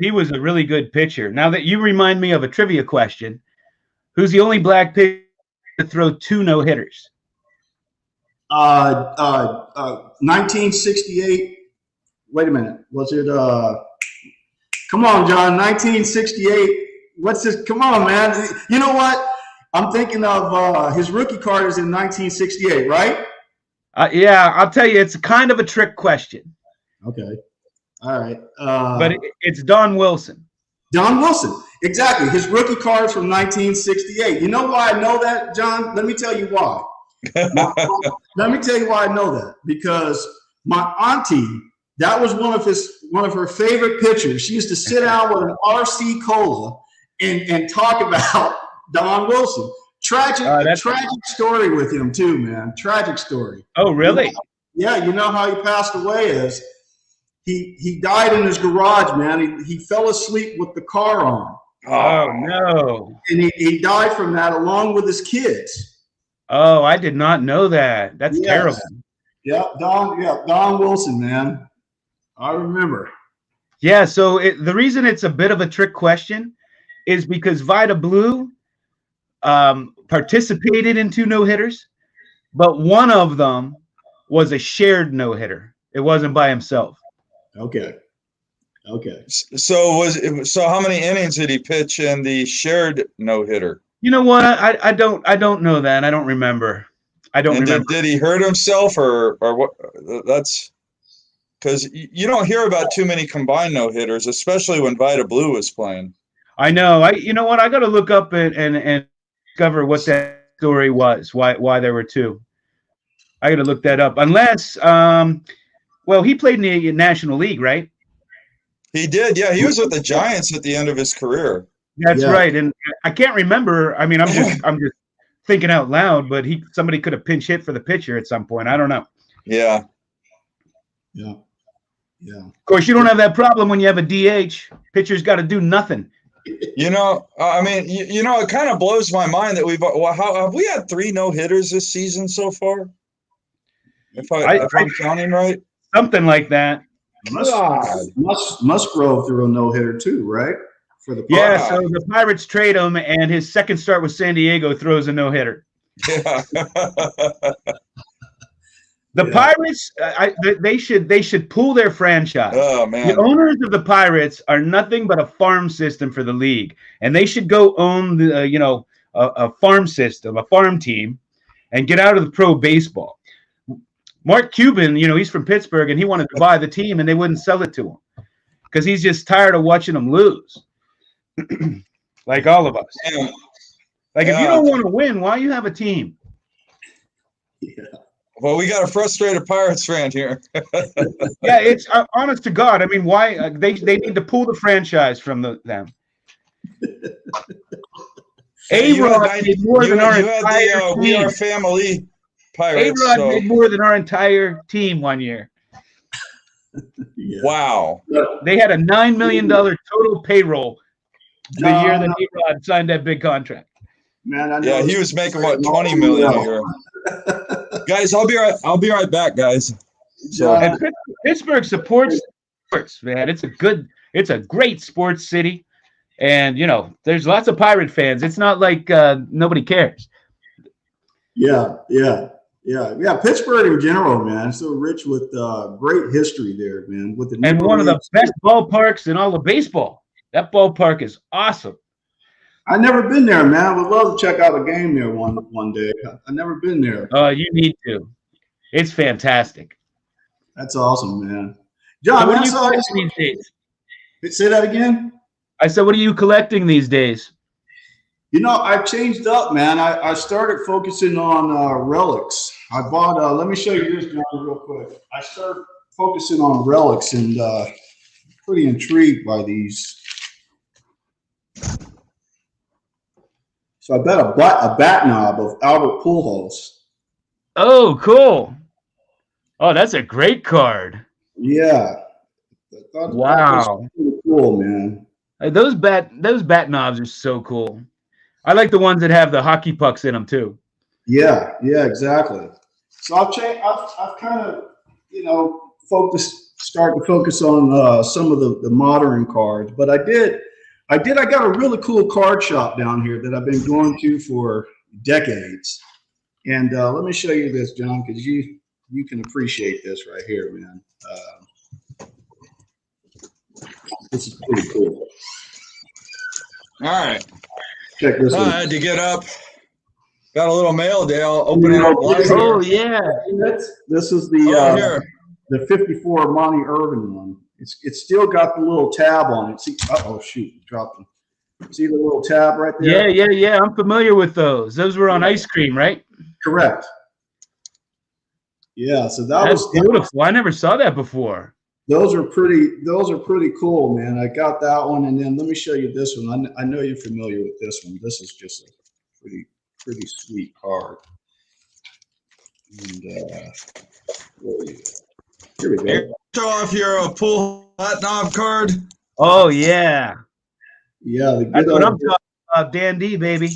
he was a really good pitcher. Now that you remind me of a trivia question, who's the only black pitcher to throw 2 no-hitters? 1968. Wait a minute. Was it come on, John, 1968. What's this? Come on, man. You know what? I'm thinking of his rookie card is in 1968, right? Yeah, I'll tell you, it's kind of a trick question. Okay. All right. But it's Don Wilson. Don Wilson. Exactly. His rookie card is from 1968. You know why I know that, John? Let me tell you why. Let me tell you why I know that. Because my auntie, that was one of her favorite pitchers. She used to sit down with an RC Cola and talk about Don Wilson. Tragic story with him too, man. Tragic story. Oh, really? Yeah, you know how he passed away is he died in his garage, man. He fell asleep with the car on. Oh no. And he died from that along with his kids. Oh, I did not know that. That's terrible. Yeah, Don Wilson, man. I remember. Yeah, so the reason it's a bit of a trick question is because Vita Blue participated in 2 no-hitters, but one of them was a shared no-hitter. It wasn't by himself. Okay. So how many innings did he pitch in the shared no-hitter? You know what? I don't know that. I don't remember. Did he hurt himself or what? That's because you don't hear about too many combined no-hitters, especially when Vita Blue was playing. I know. You know what? I got to look up and discover what that story was. Why there were 2. I got to look that up. Unless, well, he played in the National League, right? He did. Yeah, he was with the Giants at the end of his career. That's right. And I can't remember. I mean, I'm just thinking out loud. But somebody could have pinch hit for the pitcher at some point. I don't know. Yeah. Of course, you don't have that problem when you have a DH. Pitcher's got to do nothing. You know, I mean, you know, it kind of blows my mind that have we had 3 no-hitters this season so far? If I'm counting right, something like that. Musgrove threw a no-hitter too, right? For the Pirates. Yeah, so the Pirates trade him, and his second start with San Diego throws a no-hitter. Yeah. The Pirates, they should pull their franchise. Oh man! The owners of the Pirates are nothing but a farm system for the league, and they should go own the a farm system, a farm team, and get out of the pro baseball. Mark Cuban, he's from Pittsburgh, and he wanted to buy the team, and they wouldn't sell it to him because he's just tired of watching them lose, like all of us. Damn. Like if you don't want to win, why you have a team? Yeah. Well, we got a frustrated Pirates fan here. Yeah, it's honest to God. I mean, why they need to pull the franchise from them. A-Rod did more than our entire team. We Are Family Pirates. A-Rod did more than our entire team one year. Yeah. Wow. They had a $9 million total payroll the year that A-Rod signed that big contract. Man, yeah, he was making what, $20 million a year. Guys, I'll be right back, guys. So and Pittsburgh supports sports, man. It's a great sports city, and there's lots of Pirate fans. It's not like nobody cares. Yeah. Pittsburgh in general, man, so rich with great history there, man. And one of the best ballparks in all of baseball. That ballpark is awesome. I've never been there, man. I would love to check out a game there one day. I've never been there. You need to. It's fantastic. That's awesome, man. John, what are you collecting these days? Say that again? I said, what are you collecting these days? I've changed up, man. I started focusing on relics. I bought, let me show you this, John, real quick. I started focusing on relics and pretty intrigued by these. So I bet a bat knob of Albert Pujols. Oh, cool. Oh, that's a great card. Yeah. Wow. Pretty cool, man. Those bat knobs are so cool. I like the ones that have the hockey pucks in them too. Yeah, yeah, exactly. So I've changed. I've kind of, you know, started to focus on some of the modern cards. But I got a really cool card shop down here that I've been going to for decades. And let me show you this, John, because you can appreciate this right here, man. This is pretty cool. All right. Check this I one. had to get up. Got a little mail day. I'll open it up live. Oh yeah. This is Here. the 54 Monty Irvin one. It's still got the little tab on it. See, oh shoot, dropped it. See the little tab right there? Yeah. I'm familiar with those. Those were on ice cream, right? Correct. Yeah, so That's beautiful. I never saw that before. Those are pretty cool, man. I got that one, and then let me show you this one. I know you're familiar with this one. This is just a pretty sweet card. And here we go. Show off your pool hot knob card. Oh yeah. Yeah, that's what I'm talking about. Dan D, baby.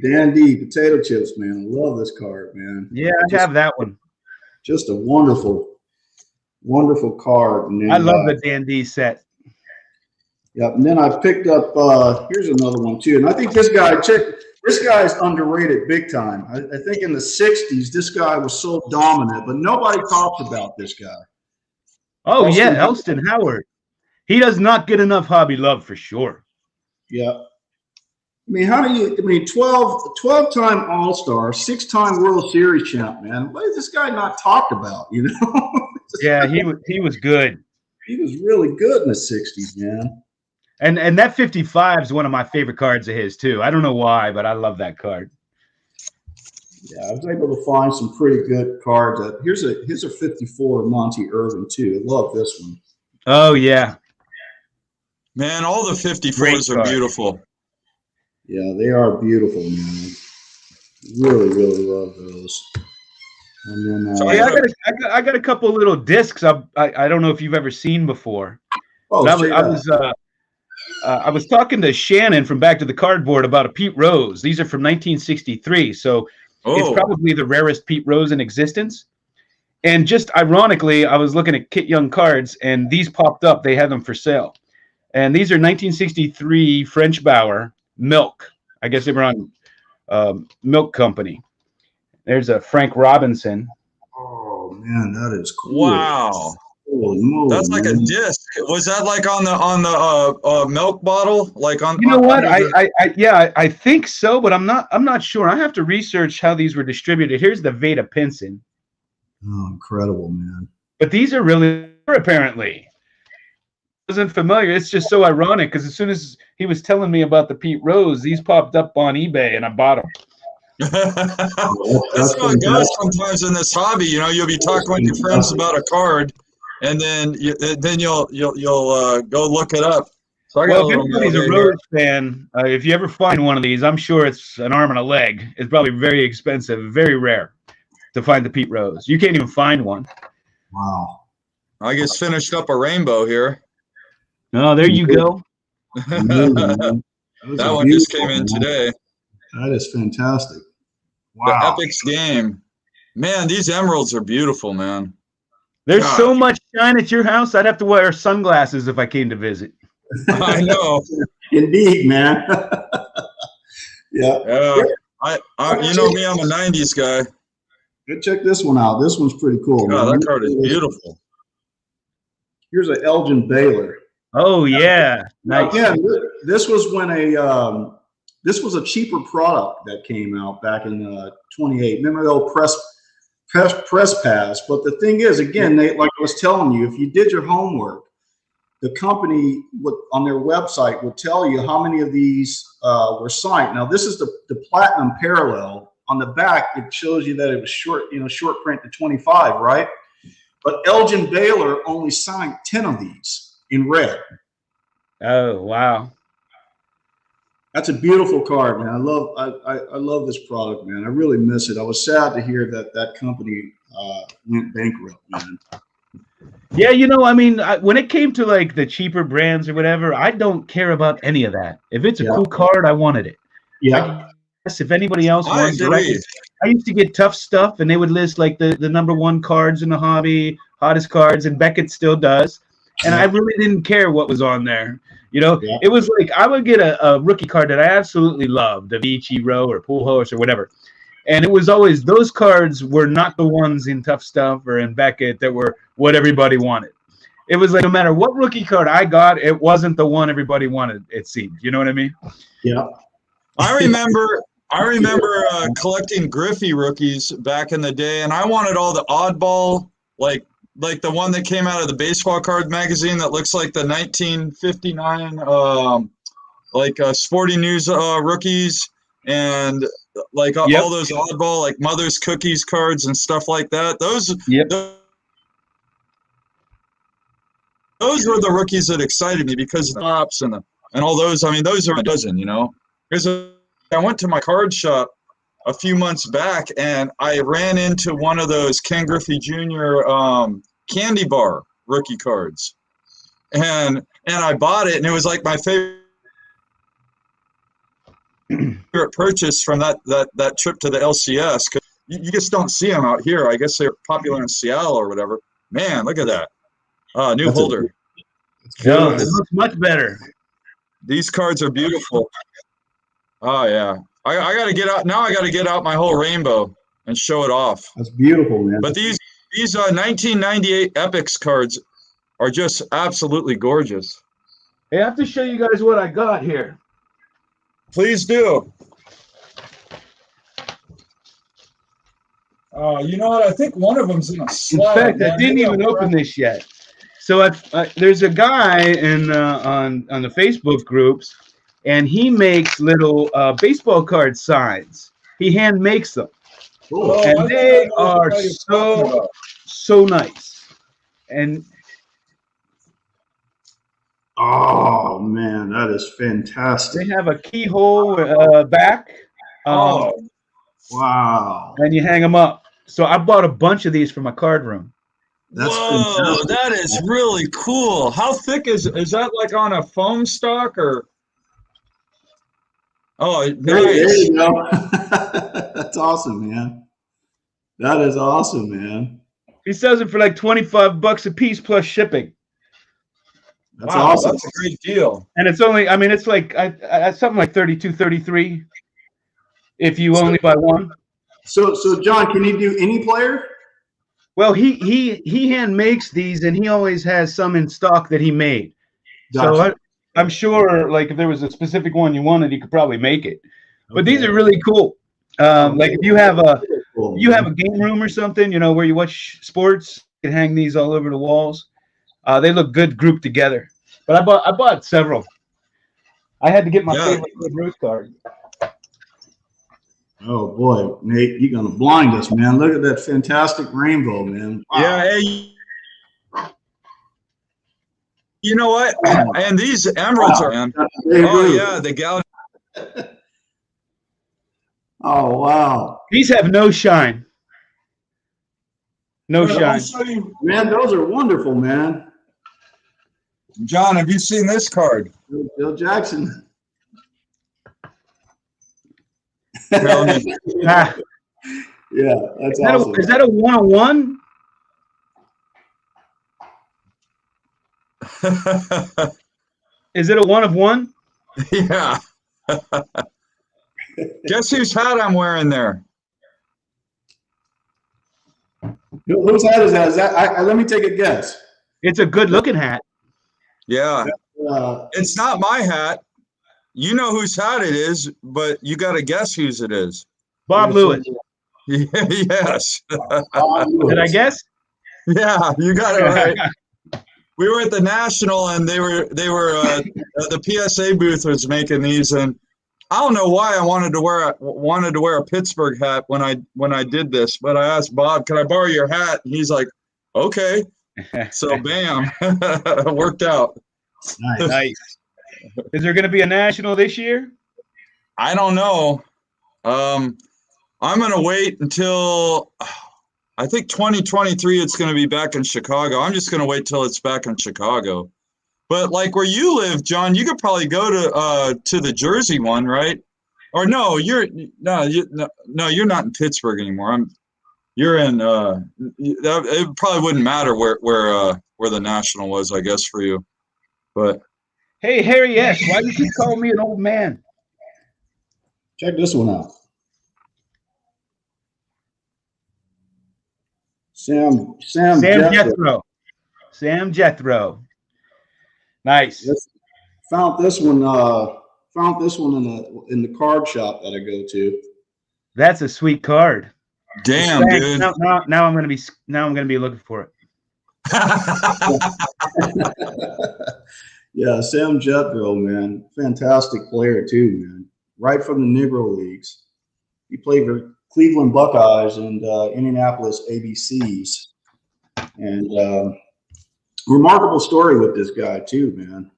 Dan D, potato chips, man. I love this card, man. Yeah, I have that one. Just a wonderful card. And then, I love the Dan D set. Yep. And then I picked up, here's another one too. And I think this guy's underrated big time. I think in the 60s, this guy was so dominant, but nobody talks about this guy. Oh, yeah, Elston Howard. He does not get enough hobby love for sure. Yeah. I mean, 12-time All-Star, 6-time World Series champ, man. Why is this guy not talked about, you know? Yeah, he was good. He was really good in the 60s, man. And that 55 is one of my favorite cards of his too. I don't know why, but I love that card. Yeah, I was able to find some pretty good cards. Here's a 54 Monty Irvin too. I love this one. Oh yeah, man, all the 54s are beautiful. Yeah, they are beautiful, man. Really love those. And then I got a couple of little discs. I don't know if you've ever seen before. Oh, I was talking to Shannon from Back to the Cardboard about a Pete Rose. These are from 1963, so it's probably the rarest Pete Rose in existence. And just ironically, I was looking at Kit Young cards, and these popped up. They had them for sale. And these are 1963 French Bauer Milk. I guess they were on Milk Company. There's a Frank Robinson. Oh man, that is cool. Wow. That's like a disc. Was that like on the milk bottle? Like on? You know what? I think so, but I'm not sure. I have to research how these were distributed. Here's the Veda Pinson. Oh, incredible, man! But these are really apparently. Wasn't familiar. It's just so ironic because as soon as he was telling me about the Pete Rose, these popped up on eBay and I bought them. That's how it goes sometimes in this hobby. You know, you'll be talking with your friends about a card, and then you'll go look it up. So if anybody's a Rose fan, if you ever find one of these, I'm sure it's an arm and a leg. It's probably very expensive, very rare to find the Pete Rose. You can't even find one. Wow. I just finished up a rainbow here. Oh, there you go. That one just came in today. That is fantastic. Wow. The Epics game. Man, these emeralds are beautiful, man. There's so much shine at your house, I'd have to wear sunglasses if I came to visit. I know. Indeed, man. Yeah. You know me, I'm a 90s guy. Go check this one out. This one's pretty cool. Oh, that card is beautiful. Here's an Elgin Baylor. Oh, yeah. Nice. Again, this was when this was a cheaper product that came out back in 28. Remember the old press pass? But the thing is, again, like I was telling you, if you did your homework, the company on their website would tell you how many of these were signed. Now, this is the platinum parallel. On the back, it shows you that it was short print to 25, right? But Elgin Baylor only signed 10 of these in red. Oh, wow. That's a beautiful card, man. I love this product, man. I really miss it. I was sad to hear that company went bankrupt, man. Yeah, you know, I mean, when it came to like the cheaper brands or whatever, I don't care about any of that. If it's a cool card, I wanted it. Yeah. Yes, if anybody else wants it, I used to get Tough Stuff, and they would list like the number one cards in the hobby, hottest cards, and Beckett still does. And I really didn't care what was on there. You know, it was like I would get a rookie card that I absolutely loved, of Ichiro or Pujols or whatever. And it was always those cards were not the ones in Tough Stuff or in Beckett that were what everybody wanted. It was like no matter what rookie card I got, it wasn't the one everybody wanted, it seemed. You know what I mean? Yeah. I remember collecting Griffey rookies back in the day, and I wanted all the oddball, like the one that came out of the baseball card magazine that looks like the 1959 Sporting News rookies, and like all those oddball like Mother's Cookies cards and stuff like that. Those were the rookies that excited me because of the pops and all those. I mean, those are a dozen, you know. I went to my card shop a few months back, and I ran into one of those Ken Griffey Jr. Candy bar rookie cards, and I bought it, and it was like my favorite purchase from that trip to the LCS. 'Cause you just don't see them out here. I guess they're popular in Seattle or whatever. Man, look at that. New holder. Yeah, it looks much better. These cards are beautiful. Oh yeah, I got to get out now. I got to get out my whole rainbow and show it off. That's beautiful, man. But these 1998 Epics cards are just absolutely gorgeous. Hey, I have to show you guys what I got here. Please do. You know what? I think one of them's in a slab. In fact, I didn't even open this yet. So there's a guy on the Facebook groups, and he makes little baseball card signs. He hand makes them, and they are so nice. And oh man, that is fantastic. they have a keyhole back. Wow. And you hang them up. So I bought a bunch of these for my card room. That's fantastic. That is really cool. How thick is that? Like on a foam stock or? Oh, nice. There you go. That's awesome, man. That is awesome, man. He sells it for like $25 a piece plus shipping. That's awesome. That's a great deal. And it's only, I mean, it's like something like 32, 33 if you only buy one. So John, can he do any player? Well, he hand makes these, and he always has some in stock that he made. Gotcha. So I'm sure, like, if there was a specific one you wanted, he could probably make it. But these are really cool. Like if you have a game room or something, you know, where you watch sports, you can hang these all over the walls. They look good grouped together. But I bought several. I had to get my favorite Bruce card. Oh boy, Nate, you're gonna blind us, man. Look at that fantastic rainbow, man. Wow. Yeah, hey, you know what? And these emeralds are, man. Oh yeah, the gal. Oh wow. These have no shine. No shine. Man, those are wonderful, man. John, have you seen this card? Bill Jackson. Yeah, that's awesome. Is that a 101? Is it a 1 of 1? Yeah. Guess whose hat I'm wearing there? Whose hat is that? Is that? Let me take a guess. It's a good-looking hat. Yeah. It's not my hat. You know whose hat it is, but you got to guess whose it is. Bob Lewis. Yes. Did I guess? Yeah, you got it right. We were at the National, and the PSA booth was making these, and I don't know why I wanted to wear a Pittsburgh hat when I did this, but I asked Bob, "Can I borrow your hat?" And he's like, "Okay." So bam, it worked out. Nice. Is there going to be a national this year? I don't know. I'm going to wait until I think 2023 it's going to be back in Chicago. I'm just going to wait till it's back in Chicago. But like where you live, John, you could probably go to the Jersey one, right? Or no, you're not in Pittsburgh anymore. You're in. It probably wouldn't matter where the National was, I guess, for you. But Hey, Harry S., why do you keep calling me an old man? Check this one out. Sam Jethro. Sam Jethro. Nice. Found this one in the card shop that I go to. That's a sweet card. Damn, dude. Now I'm gonna be looking for it. Yeah, Sam Jethro, man, fantastic player too, man. Right from the Negro Leagues. He played for Cleveland Buckeyes and Indianapolis ABCs, and remarkable story with this guy too, man.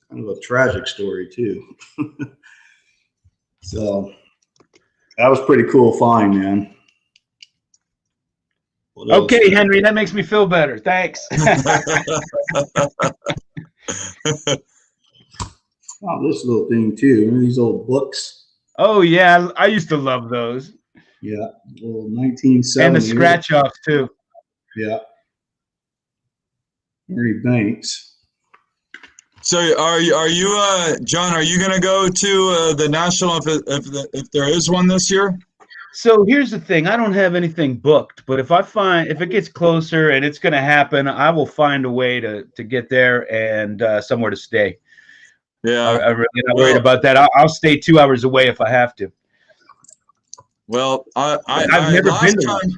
Kind of a tragic story too. So that was pretty cool find, man. Okay, Henry, that makes me feel better. Thanks. Oh, this little thing too. Remember these old books? Oh yeah, I used to love those. Yeah, little 1970s. And the scratch offs too. Yeah. Mary Banks. So are you John? Are you going to go to the National if there is one this year? So here's the thing: I don't have anything booked, but if it gets closer and it's going to happen, I will find a way to get there and somewhere to stay. Yeah, I'm really not worried about that. I'll stay 2 hours away if I have to. Well, I've never been to one.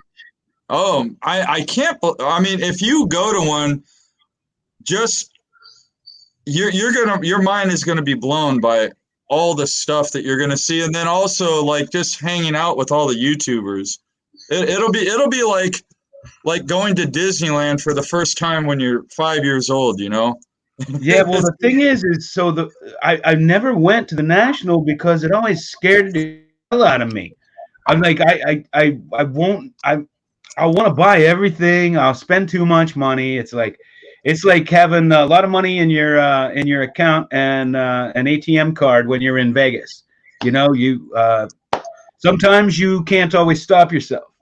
Oh, I can't. I mean, if you go to one, just your mind is gonna be blown by all the stuff that you're gonna see, and then also like just hanging out with all the YouTubers. It'll be like going to Disneyland for the first time when you're 5 years old. You know. Yeah, well, the thing is so I never went to the National because it always scared the hell out of me. I'm like I won't I want to buy everything. I'll spend too much money. It's like having a lot of money in your account and an ATM card when you're in Vegas. You know, sometimes you can't always stop yourself,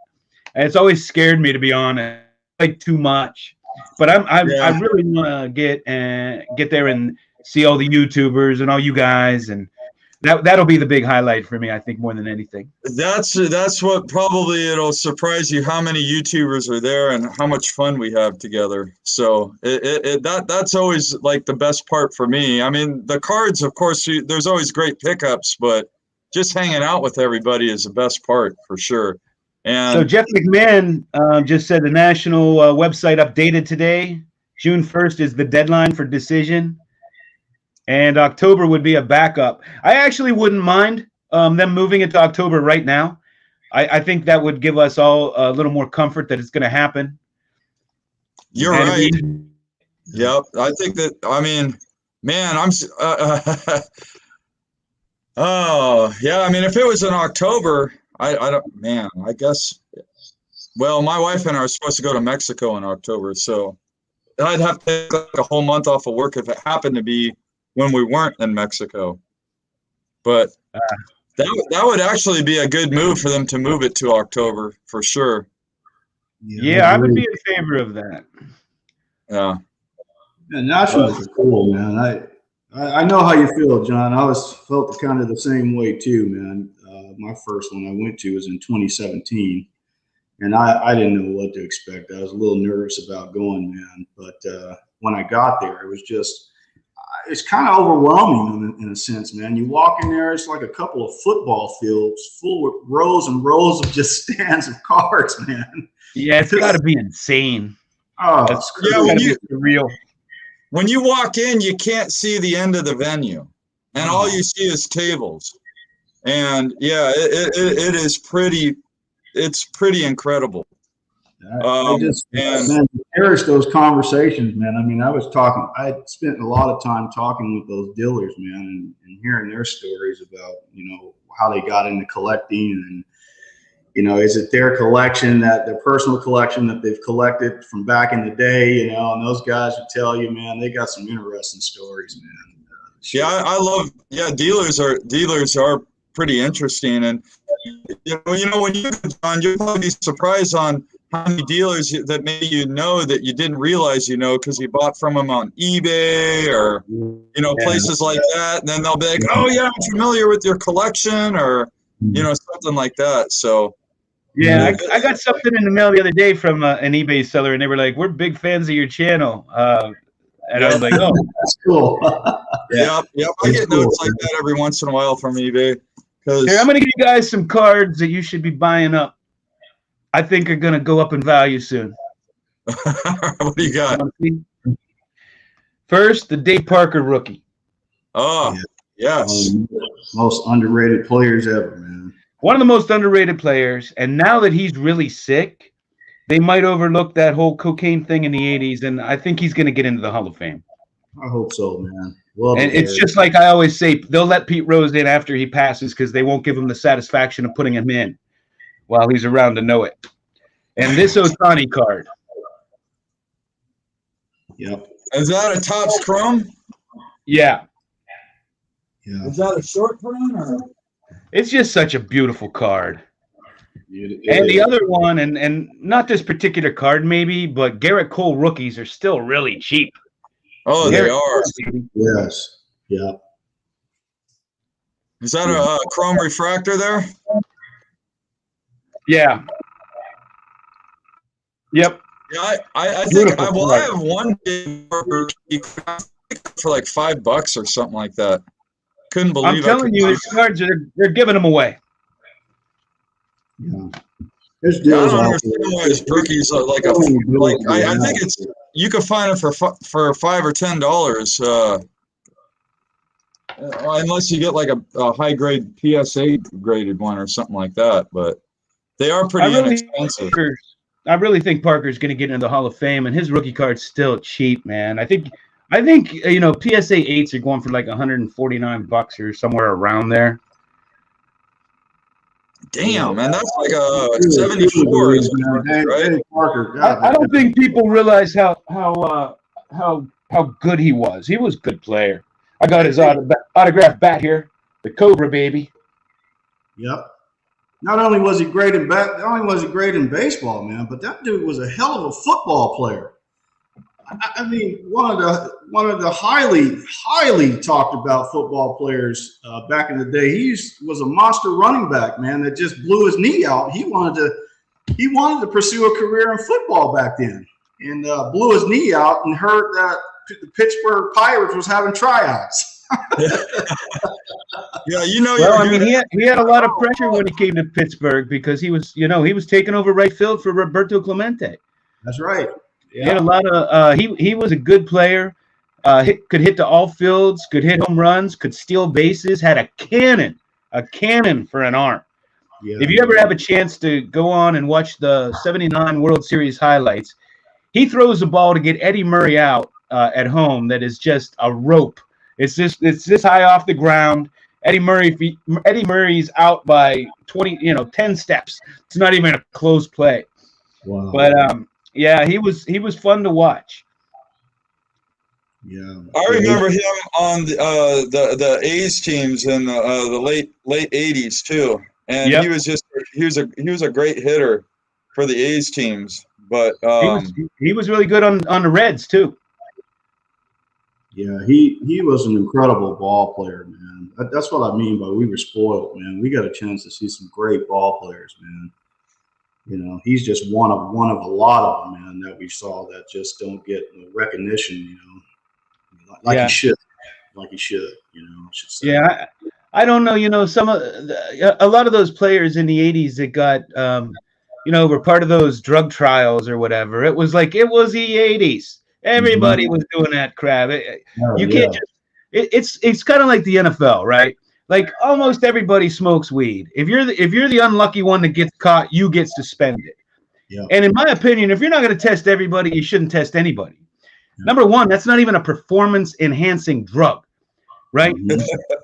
and it's always scared me, to be honest. Like too much. But I really want to get there and see all the YouTubers and all you guys, and that'll be the big highlight for me, I think, more than anything. That's what probably it'll surprise you how many YouTubers are there and how much fun we have together. So that's always like the best part for me. I mean, the cards, of course, there's always great pickups, but just hanging out with everybody is the best part for sure. And so Jeff McMahon just said the National website updated today. June 1st is the deadline for decision, and October would be a backup. I actually wouldn't mind them moving it to October right now. I think that would give us all a little more comfort that it's going to happen. You're right. Yep. I think that, I mean, man, oh, yeah. I mean, if it was in October, I don't, man, I guess, well, my wife and I are supposed to go to Mexico in October, so I'd have to take like a whole month off of work if it happened to be when we weren't in Mexico. But that would actually be a good move for them to move it to October for sure. Yeah, I would be in favor of that. Yeah. Yeah, Nationals are cool, man. I know how you feel, John. I felt kind of the same way too, man. My first one I went to was in 2017, and I didn't know what to expect. I was a little nervous about going, man. But when I got there, it was just, it's kind of overwhelming in a sense, man. You walk in there, it's like a couple of football fields full of rows and rows of just stands of cards, man. Yeah, it's got to be insane. Oh, it's crazy. Real. When you walk in, you can't see the end of the venue, and all you see is tables. And yeah, it is pretty. It's pretty incredible. I just cherish those conversations, man. I mean, I spent a lot of time talking with those dealers, man, and hearing their stories about, how they got into collecting, and, is it their collection, their personal collection that they've collected from back in the day, and those guys would tell you, man, they got some interesting stories, man. Yeah, I love, dealers are pretty interesting. And when you go on, you'll probably be surprised on how many dealers that maybe that you didn't realize because you bought from them on eBay or places like that. And then they'll be like, "Oh yeah, I'm familiar with your collection," or something like that. So. Yeah, I got something in the mail the other day from an eBay seller, and they were like, "We're big fans of your channel." And I was like, "Oh, that's cool." Yep. I get notes like that every once in a while from eBay. Here, I'm going to give you guys some cards that you should be buying up. I think are going to go up in value soon. What do you got? First, the Dave Parker rookie. Oh, yes. Most underrated players ever, man. One of the most underrated players. And now that he's really sick, they might overlook that whole cocaine thing in the 80s. And I think he's going to get into the Hall of Fame. I hope so, man. And it's just like I always say, they'll let Pete Rose in after he passes because they won't give him the satisfaction of putting him in while he's around to know it. And this Ohtani card. Yep. Is that a Topps Chrome? Yeah. Is that a short print? Or? It's just such a beautiful card. And the other one, and not this particular card maybe, but Garrett Cole rookies are still really cheap. Oh, they are. Yes. Yeah. Is that a chrome refractor there? Yeah. Yep. Yeah, I think I have one for like $5 or something like that. Couldn't believe. I'm telling you, these cards they're giving them away. Yeah. I don't understand why it's rookies like I think it's you can find it for $5 or $10. Unless you get like a high grade PSA graded one or something like that, but they are pretty inexpensive. I really think Parker's going to get into the Hall of Fame, and his rookie card's still cheap, man. I think PSA 8s are going for like $149 or somewhere around there. Damn, man, that's like a 74, right? Parker, I don't think people realize how good he was. He was a good player. I got his autographed bat here, the Cobra baby. Yep. Not only was he great in baseball, man, but that dude was a hell of a football player. I mean, one of the highly talked about football players back in the day. He was a monster running back, man, that just blew his knee out. He wanted to pursue a career in football back then, and blew his knee out and heard that the Pittsburgh Pirates was having tryouts. Yeah, he had a lot of pressure when he came to Pittsburgh because he was taking over right field for Roberto Clemente. That's right. Yeah. He had a lot of he was a good player. Could hit to all fields, could hit home runs, could steal bases, had a cannon for an arm. Yeah. If you ever have a chance to go on and watch the 79 World Series highlights, he throws the ball to get Eddie Murray out at home that is just a rope. It's this high off the ground. Eddie Murray's out by 10 steps. It's not even a close play. Wow. But yeah, he was fun to watch. Yeah, I remember him on the A's teams in the late 80s too, and he was a great hitter for the A's teams. But he was really good on the Reds too. Yeah, he was an incredible ball player, man. That's what I mean by we were spoiled, man. We got a chance to see some great ball players, man. He's just one of a lot of them, man, that we saw that just don't get recognition, like he should. Yeah, I don't know. A lot of those players in the 80s that got, were part of those drug trials or whatever. It was the 80s. Everybody was doing that crap. It's kind of like the NFL, right? Like almost everybody smokes weed. If you're the unlucky one that gets caught, you get suspended. Yeah. And in my opinion, if you're not going to test everybody, you shouldn't test anybody. Yeah. Number one, that's not even a performance enhancing drug, right?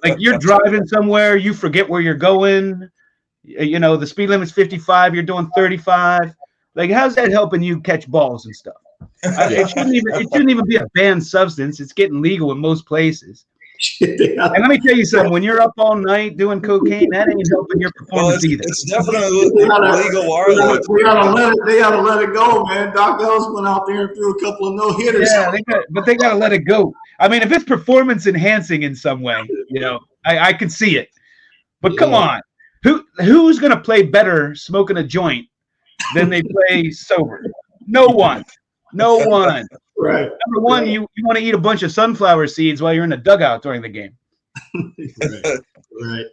Like you're driving somewhere, you forget where you're going. The speed limit's 55, you're doing 35. Like, how's that helping you catch balls and stuff? It shouldn't even be a banned substance. It's getting legal in most places. They And let me tell you something, when you're up all night doing cocaine, that ain't helping your Well, performance either. it's definitely legal wireless. They gotta let it go, man. Doc Ellis went out there and threw a couple of no-hitters. Yeah, but they got to let it go. I mean, if it's performance enhancing in some way, I can see it. But come on, who's going to play better smoking a joint than they play sober? No one. No one. Right. Number one, right. you want to eat a bunch of sunflower seeds while you're in the dugout during the game. Right.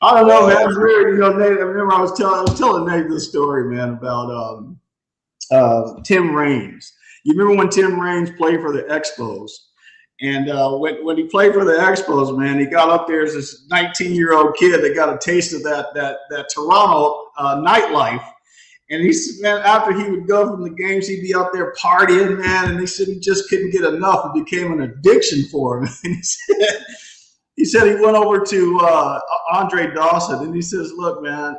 I don't know, man. It's weird. Nate, I remember I was telling Nate this story, man, about Tim Raines. You remember when Tim Raines played for the Expos? And when he played for the Expos, man, he got up there as this 19-year-old kid that got a taste of that Toronto nightlife. And he said, man, after he would go from the games, he'd be out there partying, man. And he said he just couldn't get enough. It became an addiction for him. And he said he went over to Andre Dawson, and he says, look, man,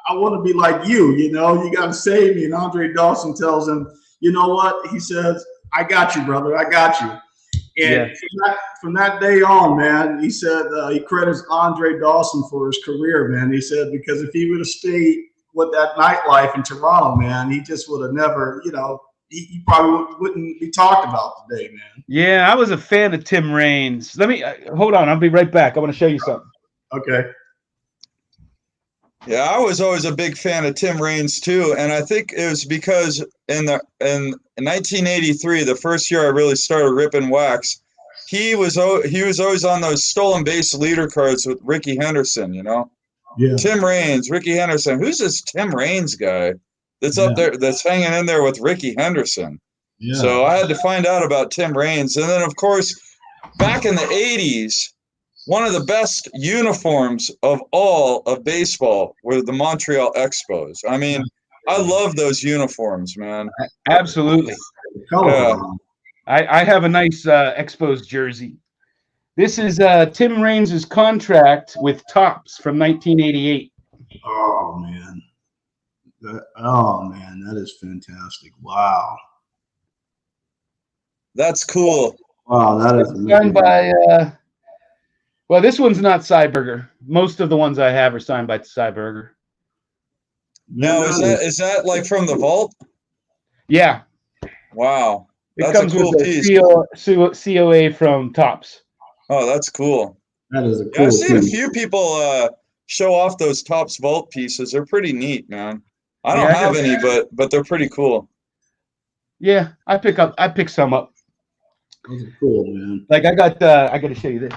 I want to be like you, you got to save me. And Andre Dawson tells him, you know what? He says, I got you, brother. I got you. And from that day on, man, he said he credits Andre Dawson for his career, man. He said, because if he would have stayed with that nightlife in Toronto, man, he just would have never, he probably wouldn't be talked about today, man. Yeah, I was a fan of Tim Raines. Let me hold on. I'll be right back. I want to show you something. Okay. Yeah, I was always a big fan of Tim Raines too, and I think it was because in 1983, the first year I really started ripping wax, he was always on those stolen base leader cards with Ricky Henderson, Yeah. Tim Raines, Ricky Henderson. Who's this Tim Raines guy that's up there, that's hanging in there with Ricky Henderson? Yeah. So I had to find out about Tim Raines. And then, of course, back in the 80s, one of the best uniforms of all of baseball were the Montreal Expos. I mean, I love those uniforms, man. Absolutely. Yeah. I have a nice Expos jersey. This is Tim Raines' contract with Topps from 1988. Oh man, that is fantastic! Wow, that's cool. Wow, that is signed by. Well, this one's not Cyberger. Most of the ones I have are signed by Cyberger. Now, is that like from the vault? Yeah. Wow, It that's comes a cool with piece. COA from Topps. Oh, that's cool. That is a cool. I've seen piece. a few people show off those Topps vault pieces. They're pretty neat, man. I don't have any, but they're pretty cool. Yeah, I pick some up. Those are cool, man. Like I got to show you this.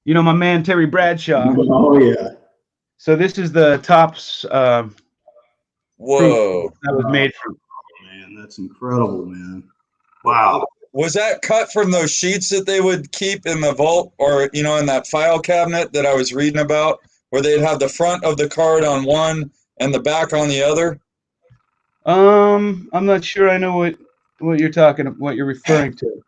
My man Terry Bradshaw. Oh yeah. So this is the Topps. Whoa. That was made from. Man, that's incredible, man. Wow. Was that cut from those sheets that they would keep in the vault, or in that file cabinet that I was reading about, where they'd have the front of the card on one and the back on the other? I'm not sure I know what you're referring to.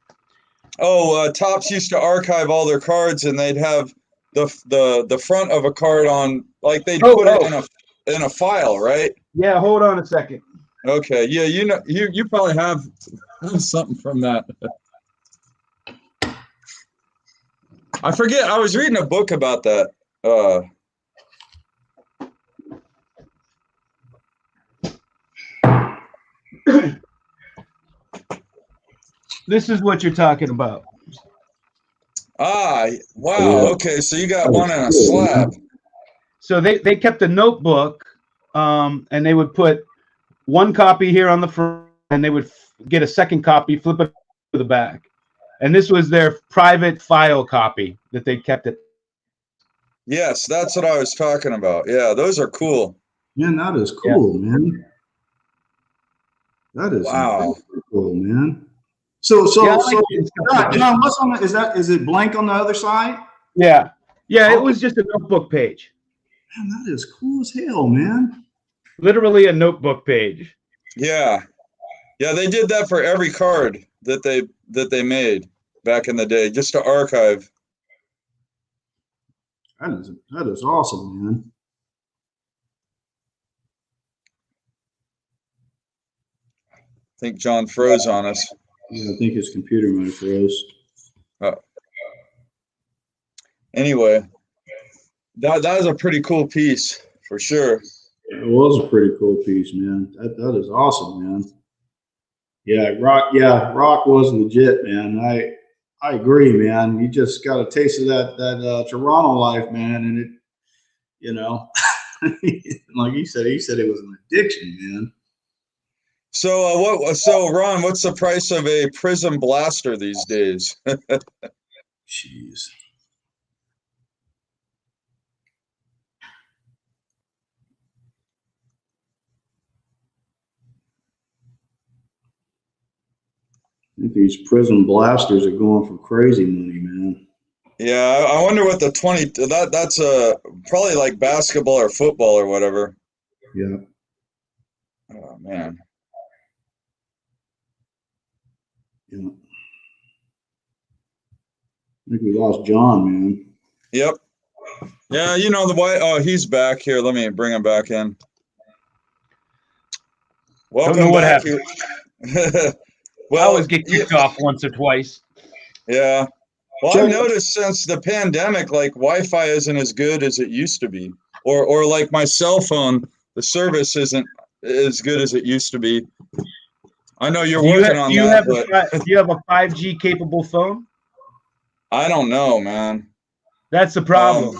Oh, Topps used to archive all their cards, and they'd have the front of a card on, like they'd put it in a file, right? Yeah, hold on a second. Okay, yeah, you probably have something from that. I forget. I was reading a book about that. This is what you're talking about. Ah, wow. Okay, so you got one in a slab. So they kept a notebook, and they would put one copy here on the front, and they would get a second copy, flip it to the back. And this was their private file copy that they kept it. Yes, that's what I was talking about. Yeah, those are cool. Man, that is cool, man. That is wow, cool, man. So, John, what's on the, is it blank on the other side? Yeah. Yeah, it was just a notebook page. Man, that is cool as hell, man. Literally a notebook page. Yeah. Yeah, they did that for every card that they made back in the day, just to archive. That is awesome, man. think John froze on us. Yeah, I think his computer might have froze. Anyway, that is a pretty cool piece for sure. It was a pretty cool piece, man. That is awesome, man. Yeah, Rock was legit, man. I agree, man. You just got a taste of that Toronto life, man, and it, you know, like he said it was an addiction, man. So So Ron, what's the price of a Prism Blaster these days? Jeez. I think these Prism Blasters are going for crazy money, man. Yeah, I wonder what the 20 that's probably like basketball or football or whatever. Yeah. Oh man. Yeah. I think we lost John, man. Yep. Yeah, you know the way. Oh, he's back here. Let me bring him back in. Welcome Don't know what back. happened. Well, I always get kicked off once or twice. Yeah. Well, I've noticed since the pandemic, like Wi-Fi isn't as good as it used to be, or like my cell phone, the service isn't as good as it used to be. I know you're working on that, but do you have a 5G capable phone? I don't know, man. That's the problem.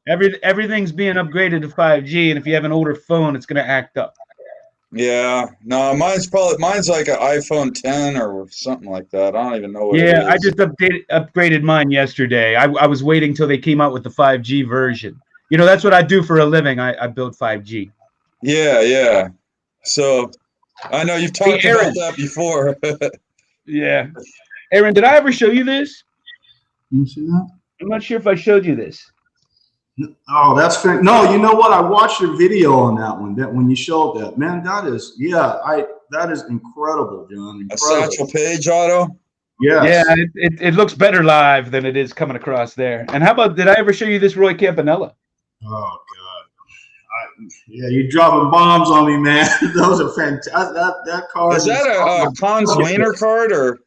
Everything's being upgraded to 5G, and if you have an older phone, it's going to act up. Yeah, no, mine's like an iPhone 10 or something like that. I don't even know what it is. Yeah, I just upgraded mine yesterday. I was waiting till they came out with the 5G version. You know, that's what I do for a living. I build 5G. Yeah. So I know you've talked about that before. Yeah. Aaron, did I ever show you this? You see that? I'm not sure if I showed you this. Oh, that's fair. No, you know what? I watched your video on that one. That when you showed that, man, that is incredible, John. Incredible. A Satchel Paige auto. Yes. Yeah, it looks better live than it is coming across there. And how about, did I ever show you this Roy Campanella? Oh God. Yeah, you're dropping bombs on me, man. Those are fantastic. That card is that a Cons Wiener card or?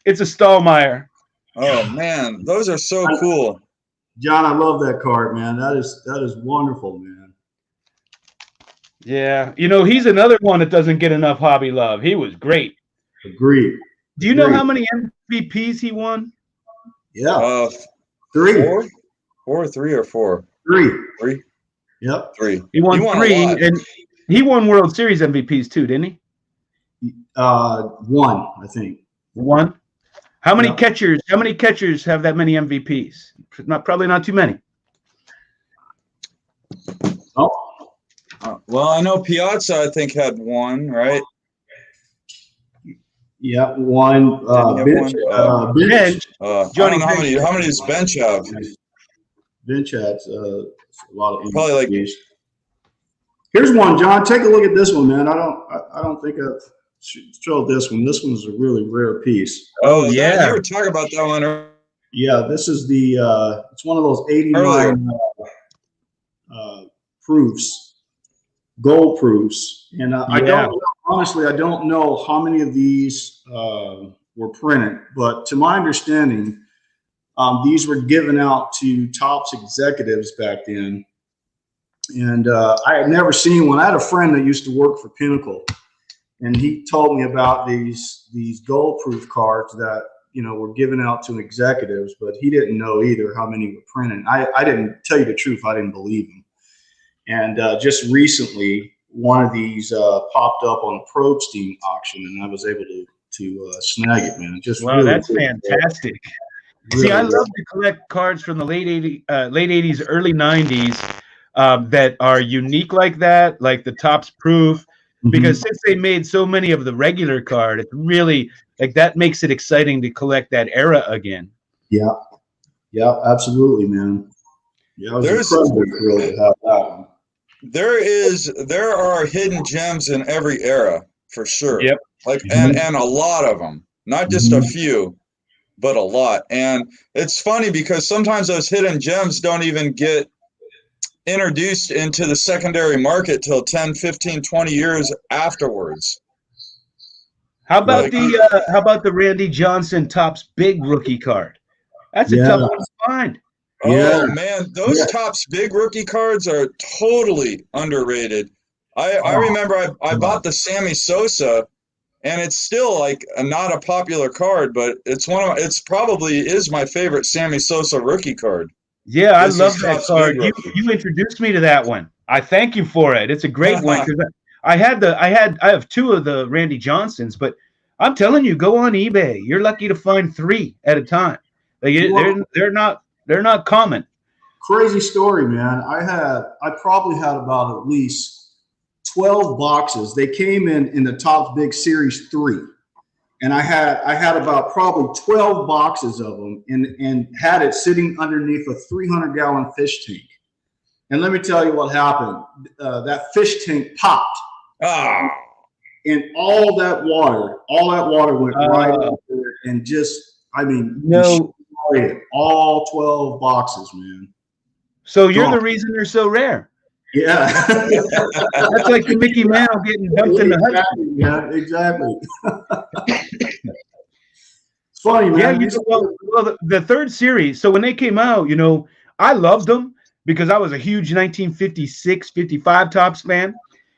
It's a Stallmeyer. Oh man, those are so cool. John, I love that card, man. That is wonderful, man. Yeah, you know, he's another one that doesn't get enough hobby love. He was great. Agreed. Do you know how many MVPs he won? Yeah. 3. 4, 3 or 4? 3. Yep. 3. He won 3, and he won World Series MVPs too, didn't he? 1, I think. 1. How many catchers? How many catchers have that many MVPs? Probably not too many. Oh. Well, I know Piazza, I think, had 1, right? Yeah, 1. Bench. Bench. Johnny, how many does Bench have? Bench has a lot of MVPs. Probably like. Here's one, John. Take a look at this one, man. I don't think I've showed this one. This one's a really rare piece. Oh yeah, you were talking about that one. Yeah, this is the. It's one of those 89 proofs, gold proofs, and I don't honestly. I don't know how many of these were printed, but to my understanding, these were given out to Topps executives back then. And I had never seen one. I had a friend that used to work for Pinnacle, and he told me about these gold proof cards that, you know, were given out to executives, but he didn't know either how many were printed. I didn't, tell you the truth, I didn't believe him. And just recently, one of these popped up on a Probstein auction, and I was able to snag it, man. Just wow, really that's cool. Fantastic. Really See, I love to collect cards from the late 80s, early 90s. That are unique like that, like the Topps proof, because since they made so many of the regular card, it's really like that makes it exciting to collect that era again. Yeah, absolutely, man. Yeah, I was incredibly thrilled to have that one. There are hidden gems in every era for sure. Yep. Like and a lot of them, not just a few, but a lot. And it's funny because sometimes those hidden gems don't even get introduced into the secondary market till 10, 15, 20 years afterwards. Like, how about the Randy Johnson Topps big rookie card? That's a Yeah. tough one to find. Yeah. oh man, those Topps big rookie cards are totally underrated. I remember I bought the Sammy Sosa, and it's still like not a popular card, but it's probably is my favorite Sammy Sosa rookie card. Yeah, I This is love that Topps card. big rookie. You introduced me to that one. I thank you for it. It's a great one because I have two of the Randy Johnsons, but I'm telling you, go on eBay. You're lucky to find three at a time. Like, they're not common. Crazy story, man. I probably had about at least 12 boxes. They came in the Topps Big Series 3. And I had about probably 12 boxes of them and had it sitting underneath a 300-gallon fish tank. And let me tell you what happened. That fish tank popped. Ah, And all that water went right up there and just, I mean, No. destroyed all 12 boxes, man. So you're the reason they're so rare. Yeah. That's like the Mickey Mantle getting dumped in the Hudson. Yeah, exactly. It's funny, man. Yeah, well, the third series. So when they came out, I loved them because I was a huge 1956, 55 Topps fan.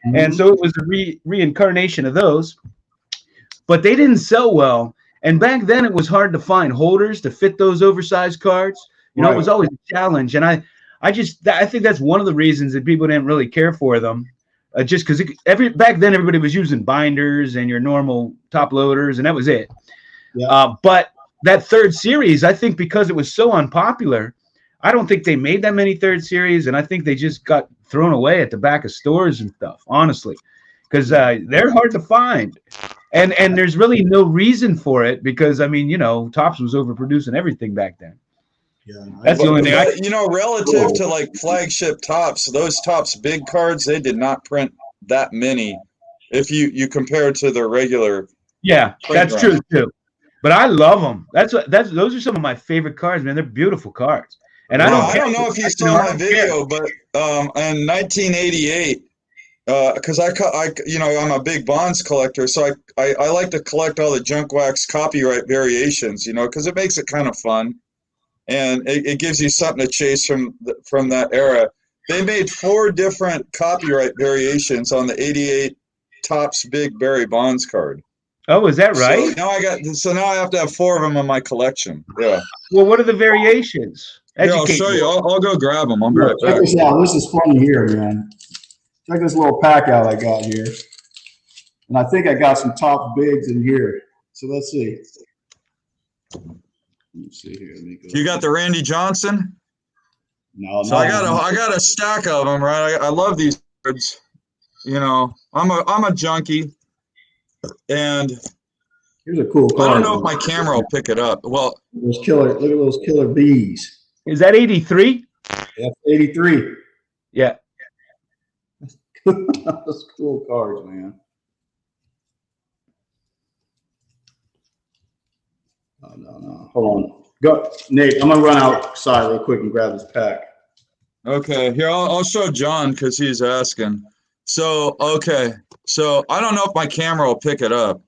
Mm-hmm. And so it was a reincarnation of those. But they didn't sell well. And back then it was hard to find holders to fit those oversized cards. It was always a challenge. And I think that's one of the reasons that people didn't really care for them. Just because back then everybody was using binders and your normal top loaders, and that was it. Yeah. But that third series, I think because it was so unpopular, I don't think they made that many third series, and I think they just got thrown away at the back of stores and stuff, honestly, because they're hard to find. And there's really no reason for it because, I mean, Topps was overproducing everything back then. Yeah, that's the only thing. Relative to like flagship Topps, those Topps big cards, they did not print that many. If you compare it to their regular. Yeah, that's true too. But I love them. Those are some of my favorite cards, man. They're beautiful cards. And I don't know if you saw my video, but in 1988, because I'm a big Bonds collector, so I like to collect all the junk wax copyright variations, because it makes it kind of fun. And it gives you something to chase from that era. They made 4 different copyright variations on the 88 Topps Big Barry Bonds card. Oh, is that right? So now I have to have 4 of them in my collection. Yeah. Well, what are the variations? Here, I'll show you. I'll go grab them. I'll be right back. Check this out. This is funny here, man. Check this little pack out I got here. And I think I got some Topps bigs in here. So let's see. Let's see here. You got the Randy Johnson? No, so I got a stack of them, right? I love these cards. I'm a junkie, and here's a cool card. I don't know if my camera will pick it up. Well, look at those killer bees. Is that 83? That's 83. Yeah. Those cool cards, man. Oh, no. Hold on. Go, Nate. I'm gonna run outside real quick and grab this pack. Okay. Here, I'll show John because he's asking. So, okay. So I don't know if my camera will pick it up,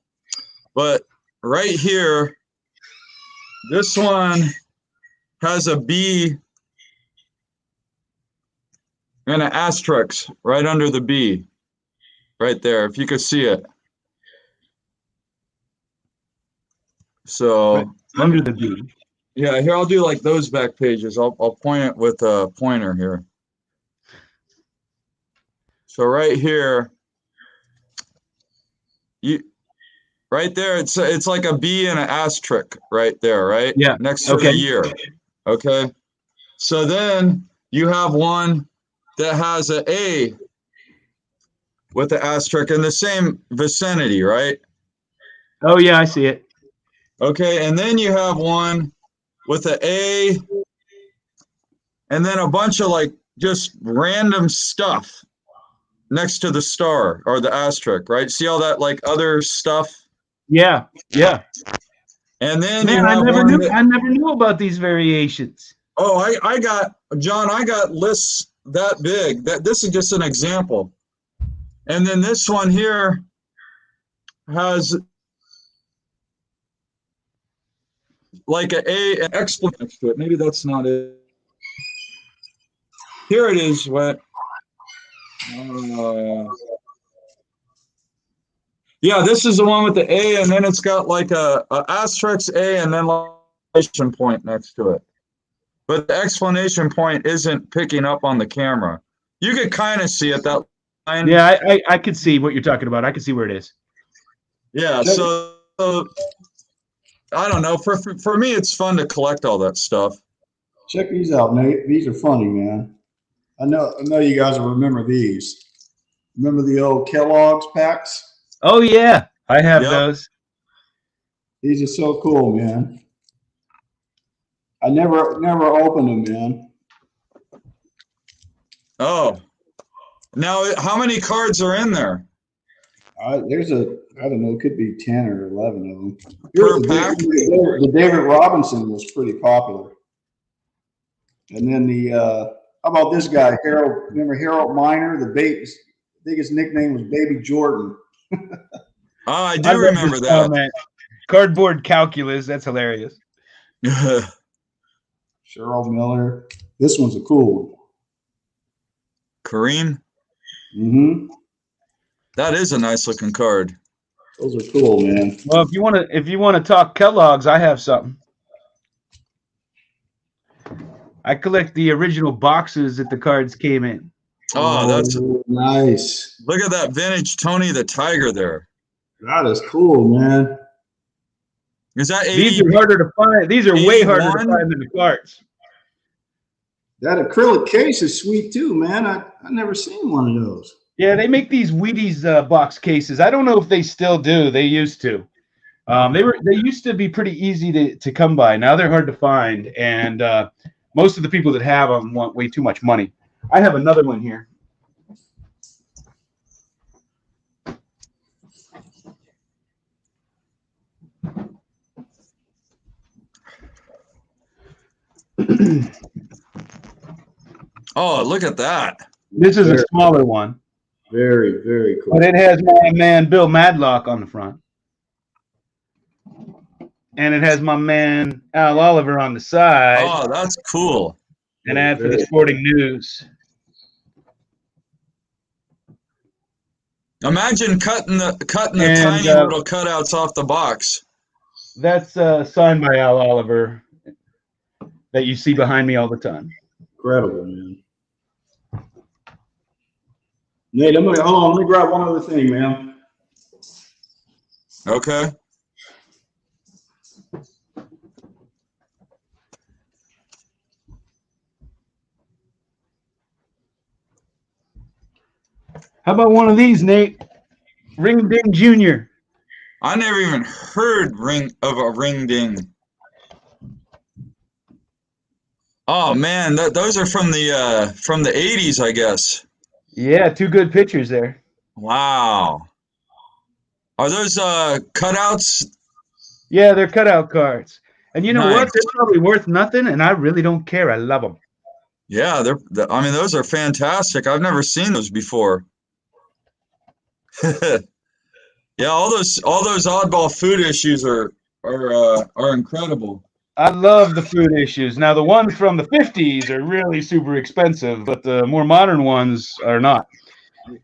but right here, this one has a B and an asterisk right under the B, right there. If you could see it. So right under the B. Yeah, here I'll do like those back pages. I'll point it with a pointer here. So right here, right there, it's like a B and an asterisk right there, right? Yeah. Next to the year. Okay. So then you have one that has an A with the asterisk in the same vicinity, right? Oh yeah, I see it. Okay, and then you have one with an A and then a bunch of like just random stuff next to the star or the asterisk, right? See all that like other stuff? Yeah, yeah. And then I never knew about these variations. Oh, I got lists that big. This is just an example. And then this one here has like an explanation next to it. Maybe that's not it. Here it is. What? Yeah, this is the one with the A, and then it's got like a asterisk A, and then like an exclamation point next to it. But the exclamation point isn't picking up on the camera. You could kind of see it, that line. Yeah, I could see what you're talking about. I can see where it is. Yeah, so I don't know. For me, it's fun to collect all that stuff. Check these out, Nate. These are funny, man. I know you guys will remember these. Remember the old Kellogg's packs? Oh yeah, I have those. These are so cool, man. I never opened them, man. Oh, now how many cards are in there? There's I don't know, it could be 10 or 11 of them. Per pack? The David Robinson was pretty popular. And then how about this guy, Harold? Remember Harold Miner? I think his nickname was Baby Jordan. Oh, I do remember that. Man. Cardboard calculus. That's hilarious. Cheryl Miller. This one's a cool one. Kareem? Mm-hmm. That is a nice looking card. Those are cool, man. Well, if you want to talk Kellogg's, I have something. I collect the original boxes that the cards came in. Oh, that's nice. Look at that vintage Tony the Tiger there. That is cool, man. Is that 80? These are harder to find. These are 81? Way harder to find than the cards. That acrylic case is sweet too, man. I never seen one of those. Yeah, they make these Wheaties box cases. I don't know if they still do. They used to. They used to be pretty easy to come by. Now they're hard to find, and most of the people that have them want way too much money. I have another one here. Oh, look at that. This is a smaller one. Very, very cool. But it has my man Bill Madlock on the front. And it has my man Al Oliver on the side. Oh, that's cool. An ad for the Sporting News. Imagine cutting the tiny little cutouts off the box. That's signed by Al Oliver that you see behind me all the time. Incredible, man. Nate, hold on. Let me grab one other thing, man. Okay. How about one of these, Nate? Ring Ding Jr. I never even heard of a ring ding. Oh man, those are from the 80s, I guess. Yeah, two good pictures there. Wow. Are those cutouts? Yeah, they're cutout cards. And you know Nice. what? They're probably worth nothing, and I really don't care. I love them. Yeah, I mean, those are fantastic. I've never seen those before. Yeah, all those oddball food issues are incredible. I love the food issues. Now, the ones from the 50s are really super expensive, but the more modern ones are not.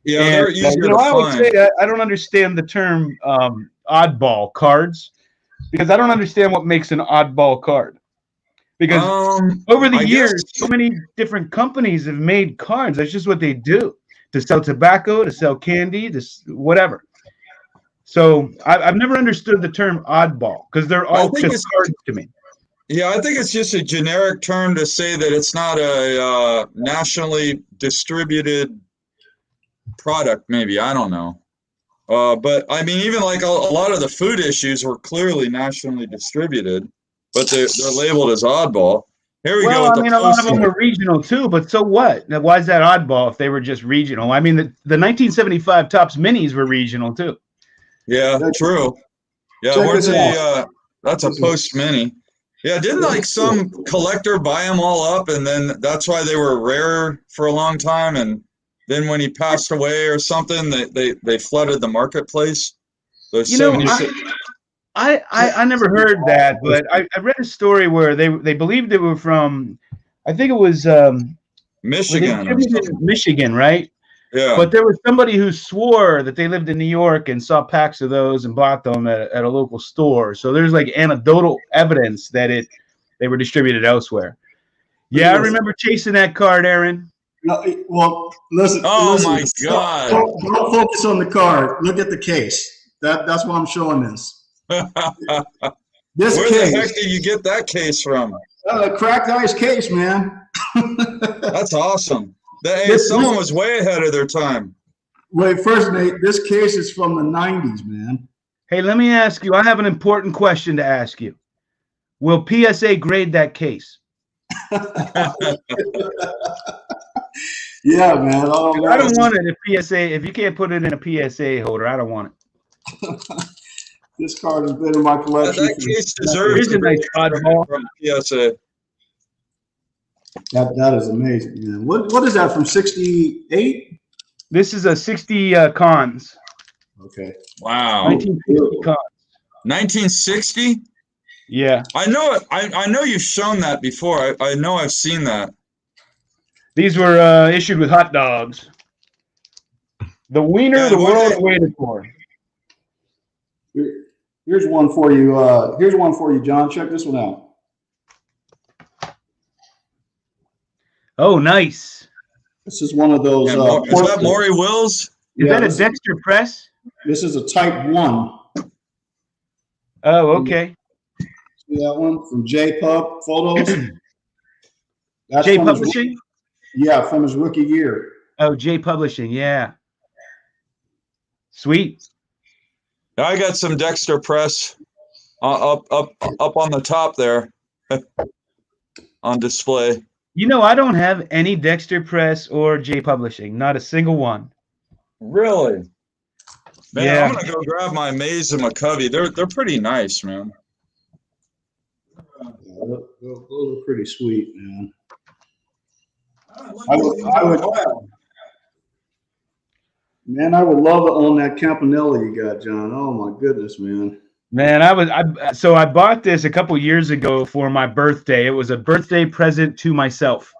Yeah, they're easier to I would find. say I don't understand the term oddball cards because I don't understand what makes an oddball card. Because over the years, so many different companies have made cards. That's just what they do, to sell tobacco, to sell candy, to whatever. So I've never understood the term oddball because they're all just cards to me. Yeah, I think it's just a generic term to say that it's not a nationally distributed product, maybe. I don't know. But, I mean, even like a lot of the food issues were clearly nationally distributed, but they're labeled as oddball. Here we go. I mean, a lot of them were regional too, but so what? Now, why is that oddball if they were just regional? I mean, the 1975 Topps Minis were regional too. Yeah, true. Yeah, weren't they, that's a post mini. Yeah, didn't like some collector buy them all up, and then that's why they were rare for a long time, and then when he passed away or something, they flooded the marketplace. Those 76. I never heard that, but I read a story where they believed they were from, I think it was were they Michigan or distributed something. in Michigan, right? Yeah. But there was somebody who swore that they lived in New York and saw packs of those and bought them at a local store. So there's like anecdotal evidence that they were distributed elsewhere. Yeah, I remember chasing that card, Aaron. No, well, listen. Oh listen. my God. Don't focus on the card. Look at the case. That's why I'm showing this. This Where case. the heck did you get that case from? Cracked ice case, man. That's awesome. Someone was way ahead of their time. Wait, first, Nate, this case is from the 90s, man. Hey, let me ask you. I have an important question to ask you. Will PSA grade that case? Yeah, man. I don't want it if PSA. If you can't put it in a PSA holder, I don't want it. This card has been in my collection. That case deserves a nice oddball from PSA. That is amazing, man. What is that from 68? This is a 60 cons. Okay. Wow. 1960 cons. 1960? Yeah. I know it. I know you've shown that before. I know I've seen that. These were issued with hot dogs. The wiener the world waited for. Here's one for you. Here's one for you, John. Check this one out. Oh, nice. This is one of those. Is that Maury Wills? Is that a Dexter press? This is a Type 1. Oh, okay. See that one from J Pub Photos? That's J Publishing? From his rookie year. Oh, J Publishing, yeah. Sweet. I got some Dexter press up on the top there on display. You know, I don't have any Dexter press or J Publishing, not a single one. Really? Man, Yeah. I'm gonna go grab my Maze and McCovey. They're pretty nice, man. Those are pretty sweet, man. Man, I would love to own that Campanella you got, John. Oh my goodness, man. Man, I bought this a couple years ago for my birthday. It was a birthday present to myself.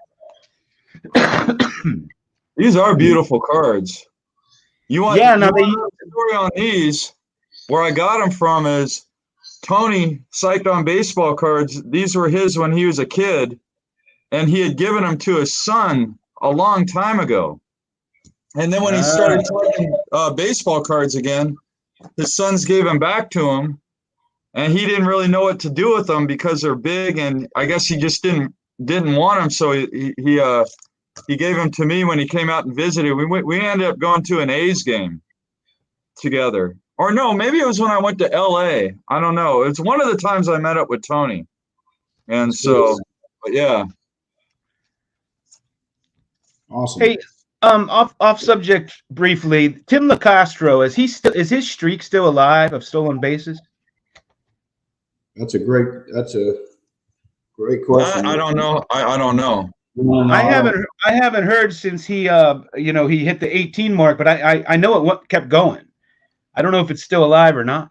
These are beautiful cards. You want the story on these? Where I got them from is Tony psyched on baseball cards. These were his when he was a kid, and he had given them to his son a long time ago. And then when he started collecting baseball cards again, his sons gave them back to him, and he didn't really know what to do with them because they're big, and I guess he just didn't want them. So he gave them to me when he came out and visited. We ended up going to an A's game together. Or no, maybe it was when I went to L.A. I don't know. It's one of the times I met up with Tony. And so, but yeah. Awesome. Hey, off subject briefly. Tim LaCastro, is his streak still alive of stolen bases? That's a great question. I don't know. I don't know. I haven't heard since he he hit the 18 mark, but I know it kept going. I don't know if it's still alive or not.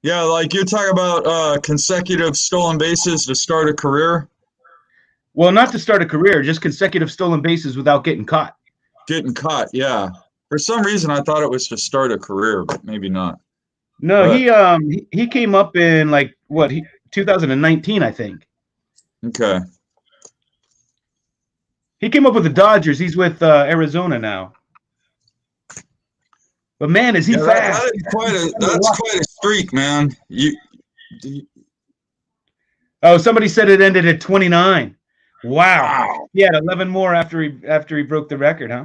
Yeah, like you're talking about consecutive stolen bases to start a career. Well, not to start a career, just consecutive stolen bases without getting caught. Getting caught, yeah. For some reason, I thought it was to start a career, but maybe not. No, he came up in 2019, I think. Okay. He came up with the Dodgers. He's with Arizona now. But man, is he fast? That's quite a streak, man. Somebody said it ended at 29. Wow. He had 11 more after he broke the record, huh?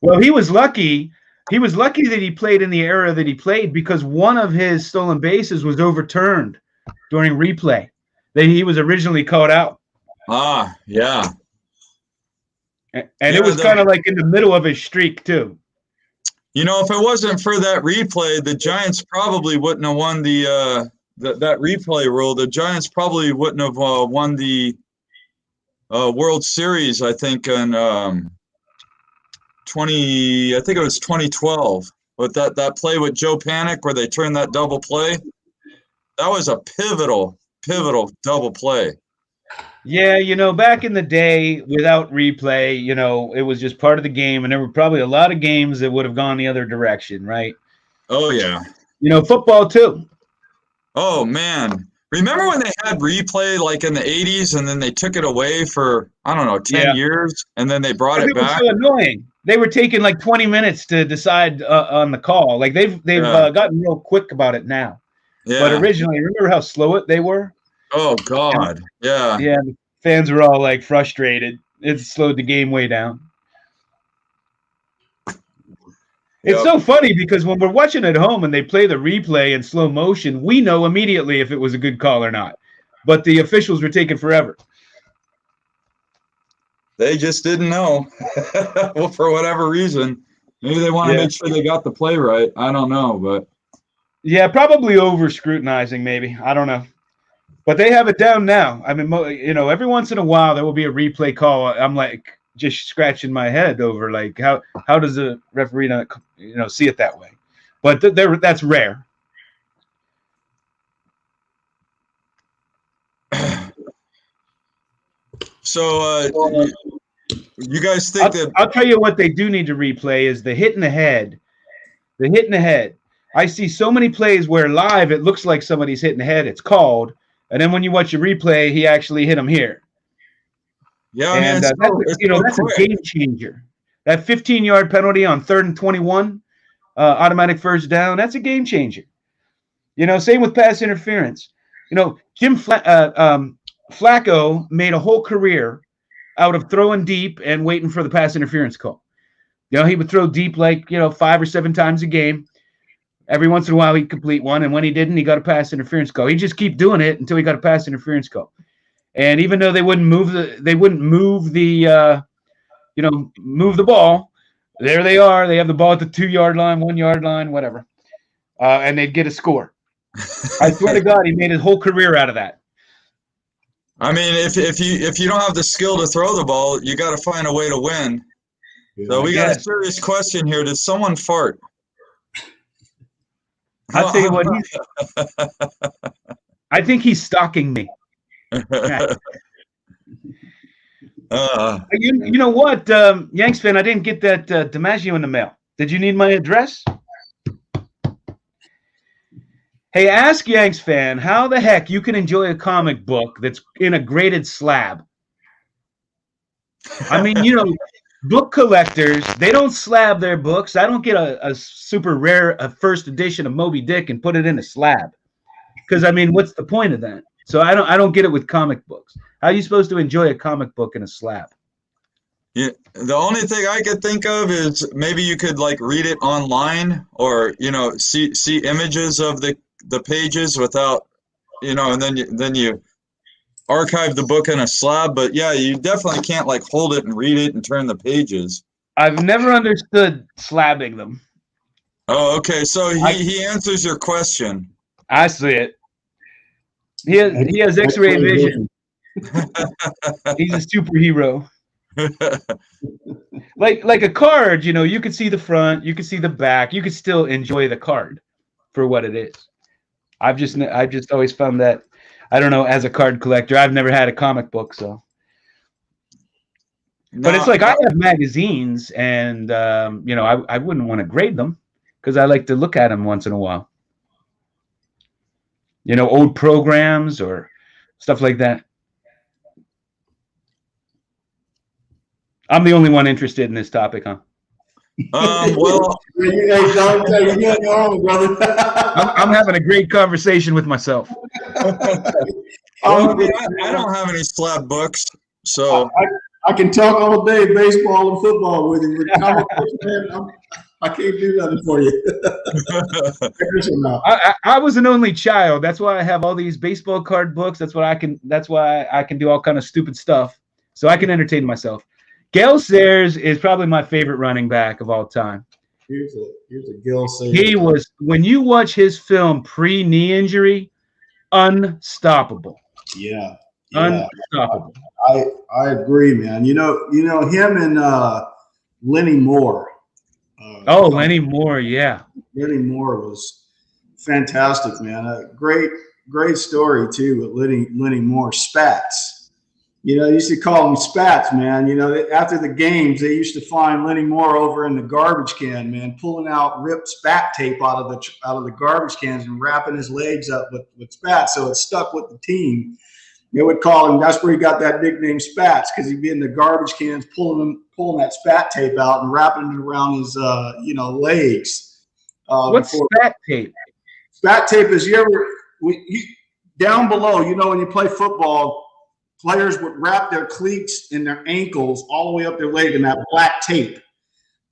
Well, he was lucky. He was lucky that he played in the era that he played because one of his stolen bases was overturned during replay. That he was originally caught out. Ah, yeah. And it was kind of like in the middle of his streak, too. You know, if it wasn't for that replay, the Giants probably wouldn't have won that replay rule. The Giants probably wouldn't have won the World Series, I think, in I think it was 2012. with that play with Joe Panic where they turned that double play. That was a pivotal double play. Yeah, back in the day without replay, it was just part of the game, and there were probably a lot of games that would have gone the other direction, right? Oh, yeah. Football too. Oh, man. Remember when they had replay like in the 80s and then they took it away for, I don't know, 10 years and then they brought it back? It was so annoying. They were taking like 20 minutes to decide on the call. Like they've gotten real quick about it now. Yeah. But originally, remember how slow they were? Oh, God. Yeah. Yeah, the fans were all like frustrated. It slowed the game way down. It's so funny because when we're watching at home and they play the replay in slow motion, we know immediately if it was a good call or not. But the officials were taking forever. They just didn't know. Well, for whatever reason. Maybe they want to make sure they got the play right. I don't know, but. Yeah, probably over scrutinizing, maybe. I don't know. But they have it down now. I mean, every once in a while there will be a replay call. I'm like just scratching my head over like how does the referee not see it that way? But that's rare. So you guys think I'll tell you what they do need to replay is the hit in the head. The hit in the head. I see so many plays where live it looks like somebody's hitting the head. It's called. And then when you watch your replay, he actually hit him here. Yeah, and that's a game changer. That 15-yard penalty on 3rd and 21, automatic first down, that's a game changer. Same with pass interference. Jim Flacco made a whole career out of throwing deep and waiting for the pass interference call. He would throw deep like 5 or 7 times a game. Every once in a while, he'd complete one, and when he didn't, he got a pass interference call. He'd just keep doing it until he got a pass interference call. And even though they wouldn't move the ball, there they are. They have the ball at the 2-yard line, 1-yard line, whatever, and they'd get a score. I swear to God, he made his whole career out of that. I mean, if you don't have the skill to throw the ball, you got to find a way to win. So we got a serious question here. Did someone fart? I'll tell you what. I think he's stalking me. You know what, Yanks fan? I didn't get that DiMaggio in the mail. Did you need my address? Hey, ask Yanks fan how the heck you can enjoy a comic book that's in a graded slab. I mean, book collectors, they don't slab their books. I don't get a super rare first edition of Moby Dick and put it in a slab. Because, I mean, what's the point of that? So I don't get it with comic books. How are you supposed to enjoy a comic book in a slab? Yeah, the only thing I could think of is maybe you could like read it online or see images of the pages without and then you archive the book in a slab. But yeah, you definitely can't like hold it and read it and turn the pages. I've never understood slabbing them. Oh, okay. So he answers your question. I see it. He has X-ray vision. He's a superhero. like a card, you could see the front, you could see the back, you could still enjoy the card for what it is. I've just always found that, I don't know, as a card collector, I've never had a comic book, so. But it's like I have magazines, and I wouldn't want to grade them because I like to look at them once in a while. Old programs or stuff like that. I'm the only one interested in this topic, huh? Well, I'm having a great conversation with myself. Well, I don't have any slab books, so I can talk all day baseball and football with you. Comic books, man, I can't do nothing for you. I was an only child. That's why I have all these baseball card books. That's why I can do all kind of stupid stuff, so I can entertain myself. Gale Sayers is probably my favorite running back of all time. Here's a Gale Sayers. He was, when you watch his film pre-knee injury, unstoppable. Yeah. Unstoppable. I agree, man. Him and Lenny Moore. Oh, Lenny Moore, yeah. Lenny Moore was fantastic, man. A great story too with Lenny Moore. Spats. You know, they used to call him Spats, man. You know, after the games, they used to find Lenny Moore over in the garbage can, man, pulling out ripped spat tape out of the garbage cans and wrapping his legs up with spats, so it stuck with the team. They would call him. That's where he got that nickname Spats, because he'd be in the garbage cans pulling that spat tape out and wrapping it around his legs. What's spat tape? Spat tape is down below. You know, when you play football, players would wrap their cleats and their ankles all the way up their leg in that black tape.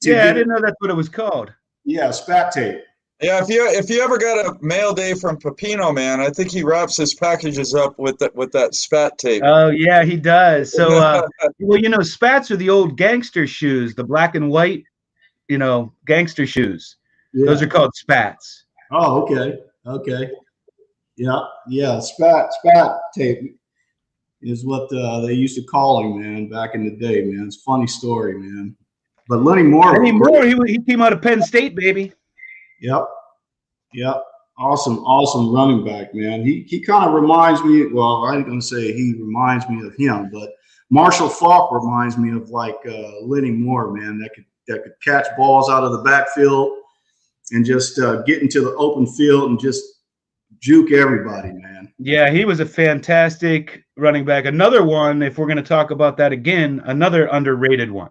Yeah, I didn't know that's what it was called. Yeah, spat tape. Yeah, if you ever got a mail day from Pepino, man, I think he wraps his packages up with that spat tape. Oh yeah, he does. So, well, you know, spats are the old gangster shoes, the black and white, you know, gangster shoes. Yeah. Those are called spats. Oh, okay. Yeah. Spat tape is what they used to call him, man, back in the day, man. It's a funny story, man. But Lenny Moore, he came out of Penn State, baby. Yep. Awesome running back, man. He kind of reminds me. Well, I ain't gonna say he reminds me of him, but Marshall Faulk reminds me of like Lenny Moore, man. That could catch balls out of the backfield and just get into the open field and just juke everybody, man. Yeah, he was a fantastic running back. Another one, if we're going to talk about that again, another underrated one,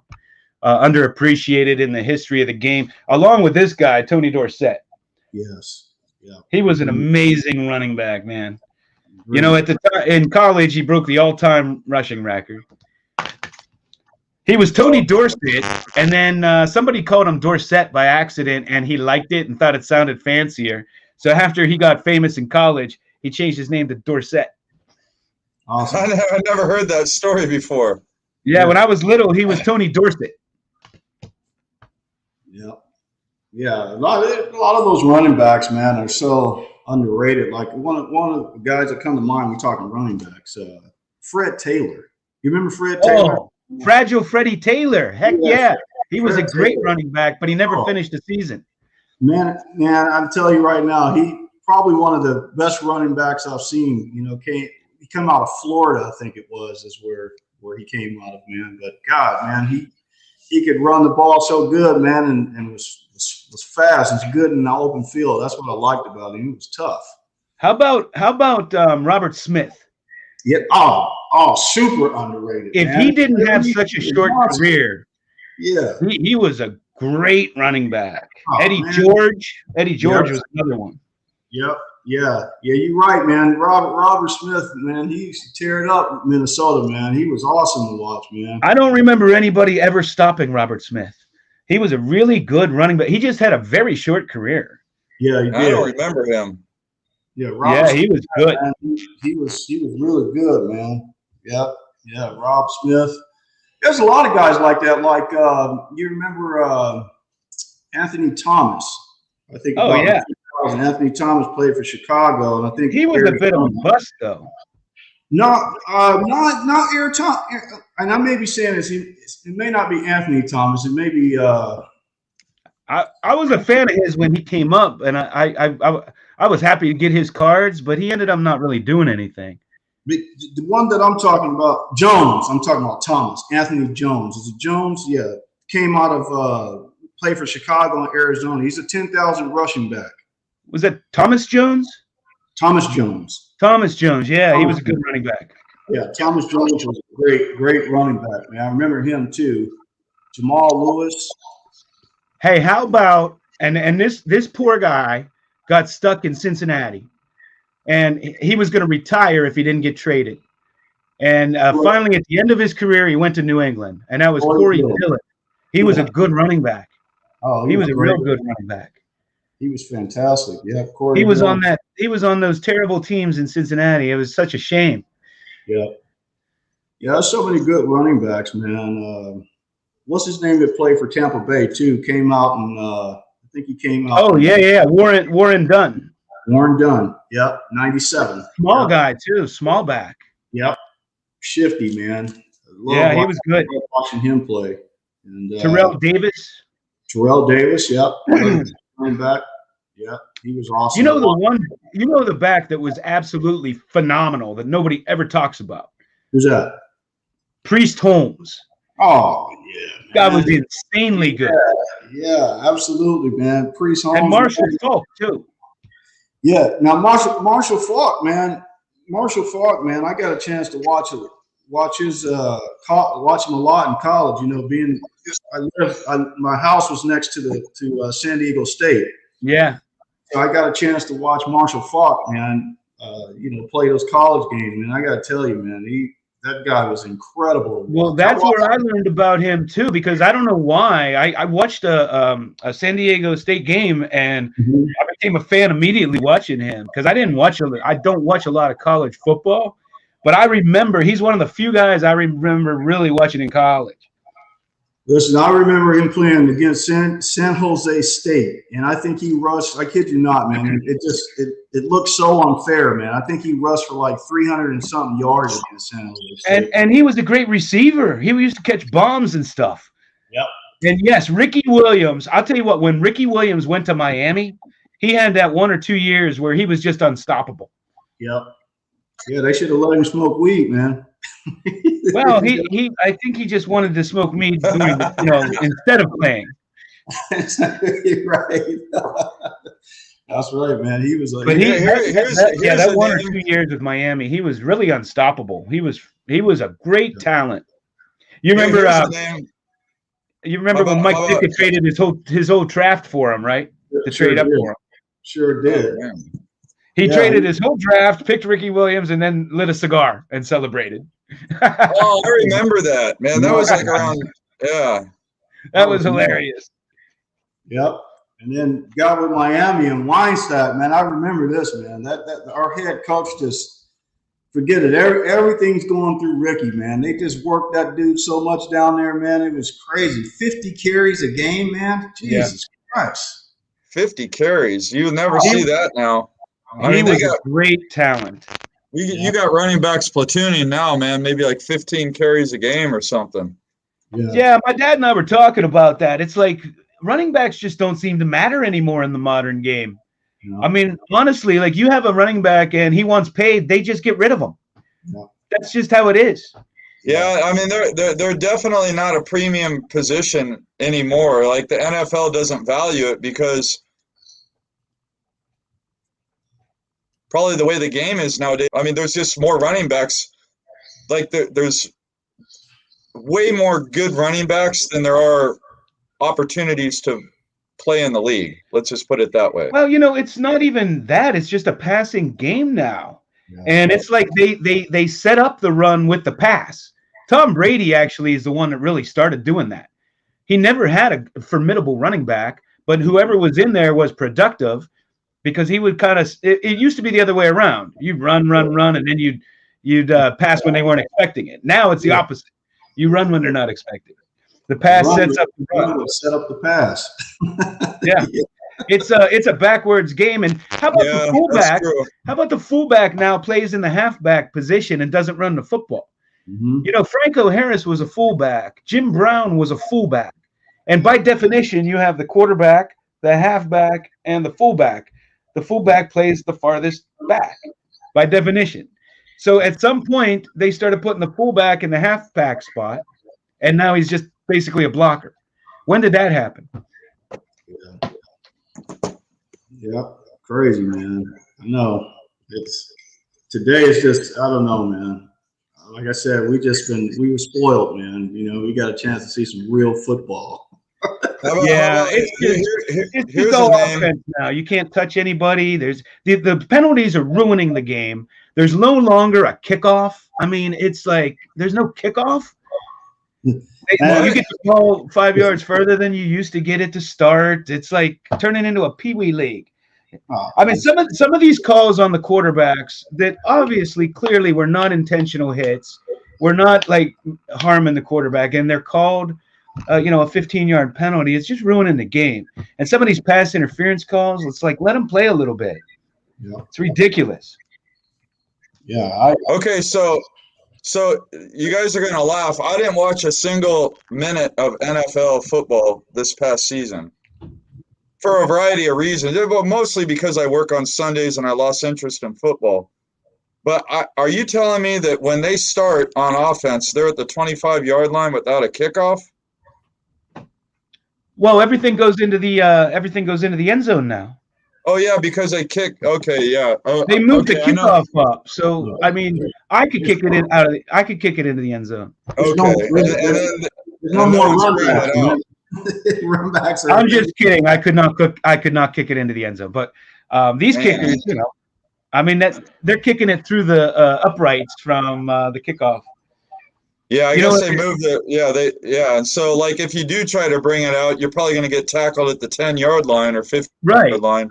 underappreciated in the history of the game, along with this guy, Tony Dorsett. Yes. Yeah. He was an amazing running back, man. Really? You know, at the time in college, he broke the all-time rushing record. He was Tony Dorsett, and then somebody called him Dorsett by accident, and he liked it and thought it sounded fancier. So after he got famous in college, he changed his name to Dorsett. Awesome. I never heard that story before. Yeah, when I was little, he was Tony Dorsett. Yeah. A lot of those running backs, man, are so underrated. Like one of the guys that come to mind, we're talking running backs, Fred Taylor. You remember Fred Taylor? Oh, Fragile Freddie Taylor. Heck yeah. He was a great running back, but he never finished the season. Man, I'm telling you right now, he probably one of the best running backs I've seen. You know, he came out of Florida, I think it was, is where he came out of, man. But God, man, he could run the ball so good, man, and was fast. He's good in the open field. That's what I liked about him. He was tough. How about Robert Smith? Yeah. Oh, super underrated. If he didn't have such a short career, yeah, he was a great running back. Oh, Eddie man. George was another one. Yep. Yeah, you're right, man. Robert Smith, man, he used to tear it up in Minnesota, man. He was awesome to watch, man. I don't remember anybody ever stopping Robert Smith. He was a really good running back. He just had a very short career. Yeah, he did. I don't remember him. Yeah, he was good. Man, he was really good, man. Yeah, Rob Smith. There's a lot of guys like that. Like you remember Anthony Thomas? I think. Oh yeah. Anthony Thomas played for Chicago, and I think he was a bit of a bust, though. Not Aaron Thomas. And I may be saying this. It may not be Anthony Thomas. It may be. I was a fan of his when he came up, and I was happy to get his cards, but he ended up not really doing anything. The one that I'm talking about, Jones. I'm talking about Thomas. Anthony Jones. Is it Jones? Yeah, came out of played for Chicago and Arizona. He's a 10,000 rushing back. Was that Thomas Jones? Thomas Jones. Thomas Jones. Yeah, he was a good running back. Yeah, Thomas Jones was a great running back, man. I remember him too. Jamal Lewis. Hey, how about and this poor guy got stuck in Cincinnati, and he was going to retire if he didn't get traded. And finally, at the end of his career, he went to New England, and that was Corey Dillon. He was a good running back. Oh, he was a real good running back. He was fantastic. Yeah, Corey. He was on that. He was on those terrible teams in Cincinnati. It was such a shame. Yeah. There's so many good running backs, man. What's his name that played for Tampa Bay too? Came out and I think he came out. Oh yeah. Warren Dunn. Warren Dunn. Yep. 97. Small guy too. Small back. Yep. Shifty, man. He was good. Watching him play. And Terrell Davis. Terrell Davis, yep. Running back. Yeah, he was awesome. You know the back that was absolutely phenomenal that nobody ever talks about. Who's that? Priest Holmes. Oh yeah, God was insanely good. Yeah, absolutely, man. Priest Holmes And Marshall Faulk too. Yeah, now Marshall Faulk, man. I got a chance to watch him a lot in college. You know, my house was next to San Diego State. Yeah. So I got a chance to watch Marshall Faulk, man. Play those college games, man. I got to tell you, man, that guy was incredible. Well, that's where I learned about him too, because I don't know why. I watched a San Diego State game and I became a fan immediately watching him because I don't watch a lot of college football, but I remember he's one of the few guys I remember really watching in college. Listen, I remember him playing against San Jose State, and I think he rushed. I kid you not, man. It looked so unfair, man. I think he rushed for like 300 and something yards against San Jose State. And he was a great receiver. He used to catch bombs and stuff. Yep. And yes, Ricky Williams. I'll tell you what. When Ricky Williams went to Miami, he had that 1 or 2 years where he was just unstoppable. Yep. Yeah, they should have let him smoke weed, man. Well, I think he just wanted to smoke meat instead of playing. Right. That's right, man. He was like, but that 1 or 2 years with Miami, he was really unstoppable. He was a great talent. You remember? When Mike Dickett traded his whole draft for him, right? To trade up for him. Sure did. Oh, he traded his whole draft, picked Ricky Williams, and then lit a cigar and celebrated. Oh, I remember that, man. That was like around, yeah. That was hilarious. Yep. And then got with Miami and Weinstein, man. I remember this, man. That our head coach just forget it. Everything's going through Ricky, man. They just worked that dude so much down there, man. It was crazy. 50 carries a game, man. Jesus Christ. 50 carries. You'll never see that now. He was a great talent. You got running backs platooning now, man. Maybe like 15 carries a game or something. Yeah, my dad and I were talking about that. It's like running backs just don't seem to matter anymore in the modern game. No. I mean, honestly, like you have a running back and he wants paid, they just get rid of him. No. That's just how it is. Yeah, I mean, they're definitely not a premium position anymore. Like the NFL doesn't value it because probably the way the game is nowadays. I mean, there's just more running backs. Like there's way more good running backs than there are opportunities to play in the league. Let's just put it that way. Well, it's not even that. It's just a passing game now. Yeah. And it's like they set up the run with the pass. Tom Brady actually is the one that really started doing that. He never had a formidable running back, but whoever was in there was productive. Because he would kind of, it used to be the other way around. You'd run, and then you'd pass when they weren't expecting it. Now it's the opposite. You run when they're not expecting it. The pass sets up the run. Set up the pass. Yeah, it's a backwards game. And how about the fullback? How about the fullback now plays in the halfback position and doesn't run the football? Mm-hmm. Franco Harris was a fullback. Jim Brown was a fullback, and by definition, you have the quarterback, the halfback, and the fullback. The fullback plays the farthest back by definition. So at some point, they started putting the fullback in the halfback spot, and now he's just basically a blocker. When did that happen? Yeah, crazy, man. I know. Today it's just, I don't know, man. Like I said, we were spoiled, man. We got a chance to see some real football. It's just all offense now. You can't touch anybody. There's the penalties are ruining the game. There's no longer a kickoff. I mean, it's like there's no kickoff. You get the ball 5 yards further than you used to get it to start. It's like turning into a peewee league. I mean, some of these calls on the quarterbacks that obviously, clearly, were not intentional hits. Were not like harming the quarterback, and they're called. A 15-yard penalty. It's just ruining the game. And some of these pass interference calls, it's like, let them play a little bit. Yeah. It's ridiculous. Yeah. Okay, so So you guys are gonna laugh. I didn't watch a single minute of NFL football this past season for a variety of reasons, but mostly because I work on Sundays and I lost interest in football. But are you telling me that when they start on offense, they're at the 25-yard line without a kickoff? Well, everything goes into the end zone now. Oh yeah, because they kick. Okay, yeah. They moved okay, the kickoff up, so I mean, I could kick it into the end zone. Okay, there's no more run backs. Run backs. I'm just kidding. I could not kick it into the end zone. But these kickers, you know, I mean that they're kicking it through the uprights from the kickoff. Yeah, I guess they moved it. Yeah, and so like if you do try to bring it out, you're probably going to get tackled at the 10-yard line or 50-yard line.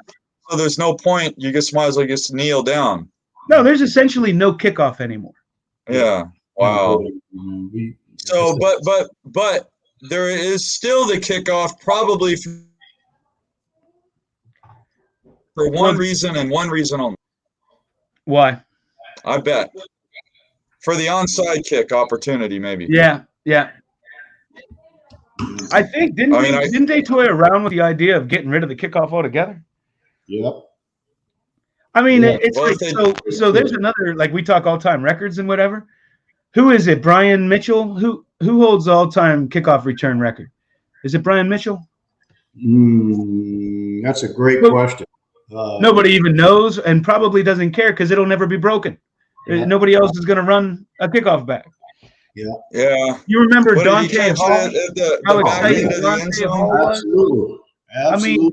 So there's no point. You just might as well just kneel down. No, there's essentially no kickoff anymore. Yeah. Wow. So, but there is still the kickoff, probably for one reason and one reason only. Why? I bet. For the onside kick opportunity, maybe. Yeah. I think didn't they toy around with the idea of getting rid of the kickoff altogether? Yep. I mean, it's like so. There's another, like we talk all time records and whatever. Who is it? Brian Mitchell? Who holds the all time kickoff return record? Is it Brian Mitchell? That's a great question. Nobody even knows and probably doesn't care because it'll never be broken. Yeah. Nobody else is going to run a kickoff back. Yeah. You remember Dante Hall? How exciting Dante Hall was? Absolutely. I mean,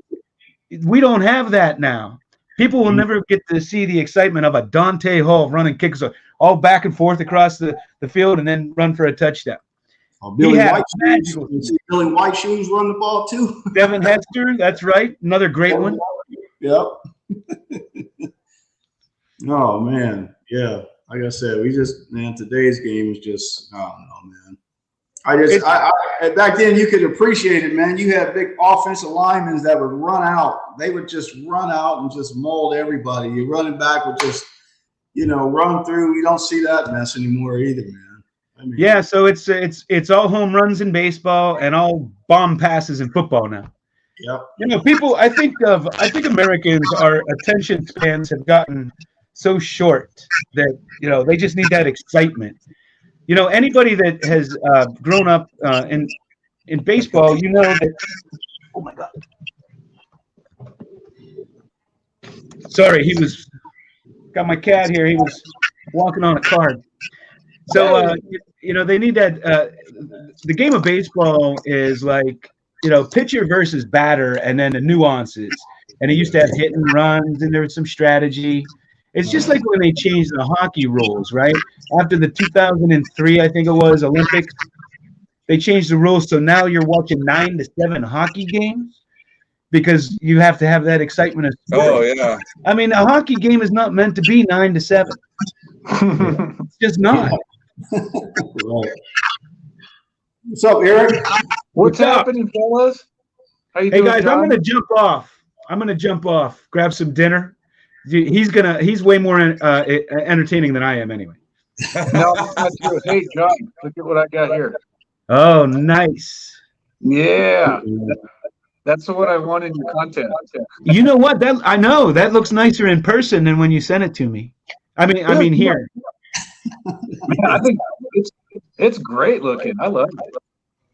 we don't have that now. People will never get to see the excitement of a Dante Hall running kicks all back and forth across the field and then run for a touchdown. Billy White Shoes run the ball too. Devin Hester, that's right. Another great one. Yep. Oh man, yeah. Like I said, today's game is just, I don't know, man. I back then you could appreciate it, man. You had big offensive linemen that would run out. They would just run out and just mold everybody. Your running back would just, run through. You don't see that mess anymore either, man. I mean, yeah, so it's all home runs in baseball and all bomb passes in football now. Yep. People. I think Americans, our attention spans have gotten so short that they just need that excitement. Anybody that has grown up in baseball, that. Oh my God! Sorry, he was got my cat here. He was walking on a card. So they need that. The game of baseball is like pitcher versus batter, and then the nuances. And it used to have hit and runs, and there was some strategy. It's just like when they changed the hockey rules, right? After the 2003, I think it was, Olympics, they changed the rules. So now you're watching 9 to 7 hockey games because you have to have that excitement. Oh, yeah. I mean, a hockey game is not meant to be 9 to 7. It's just not. What's up, Eric? What's happening, fellas? How you doing, guys, John? I'm going to jump off, grab some dinner. He's way more entertaining than I am anyway. No, that's true. Hey, John, look at what I got here. Oh, nice. Yeah. That's what I want in your content. You know what? I know that looks nicer in person than when you sent it to me. I mean here. Yeah, I think it's great looking. I love it.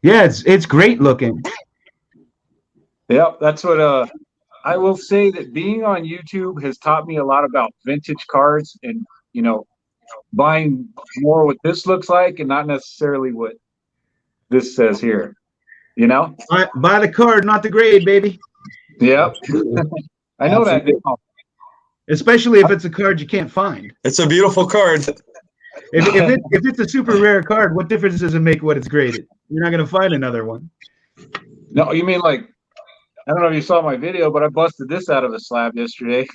Yeah, it's great looking. Yep, that's what I will say that being on YouTube has taught me a lot about vintage cards and, buying more what this looks like and not necessarily what this says here, Buy the card, not the grade, baby. Yep. I know that. Especially if it's a card you can't find. It's a beautiful card. If it's a super rare card, what difference does it make what it's graded? You're not going to find another one. No, you mean like, I don't know if you saw my video, but I busted this out of a slab yesterday.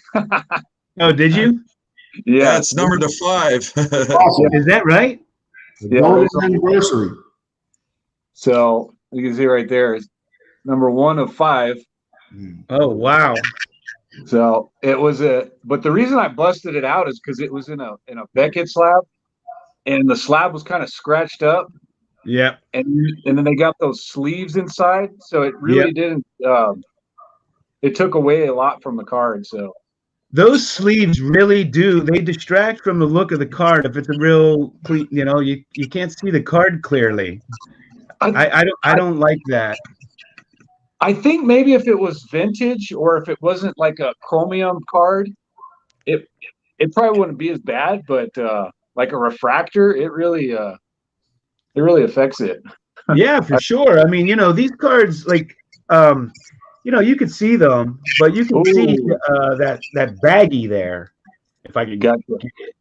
Oh, did you? Yeah, it's numbered to 5. Awesome. Is that right? Yeah. Anniversary. So you can see right there is number 1 of 5. Oh, wow. So it was but the reason I busted it out is because it was in a Beckett slab, and the slab was kind of scratched up. Yeah. And then they got those sleeves inside, so it really didn't. It took away a lot from the card. So those sleeves really do. They distract from the look of the card. If it's a real clean, you can't see the card clearly. I don't like that. I think maybe if it was vintage or if it wasn't like a chromium card, it probably wouldn't be as bad. But like a refractor, it really affects it. Yeah, for sure. I mean, these cards, like, you could see them, but you can see that baggy there, if I could get it.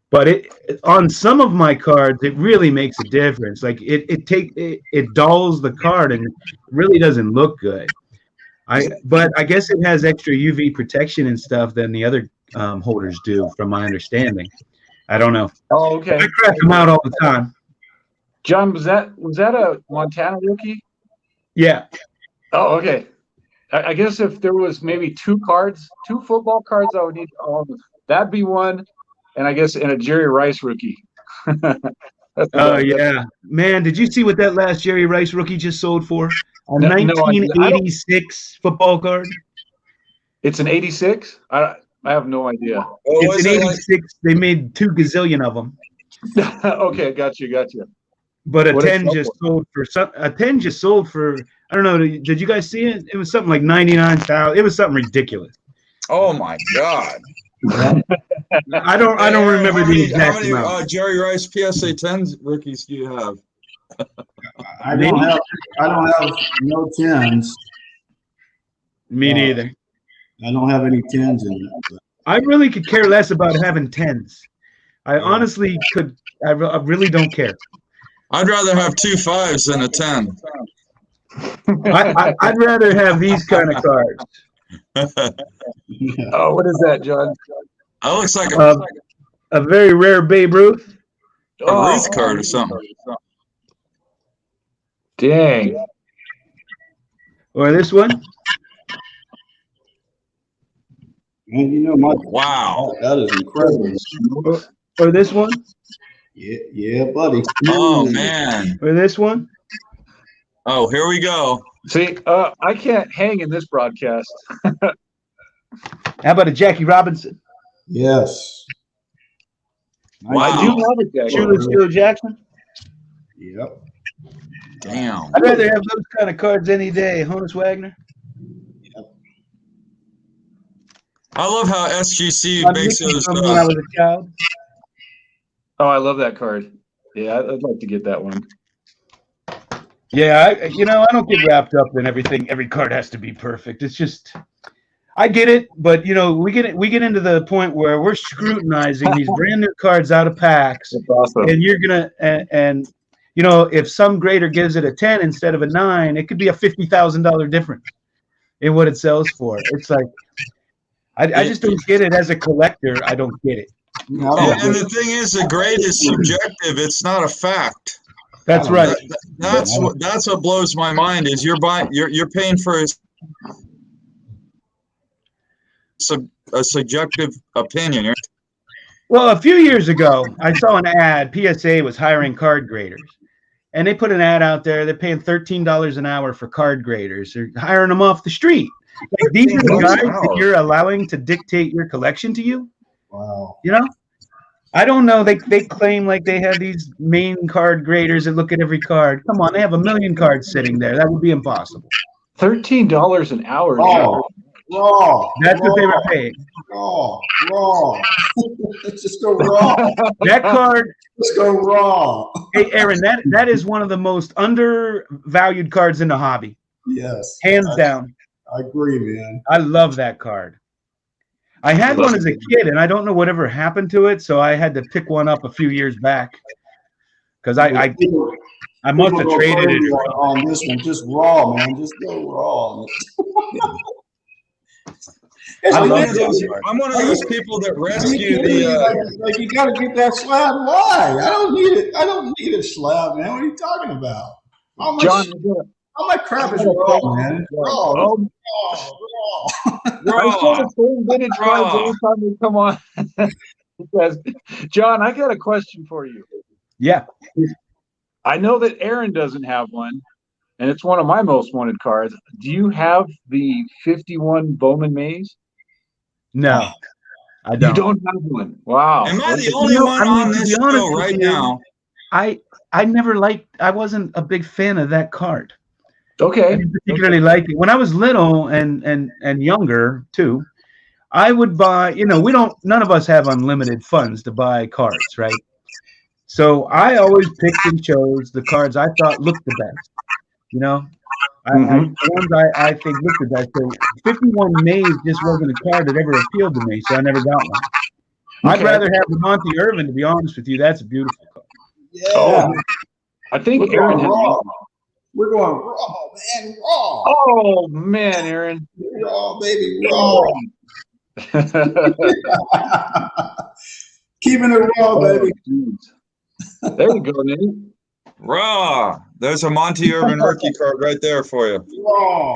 But on some of my cards, it really makes a difference. Like it dulls the card and it really doesn't look good. But I guess it has extra UV protection and stuff than the other holders do, from my understanding. I don't know. Oh, okay. I crack them out all the time. John, was that a Montana rookie? Yeah. Oh, okay. I guess if there was maybe two football cards, I would need. That'd be one, and I guess in a Jerry Rice rookie. Oh yeah, man! Did you see what that last Jerry Rice rookie just sold for? A 1986 football card. It's an 86. I have no idea. It's an 86. They made 2 gazillion of them. Okay, got you. But a 10 just sold for I don't know. Did you guys see it? It was something like 99,000. It was something ridiculous. Oh my God! I don't remember the exact amount. How many Jerry Rice PSA 10s rookies do you have? I don't have no 10s. Me neither. I don't have any 10s in it. But. I really could care less about having 10s. I honestly could. I really don't care. I'd rather have 2 5s than a 10. I'd rather have these kind of cards. Oh, what is that, John? That looks like a very rare Babe Ruth. A Ruth card or something. Dang. Or this one. Man, wow, that is incredible. Or this one. Yeah, buddy. Oh man. Or this one. Oh, here we go. See, I can't hang in this broadcast. How about a Jackie Robinson? Yes. Wow. I do love it, Jackie. Julius Steele Jackson. Yep. Damn. I'd rather have those kind of cards any day. Honus Wagner. Yep. I love how SGC makes those. When I was a child. Oh, I love that card. Yeah, I'd like to get that one. Yeah, I don't get wrapped up in everything. Every card has to be perfect. It's just, I get it, but we get into the point where we're scrutinizing these brand new cards out of packs, That's awesome. and you're gonna and if some grader gives it a 10 instead of a 9, it could be a $50,000 difference in what it sells for. It's like I just don't get it as a collector. I don't get it. And the thing is, the grade is subjective. It's not a fact. That's right. That's what blows my mind is you're paying for a subjective opinion. Well, a few years ago, I saw an ad. PSA was hiring card graders, and they put an ad out there. They're paying $13 an hour for card graders. They're hiring them off the street. Like, these are the guys that you're allowing to dictate your collection to you. Wow. I don't know. They claim like they have these main card graders that look at every card. Come on, they have 1 million cards sitting there. That would be impossible. $13 an hour. Raw. That's what they were paying. Raw. Let's just go raw. That card. Let's go raw. Hey, Aaron, that is one of the most undervalued cards in the hobby. Yes. Hands down. I agree, man. I love that card. I had one as a kid, and I don't know whatever happened to it, so I had to pick one up a few years back because I must have traded it on this one. Just raw, man. Just go raw. I'm one of those people that rescue the. Like you got to get that slab. Why? I don't need it. I don't need a slab, man. What are you talking about? John, all my crap is raw, man. Raw. I saw the same vintage cards every time they come on. Yes. John, I got a question for you. Yeah. I know that Aaron doesn't have one, and it's one of my most wanted cards. Do you have the 51 Bowman Maze? No, I You don't. don't have one. Wow. Am I the Okay. only one on to this be honest show with right you, now? I wasn't a big fan of that card. I Okay. didn't particularly like it. When I was little and younger too, I would buy, none of us have unlimited funds to buy cards, right? So I always picked and chose the cards I thought looked the best. You know, Mhm. the ones I think looked the best. So 51 Maze just wasn't a card that ever appealed to me, so I never got one. I'd Okay. rather have the Monty Irvin, to be honest with you. That's a beautiful card. Yeah. Oh, I think We're Aaron going has raw. one. We're going raw, man. Raw. Oh man, Aaron. Raw, baby. Raw. Keeping it raw, baby. Oh, there you go, Nate. Raw. There's a Monty Irvin rookie card right there for you. Raw.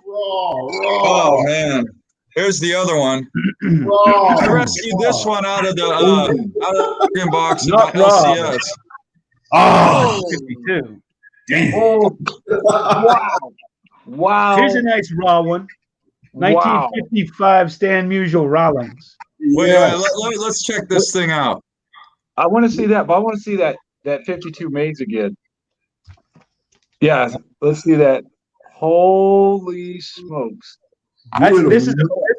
Raw. Oh man. Here's the other one. Raw. I rescued this one out of the box of Not the raw. LCS. Oh, 52. damn. Oh, wow. Wow. Here's a nice raw one. Wow. 1955 Stan Musial Rawlings. Wait, Yes. let's check this thing out. I want to see that, but I want to see that 52 Maze again. Yeah, let's see that. Holy smokes. This is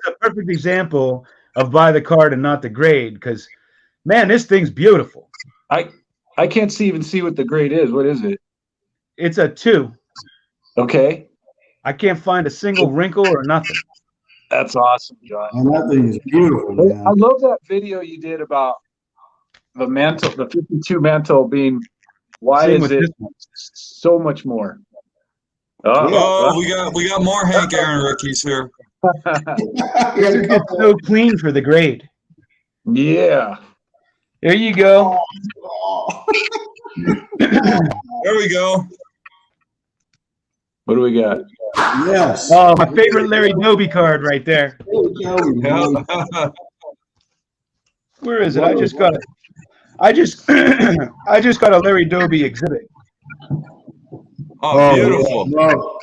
a perfect example of buy the card and not the grade, because, man, this thing's beautiful. I can't even see what the grade is. What is it? It's a 2. Okay. I can't find a single wrinkle or nothing. That's awesome, John. And that thing is beautiful, man. I love that video you did about the mantle, the 52 mantle being, why Same is with it this one. so much more? Oh, we got more Hank Aaron rookies here. It's so clean for the grade. Yeah. There you go. There we go. What do we got? Yes. Oh, my favorite Larry Doby card right there. Yeah. Where is it? I just got it. I just got a Larry Doby exhibit. Oh, beautiful.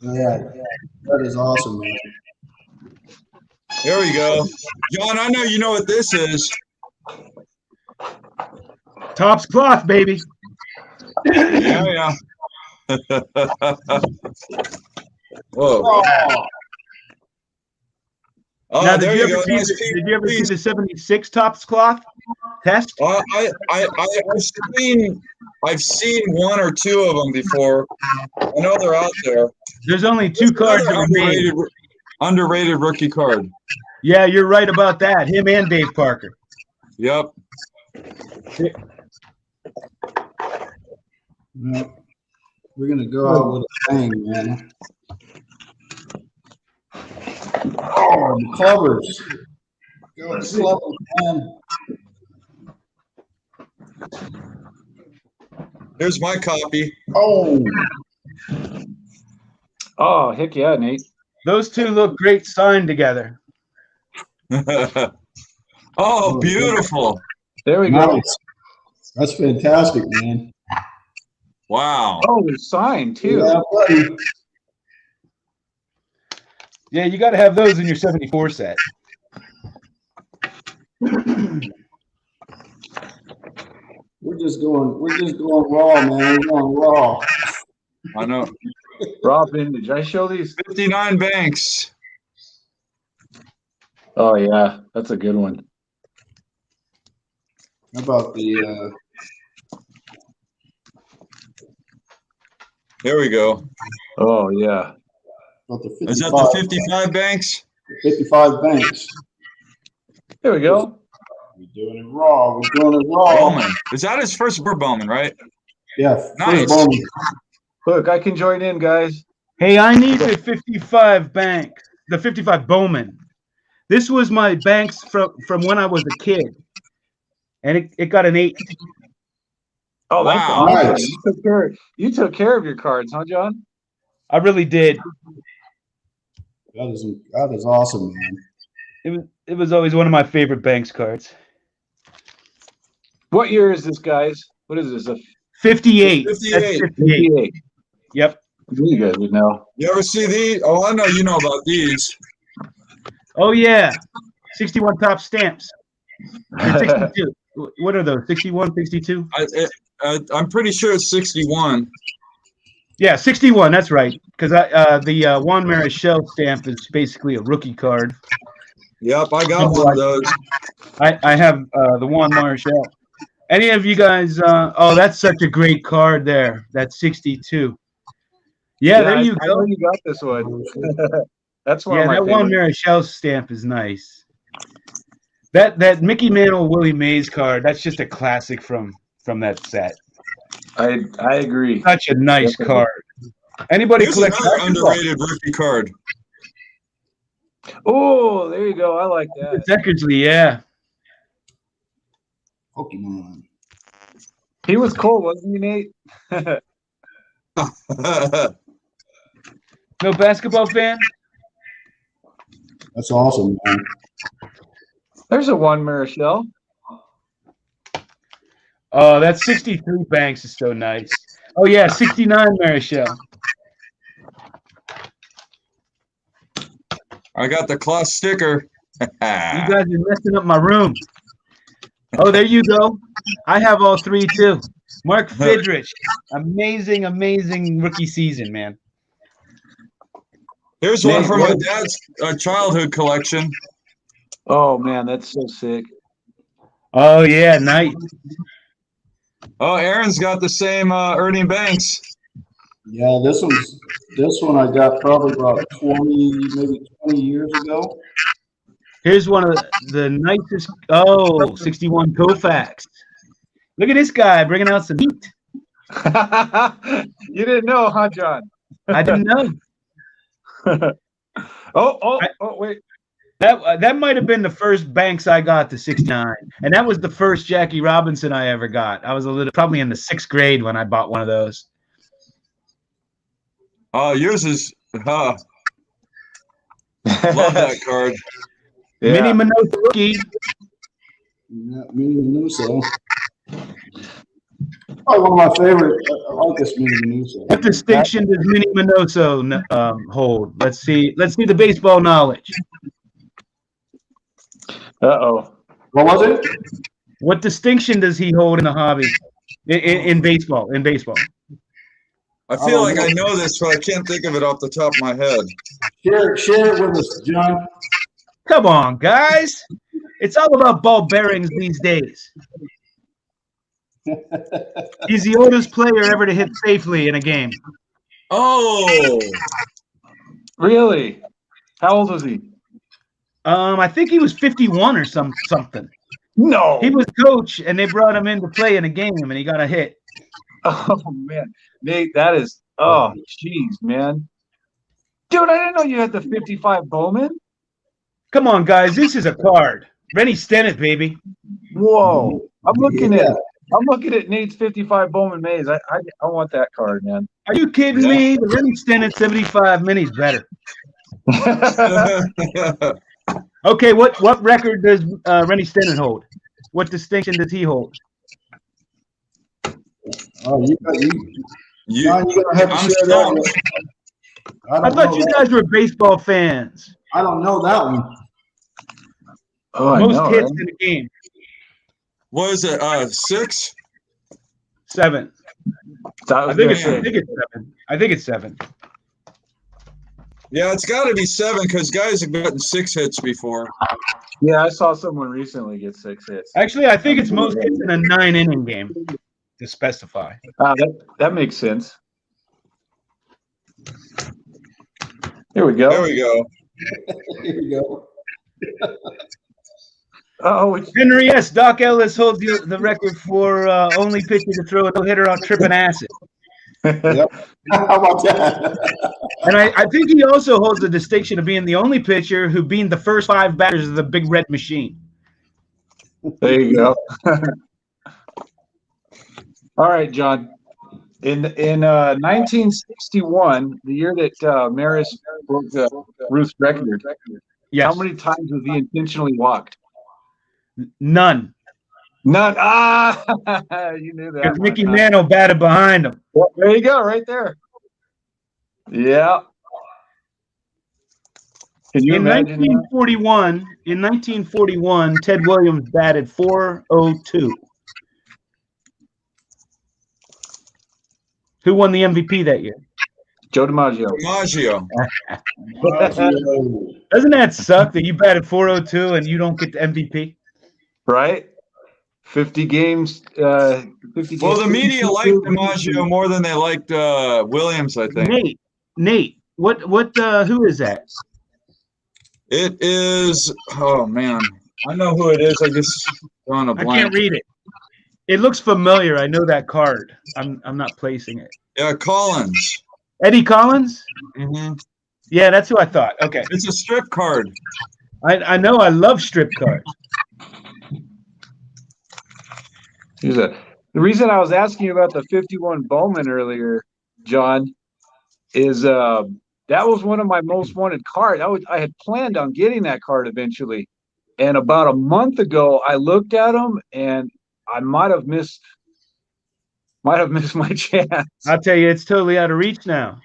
Yeah, that is awesome, man. There we go. John, I know you know what this is. Topps cloth, baby. Yeah. Whoa. Oh, Now, there did you go. Nice did you ever see piece. the 76 Topps cloth test? I've seen one or two of them before. I know they're out there. There's only 2 cards that were made. Underrated rookie card. Yeah, you're right about that. Him and Dave Parker. Yep. We're gonna go out with a bang, man. Oh, the covers. Go with the covers, man. Here's my copy. Oh, Oh, heck yeah, Nate. Those two look great signed together. Oh, beautiful. There we go. nice. That's fantastic, man. Wow. Oh, they're signed too. Yeah, buddy. Yeah, you got to have those in your 74 set. We're just going raw, man. We're going raw. I know. Raw vintage. I show these. 59 banks. Oh yeah, that's a good one. How about the Here we go. Oh yeah. about the 55, Is that the 55 banks? 55 banks? There we go. We're doing it raw. We're doing it raw. Bowman. Is that his first Bowman, right? Yeah, first Nice. Bowman. Look, I can join in, guys. Hey, I need the 55 bank, the 55 Bowman. This was my banks from when I was a kid, and it got an 8. Oh, that's Wow. awesome. Nice. You took care of your cards, huh, John? I really did. That is awesome, man. It It was always one of my favorite Banks cards. What year is this, guys? What is this? A 58. 58. That's 58. 58. Yep. You guys would know. You ever see these? Oh, I know you know about these. Oh yeah. 61 top stamps. Or 62. What are those? 61, 62? I'm pretty sure it's 61. Yeah, 61. That's right. Because the Juan Marichal stamp is basically a rookie card. Yep, I got one of those. I have the Juan Marichal. Any of you guys? Oh, that's such a great card there. That's 62. Yeah, there you I go. know you got this one. That's one Yeah, of my that Juan favorites. Marichal stamp is nice. That Mickey Mantle Willie Mays card, that's just a classic from that set. I agree. Such a nice Definitely. card. Anybody Here's collect another basketball? underrated rookie card. Oh, there you go. I like that. Eckersley, yeah. Pokemon. He was cool, wasn't he, Nate? No basketball fan? That's awesome, man. There's a Juan Marichal. Oh, that 63 Banks is so nice. Oh yeah, 69 Marichal. I got the cloth sticker. You guys are messing up my room. Oh, there you go. I have all three too. Mark Fidrich. Amazing, amazing rookie season, man. Here's one from my dad's childhood collection. Oh man, that's so sick. Oh yeah, nice. Oh, Aaron's got the same Ernie Banks. Yeah, this one I got probably about 20 years ago. Here's one of the nicest. Oh, 61 Koufax. Look at this guy bringing out some heat. You didn't know, huh, John? I didn't know. Wait. That might have been the first Banks I got to 69, and that was the first Jackie Robinson I ever got. I was probably in the 6th grade when I bought one of those. Oh, yours is. Love that card. Yeah. Mini Minoso rookie. Yeah, Mini Minuso. Probably one of my favorite. I like this Mini Minuso. What distinction does Mini Minoso hold? Let's see the baseball knowledge. Uh-oh. What was it? What distinction does he hold in the hobby? In baseball. I feel like I know this, but I can't think of it off the top of my head. Share it with us, John. Come on, guys. It's all about ball bearings these days. He's the oldest player ever to hit safely in a game. Oh, Really? How old was he? I think he was 51 or something. No. He was coach, and they brought him in to play in a game, and he got a hit. Oh man, Nate, that is. Oh, jeez, man. Dude, I didn't know you had the 55 Bowman. Come on, guys. This is a card. Rennie Stennett, baby. Whoa. I'm looking at Nate's 55 Bowman Mays. I want that card, man. Are you kidding me? The Rennie Stennett 75 mini's better. Okay, what record does Rennie Stennett hold? What distinction does he hold? Oh, John, you're gonna have to I'm share that. With, I thought you guys were baseball fans. I don't know that one. Oh, Most hits in a game. what is it? 6? 7. I think it's 7. I think it's 7. Yeah, it's got to be 7 because guys have gotten 6 hits before. Yeah, I saw someone recently get 6 hits. Actually, I think it's most hits in a 9-inning game, to specify. That makes sense. Here we go. There we go. Here we go. Oh, Henry S. Doc Ellis holds the record for only pitcher to throw a no-hitter on tripping acid. Yep. How about that? And I think he also holds the distinction of being the only pitcher who beat the first 5 batters of the Big Red Machine. There you go. All right, John. In 1961, the year that Maris broke Ruth's record, Yes. How many times has he intentionally walked? None. None. Ah, you knew that. Because Mickey Mantle batted behind him. Well, there you go, right there. Yeah. Can you imagine 1941, Ted Williams batted .402. Who won the MVP that year? Joe DiMaggio. DiMaggio. Doesn't that suck that you batted .402 and you don't get the MVP? Right? 50 games. 50 Well, games. the media liked DiMaggio more than they liked Williams, I think. Nate, who is that? It is, oh man, I know who it is. I just drawing a blank. I can't read it. It looks familiar. I know that card. I'm not placing it. Yeah, Collins. Eddie Collins? Mm-hmm. Yeah, that's who I thought. Okay. It's a strip card. I know. I love strip cards. The reason I was asking you about the 51 Bowman earlier, John, is that was one of my most wanted cards. I had planned on getting that card eventually, and about a month ago, I looked at them and I might have missed my chance. I'll tell you, it's totally out of reach now.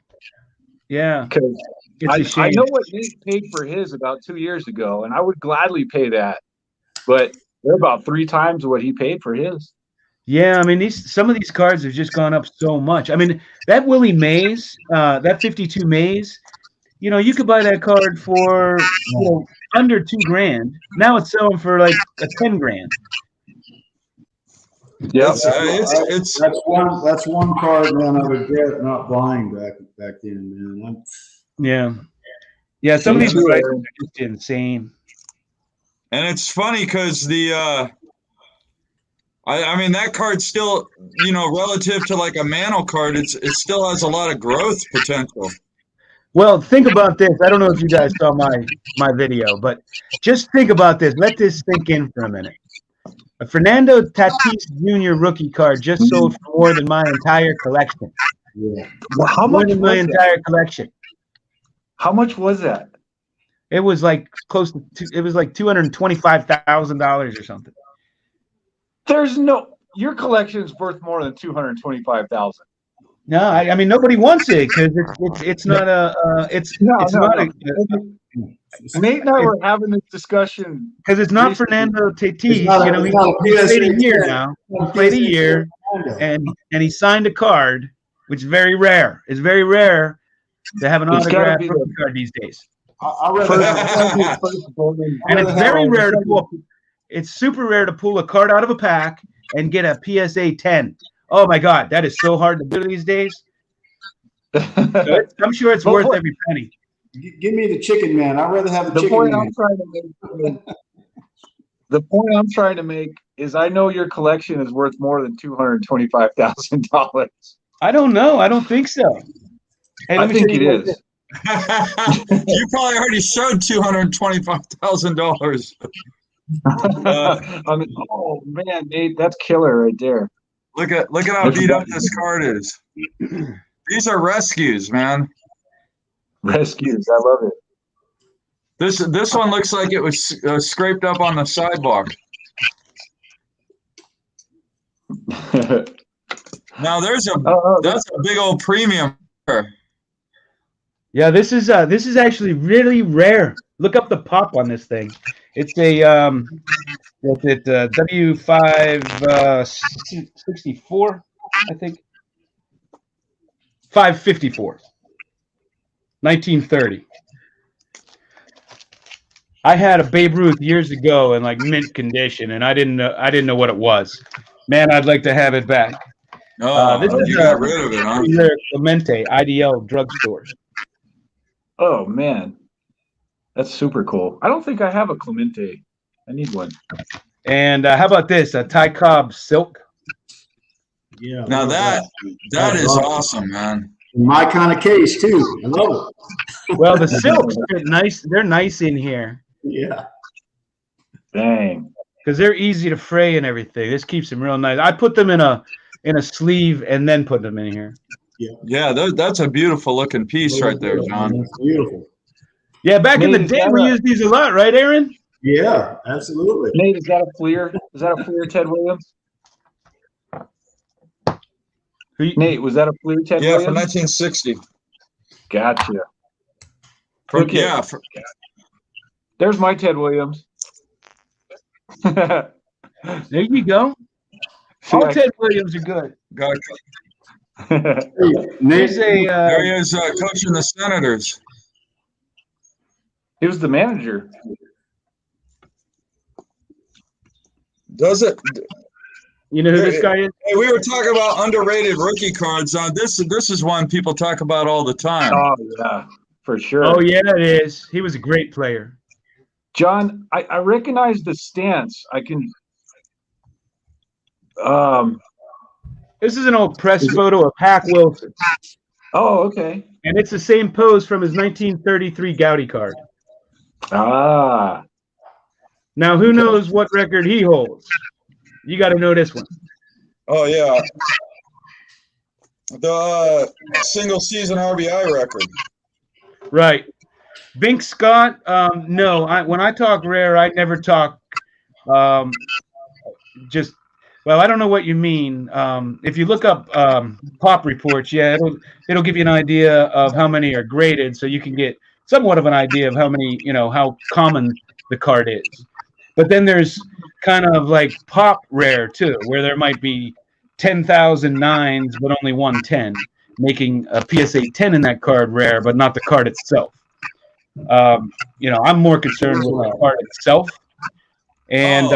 Yeah, because I know what Nate paid for his about 2 years ago, and I would gladly pay that, but they're about 3 times what he paid for his. Yeah, I mean, some of these cards have just gone up so much. I mean, that Willie Mays, that 52 Mays, you could buy that card for under $2,000. Now it's selling for like $10,000. Yeah, that's one card, man. I regret not buying back then, man. Yeah. Some of these prices are just insane. And it's funny because I mean that card still, relative to like a Mantle card, it still has a lot of growth potential. Well, think about this. I don't know if you guys saw my video, but just think about this. Let this sink in for a minute. A Fernando Tatis Jr. rookie card just sold for more than my entire collection. Yeah. Well, how much was my entire collection? How much was that? It was like it was like $225,000 or something. Your collection is worth more than $225,000. No, I mean nobody wants it because it's not a Nate and I were having this discussion because it's not Fernando Tatis. He played a year now. He played a year, and he signed a card, which is very rare. It's very rare to have an autographed rookie card these days. And it's very rare to pull. It's super rare to pull a card out of a pack and get a PSA 10. Oh my God, that is so hard to do these days. I'm sure it's worth every penny. Give me the chicken man. I'd rather have the chicken point man. The point I'm trying to make is I know your collection is worth more than $225,000. I don't know. I don't think so. Hey, I think it is. You probably already showed $225,000. Oh man, Nate, that's killer right there. Look at how beat up this card is. These are rescues, man. Rescues, I love it. This one looks like it was scraped up on the sidewalk. Now that's a big old premium. Yeah, this is actually really rare. Look up the pop on this thing. It's a W564, I think. 554. 1930. I had a Babe Ruth years ago in like mint condition, and I didn't know what it was. Man, I'd like to have it back. Oh, this is got rid of it, huh? Clemente IDL drugstore. Oh man, that's super cool. I don't think I have a Clemente. I need one. And how about this? A Ty Cobb silk. Yeah. Now that is awesome, man. My kind of case too. I love it. Well, the silks are nice. They're nice in here. Yeah. Dang. Because they're easy to fray and everything. This keeps them real nice. I put them in a sleeve and then put them in here. Yeah, that's a beautiful looking piece right there, John. That's beautiful. Yeah, back in the Nate, day, we used these a lot, right, Aaron? Yeah, absolutely. Nate, is that a Fleer? Is that a Fleer Ted Williams? Nate, was that a Fleer Ted Yeah, Williams? from 1960. Gotcha. From, Look yeah, at, there's my Ted Williams. There you go. See, All Ted Williams are good. got Hey, Nate, There's a there he is, coaching the Senators. he was the manager. Does it? you know who this guy is? Hey, we were talking about underrated rookie cards. This is one people talk about all the time. Oh yeah, for sure. Oh yeah, it is. He was a great player. John, I recognize the stance. I can. This is an old press photo of Hack Wilson, Oh, okay. and it's the same pose from his 1933 Gaudy card. Ah, Now, who knows what record he holds? You got to know this one. Oh yeah, the single season RBI record. Right. Vink Scott, no. When I talk rare, I never talk just, well, I don't know what you mean. If you look up pop reports, yeah, it'll give you an idea of how many are graded, so you can get somewhat of an idea of how many, how common the card is. But then there's kind of like pop rare too, where there might be 10,000 nines, but only 110, making a PSA 10 in that card rare, but not the card itself. I'm more concerned with the card itself. And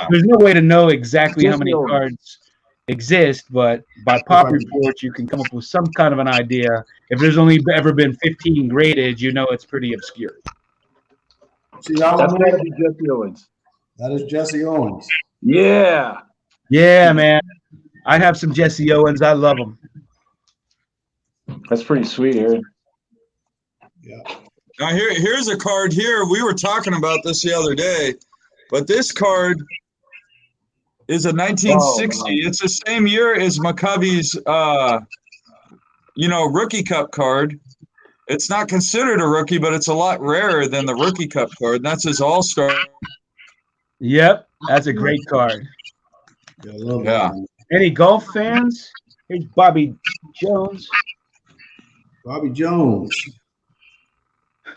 there's no way to know exactly how many cards exist, but by pop reports, you can come up with some kind of an idea. If there's only ever been 15 graded, it's pretty obscure. see that that's one? gotta be Jesse Owens. That is Jesse Owens. Yeah. Yeah, man. I have some Jesse Owens. I love them. That's pretty sweet, Aaron. Yeah. Now here's a card here. We were talking about this the other day, but this card is a 1960. Oh, it's the same year as McCovey's, Rookie Cup card. It's not considered a rookie, but it's a lot rarer than the Rookie Cup card. And that's his All-Star. Yep, that's a great card. Yeah, I love Yeah. that one. Any golf fans? Here's Bobby Jones. Bobby Jones.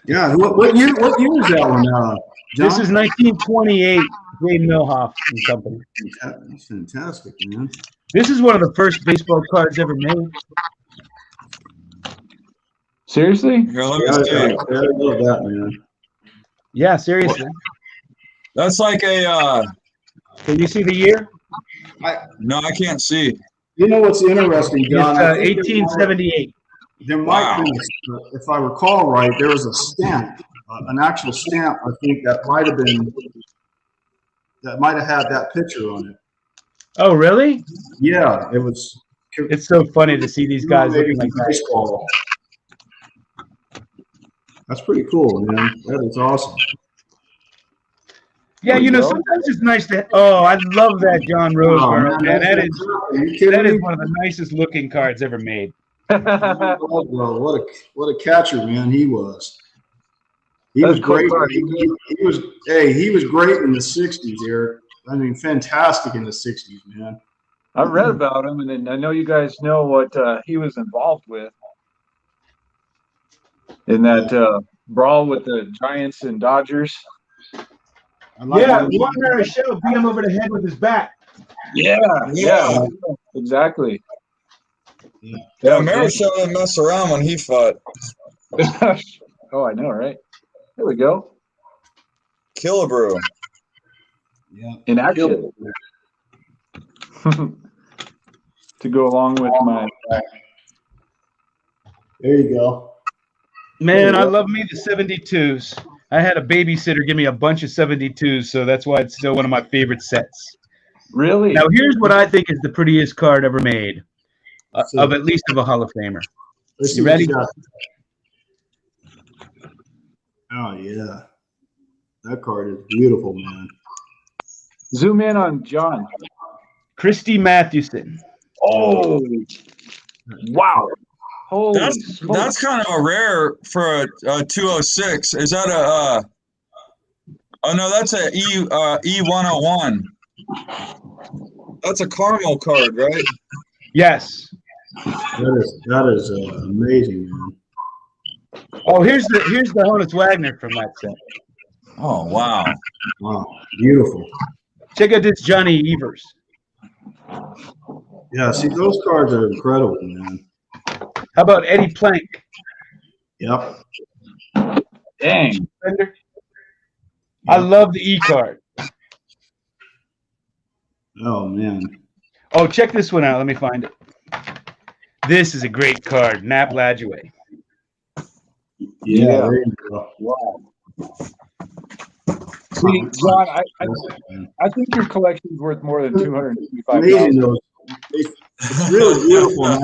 Yeah, what year is that one? John? This is 1928, Dave Milhoff and Company. That's fantastic, man. This is one of the first baseball cards ever made. Seriously? Here, let me Yeah, see. I love that, man. Yeah, seriously. That's like a. Can you see the year? No, I can't see. You know what's interesting, John? It's 1878. There might be, if I recall right, there was a stamp, an actual stamp, I think, that might have had that picture on it. Oh, really? Yeah, it was. It's so funny to see these guys looking like that. baseball. That's pretty cool, man. That is awesome. Yeah, sometimes it's nice to. Oh, I love that John Roseborough, man. That is one of the nicest looking cards ever made. Well, what a catcher, man, he was. He was great. He was great in the 60s, Eric. I mean, fantastic in the 60s, man. I've read about him, and I know you guys know what he was involved with in that brawl with the Giants and Dodgers. Juan Marichal beat him over the head with his bat. Yeah, exactly. Yeah, Marichal didn't mess around when he fought. Oh, I know, right? There we go. Killebrew. Yeah. In action. To go along with my. There you go. Man, I love me the 72s. I had a babysitter give me a bunch of 72s, so that's why it's still one of my favorite sets. Really? Now, here's what I think is the prettiest card ever made, of at least of a Hall of Famer. You ready? Oh, yeah. That card is beautiful, man. Zoom in on John. Christy Mathewson. Oh, wow. Holy That's smokes. kind of a rare for a 206. Is that a? Oh no, that's a E101. That's a caramel card, right? Yes. That is amazing, man. Oh, here's the Honus Wagner from that set. Oh wow. Wow, beautiful. Check out this Johnny Evers. Yeah, see, those cards are incredible, man. How about Eddie Plank? Yep. Dang. I love the E card. Oh man. Oh, check this one out. Let me find it. This is a great card, Nap Ladjeway. Yeah. There you go. Wow. See, John, I think your collection's worth more than $255. Amazing, those. It's really beautiful, man.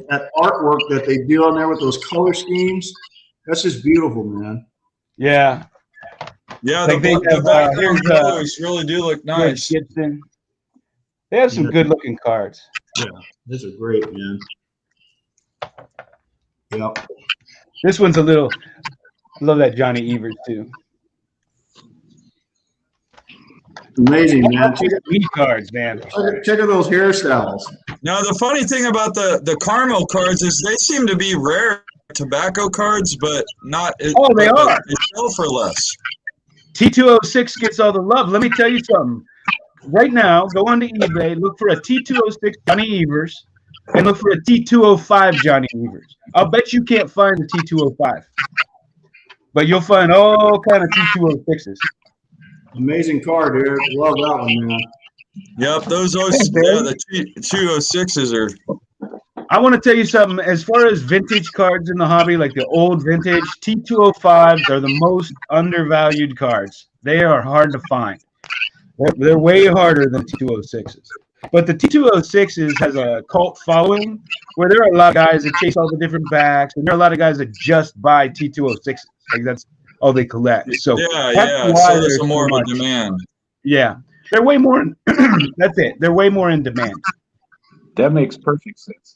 That artwork that they do on there with those color schemes. That's just beautiful, man. Yeah. Yeah, Like the background colors really do look nice. Gibson. They have some good looking cards. Yeah, these are great, man. Yep. This one's a little. Love that Johnny Evers too. Amazing, man. E cards, man. Check out those hairstyles. Now the funny thing about the caramel cards is they seem to be rare tobacco cards, but not. Oh, they are. They sell for less. T206 gets all the love. Let me tell you something. Right now, go onto eBay, look for a T206 Johnny Evers, and look for a T205 Johnny Evers. I'll bet you can't find the T205, but you'll find all kind of T206s. Amazing card, dude. Love that one, man. Yep, the 206s are. I want to tell you something. As far as vintage cards in the hobby, like the old vintage, T205s are the most undervalued cards. They are hard to find. They're way harder than T206s. But the T206s has a cult following where there are a lot of guys that chase all the different backs, and there are a lot of guys that just buy T206s. Like that's all they collect. So yeah. So there's more of a demand. Yeah, they're way more. That's it. They're way more in demand. That makes perfect sense.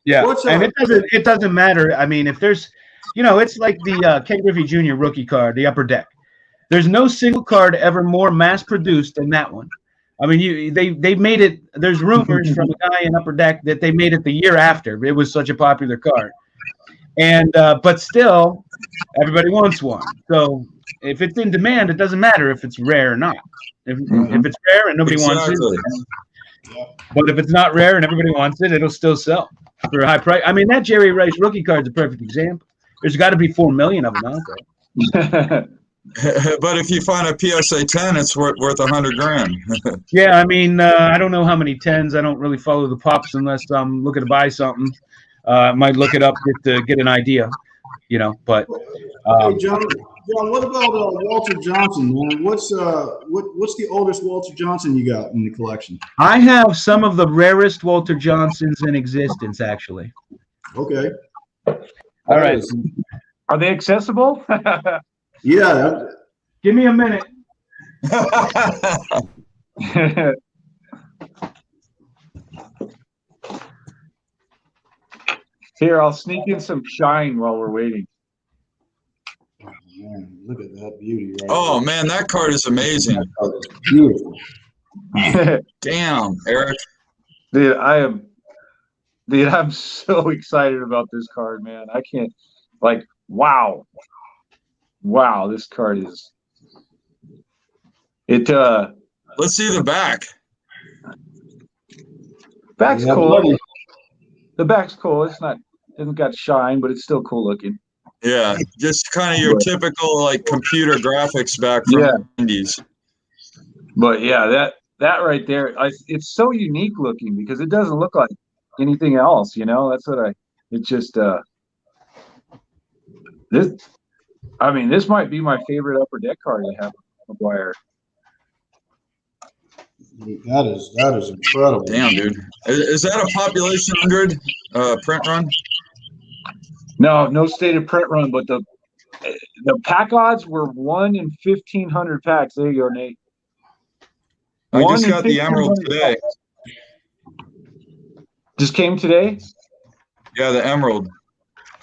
Yeah, and it doesn't matter. I mean, if there's, it's like the Ken Griffey Jr. rookie card, the Upper Deck. There's no single card ever more mass produced than that one. I mean, they made it. There's rumors from a guy in Upper Deck that they made it the year after. It was such a popular card, and but still, everybody wants one. So if it's in demand, it doesn't matter if it's rare or not. If it's rare and nobody wants it. But if it's not rare and everybody wants it, it'll still sell for a high price. I mean, that Jerry Rice rookie card is a perfect example. There's got to be 4 million of them out there. But if you find a PSA 10, it's worth $100,000. Yeah, I mean, I don't know how many 10s. I don't really follow the pops unless I'm looking to buy something. I might look it up just to get an idea, But hey, John, what about Walter Johnson, man? What's the oldest Walter Johnson you got in the collection? I have some of the rarest Walter Johnsons in existence, actually. Okay. All right. Are they accessible? Yeah. Give me a minute. Here, I'll sneak in some shine while we're waiting. Oh, man, look at that beauty right Oh, man, that card is amazing. Beautiful. Damn, Eric. Dude, I'm so excited about this card, man. I can't, wow. Wow, this card is, Let's see the back. Back's cool. The back's cool. Hasn't got shine, but it's still cool looking. Yeah, just kind of your typical computer graphics back from the 90s. But yeah, that right there, it's so unique looking because it doesn't look like anything else. That's what it's just this. I mean, this might be my favorite Upper Deck card I have acquired. That is incredible. Damn, dude. Is that a population 100 print run? No stated print run, but the pack odds were 1 in 1,500 packs. There you go, Nate. I just got the Emerald today. Just came today? Yeah, the emerald.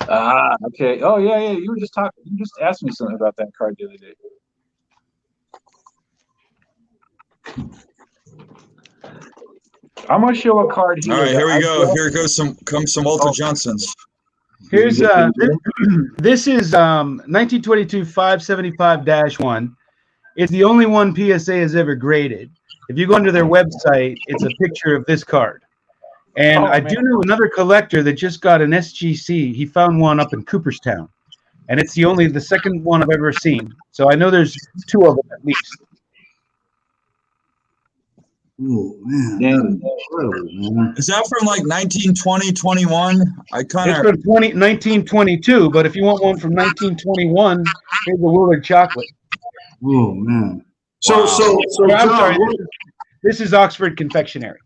Ah, okay. Oh yeah, yeah. You were just talking. You just asked me something about that card the other day. I'm gonna show a card here. All right, that here we I go. got. Here goes some Walter Oh. Johnsons. Here's this is 1922 575-1. It's the only one PSA has ever graded. If you go onto their website, it's a picture of this card. And I do know another collector that just got an SGC. He found one up in Cooperstown, and it's the second one I've ever seen. So I know there's two of them at least. Oh man, incredible, man. Is that from like 1920, 21? I kind It's of. from 1922, but if you want one from 1921, here's a Willard chocolate. Oh man. So Wow. so I'm John, sorry. This is Oxford Confectionery.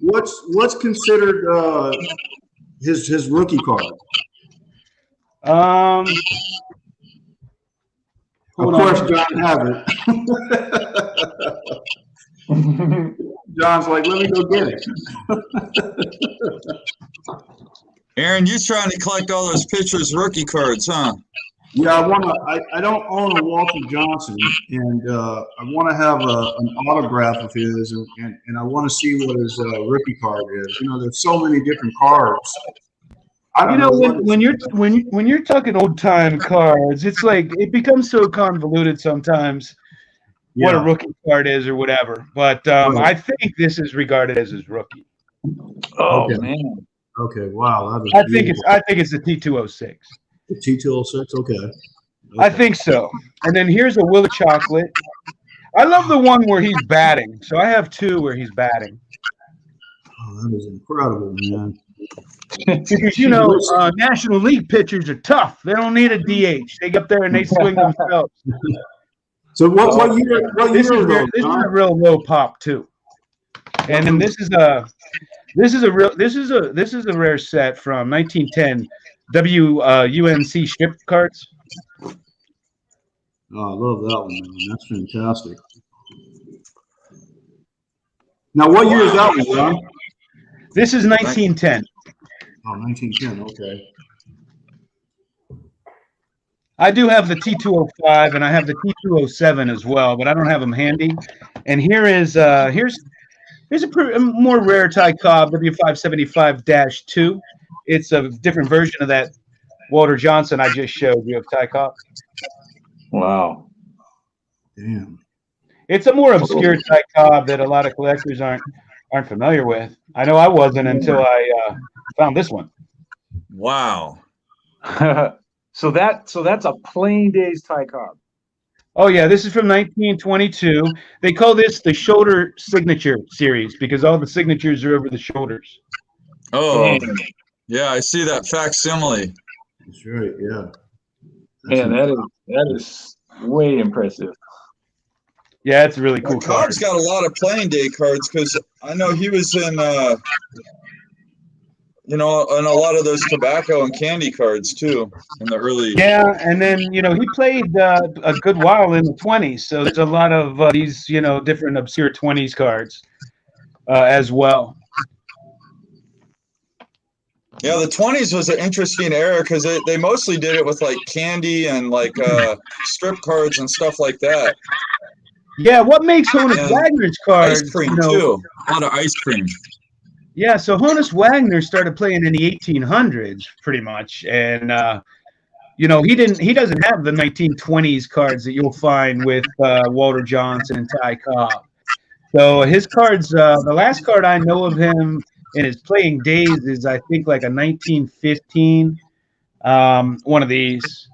what's considered his rookie card? Hold Of on. course, John has it. John's like, let me go get it. Aaron, you trying to collect all those pitchers' rookie cards, huh? Yeah, I don't own a Walter Johnson, and I want to have an autograph of his, and I want to see what his rookie card is. You know, there's so many different cards. I don't know when you're talking old time cards, it's like it becomes so convoluted sometimes. What a rookie card is or whatever, but Right. I think this is regarded as his rookie. Oh Okay. man. Okay, wow. That is I think beautiful. it's the T206. The T206. Okay. I think so. And then here's a Willard chocolate. I love the one where he's batting. So I have two where he's batting. Oh, that is incredible, man. Because National League pitchers are tough. They don't need a DH. They get up there and they swing themselves. So what year? What This year is though? this is a real low pop too. And then this is a rare set from 1910 UNC strip cards. Oh, I love that one, man. That's fantastic. Now, what year is that one, John? This is 1910. Oh, 1910. Okay. I do have the T205 and I have the T207 as well, but I don't have them handy. And here's a more rare Ty Cobb W575-2. It's a different version of that Walter Johnson I just showed you of Ty Cobb. Wow. Damn. It's a more obscure Ty Cobb that a lot of collectors aren't familiar with. I know I wasn't until I found this one. Wow. So that's a plain days Ty Cobb. Oh yeah, this is from 1922. They call this the shoulder signature series because all the signatures are over the shoulders. Oh, yeah, I see that facsimile. That's right. Yeah. Man, that is way impressive. Yeah, it's a really cool card. Cobb's got a lot of playing day cards because I know he was in, in a lot of those tobacco and candy cards too in the early. Yeah, and then he played a good while in the 20s, so there's a lot of these different obscure 20s cards as well. Yeah, the 20s was an interesting era because they mostly did it with like candy and like strip cards and stuff like that. Yeah, what makes Honus Wagner's cards? Ice cream too. A lot of ice cream. Yeah, so Honus Wagner started playing in the 1800s, pretty much, and he doesn't have the 1920s cards that you'll find with Walter Johnson and Ty Cobb. So his cards, the last card I know of him in his playing days is I think like a 1915, one of these.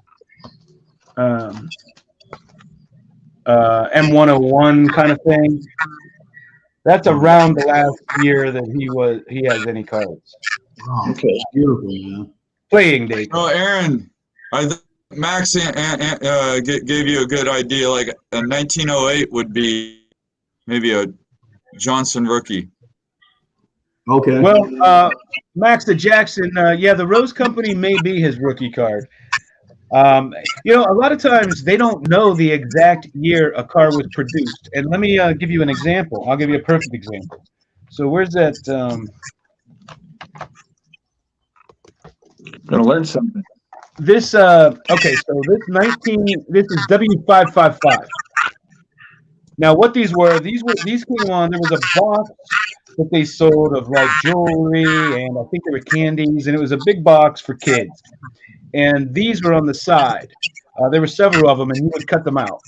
M101 kind of thing. That's around the last year that he has any cards. Wow. Okay. Beautiful, man. Playing day. Oh, Aaron, Max gave you a good idea. Like a 1908 would be maybe a Johnson rookie. Okay. Well, Max the Jackson, the Rose Company may be his rookie card. A lot of times they don't know the exact year a car was produced. And let me give you an example. I'll give you a perfect example. So where's that? Gonna learn something. This okay, so this is W555. Now, what these came on. There was a box that they sold of like jewelry, and I think there were candies, and it was a big box for kids. And these were on the side. There were several of them, and you would cut them out.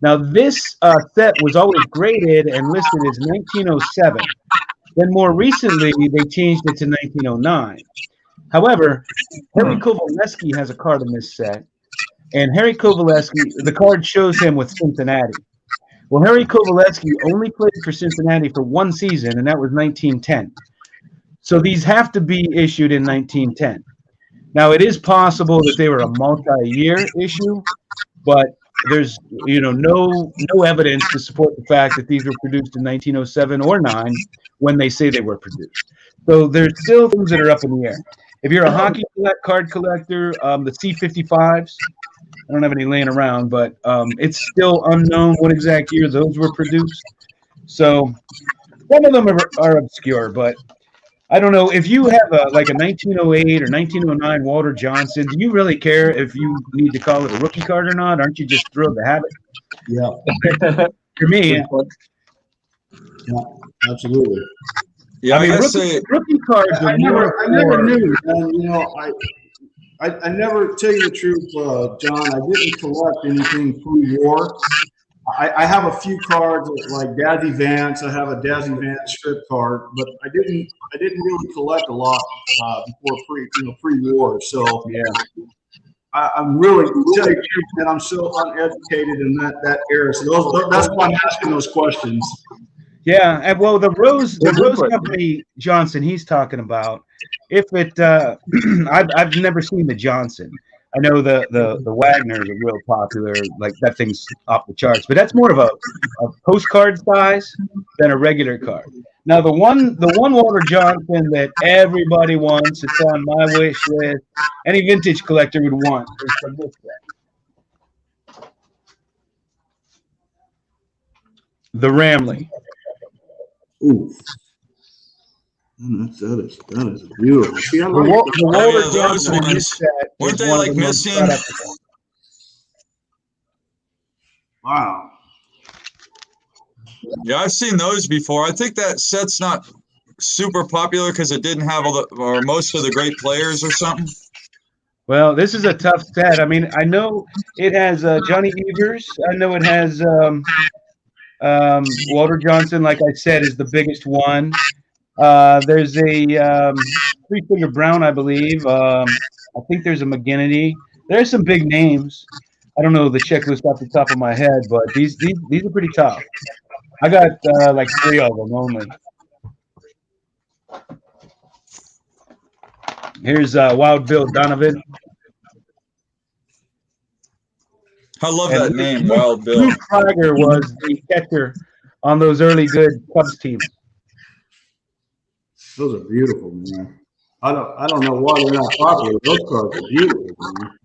Now, this set was always graded and listed as 1907. Then more recently, they changed it to 1909. However, Harry Kovaleski has a card in this set, and Harry Kovaleski, the card shows him with Cincinnati. Well, Harry Kovaleski only played for Cincinnati for one season, and that was 1910. So these have to be issued in 1910. Now, it is possible that they were a multi-year issue, but there's no evidence to support the fact that these were produced in 1907 or 9 when they say they were produced. So there's still things that are up in the air. If you're a hockey card collector, the C55s, I don't have any laying around, but it's still unknown what exact year those were produced. So some of them are obscure, but I don't know. If you have like a 1908 or 1909 Walter Johnson, do you really care if you need to call it a rookie card or not? Aren't you just thrilled to have it? Yeah. For me, Yeah, absolutely. Yeah, I mean, I say rookie cards are I never knew, and I never, tell you the truth, John, I didn't collect anything pre-war. I have a few cards like Dazzy Vance. I have a Dazzy Vance strip card, but I didn't really collect a lot before pre-war. So yeah. I'm really, to tell you the truth, man, I'm so uneducated in that era. So that's why I'm asking those questions. Yeah, and well, the Rose Company Johnson he's talking about. If it, I've never seen the Johnson. I know the Wagner is real popular, like that thing's off the charts. But that's more of a postcard size than a regular card. Now the one Walter Johnson that everybody wants, it's on my wish list. Any vintage collector would want is from this set. The Ramley. Ooh. That is beautiful. See, I like the Walter those Johnson in ones. this set Weren't is they one of like the most missing? sought after ones. Wow. Yeah, I've seen those before. I think that set's not super popular because it didn't have or most of the great players or something. Well, this is a tough set. I mean, I know it has Johnny Evers. I know it has Walter Johnson, like I said, is the biggest one. There's a three-finger Brown, I believe. I think there's a McGinnity. There's some big names. I don't know the checklist off the top of my head, but these are pretty tough. I got like 3 of them only. Here's Wild Bill Donovan. I love And that name, Wild Bill. Bruce Tiger was the catcher on those early good Cubs teams. Those are beautiful, man. I don't know why they're not popular. Those cards are beautiful, man.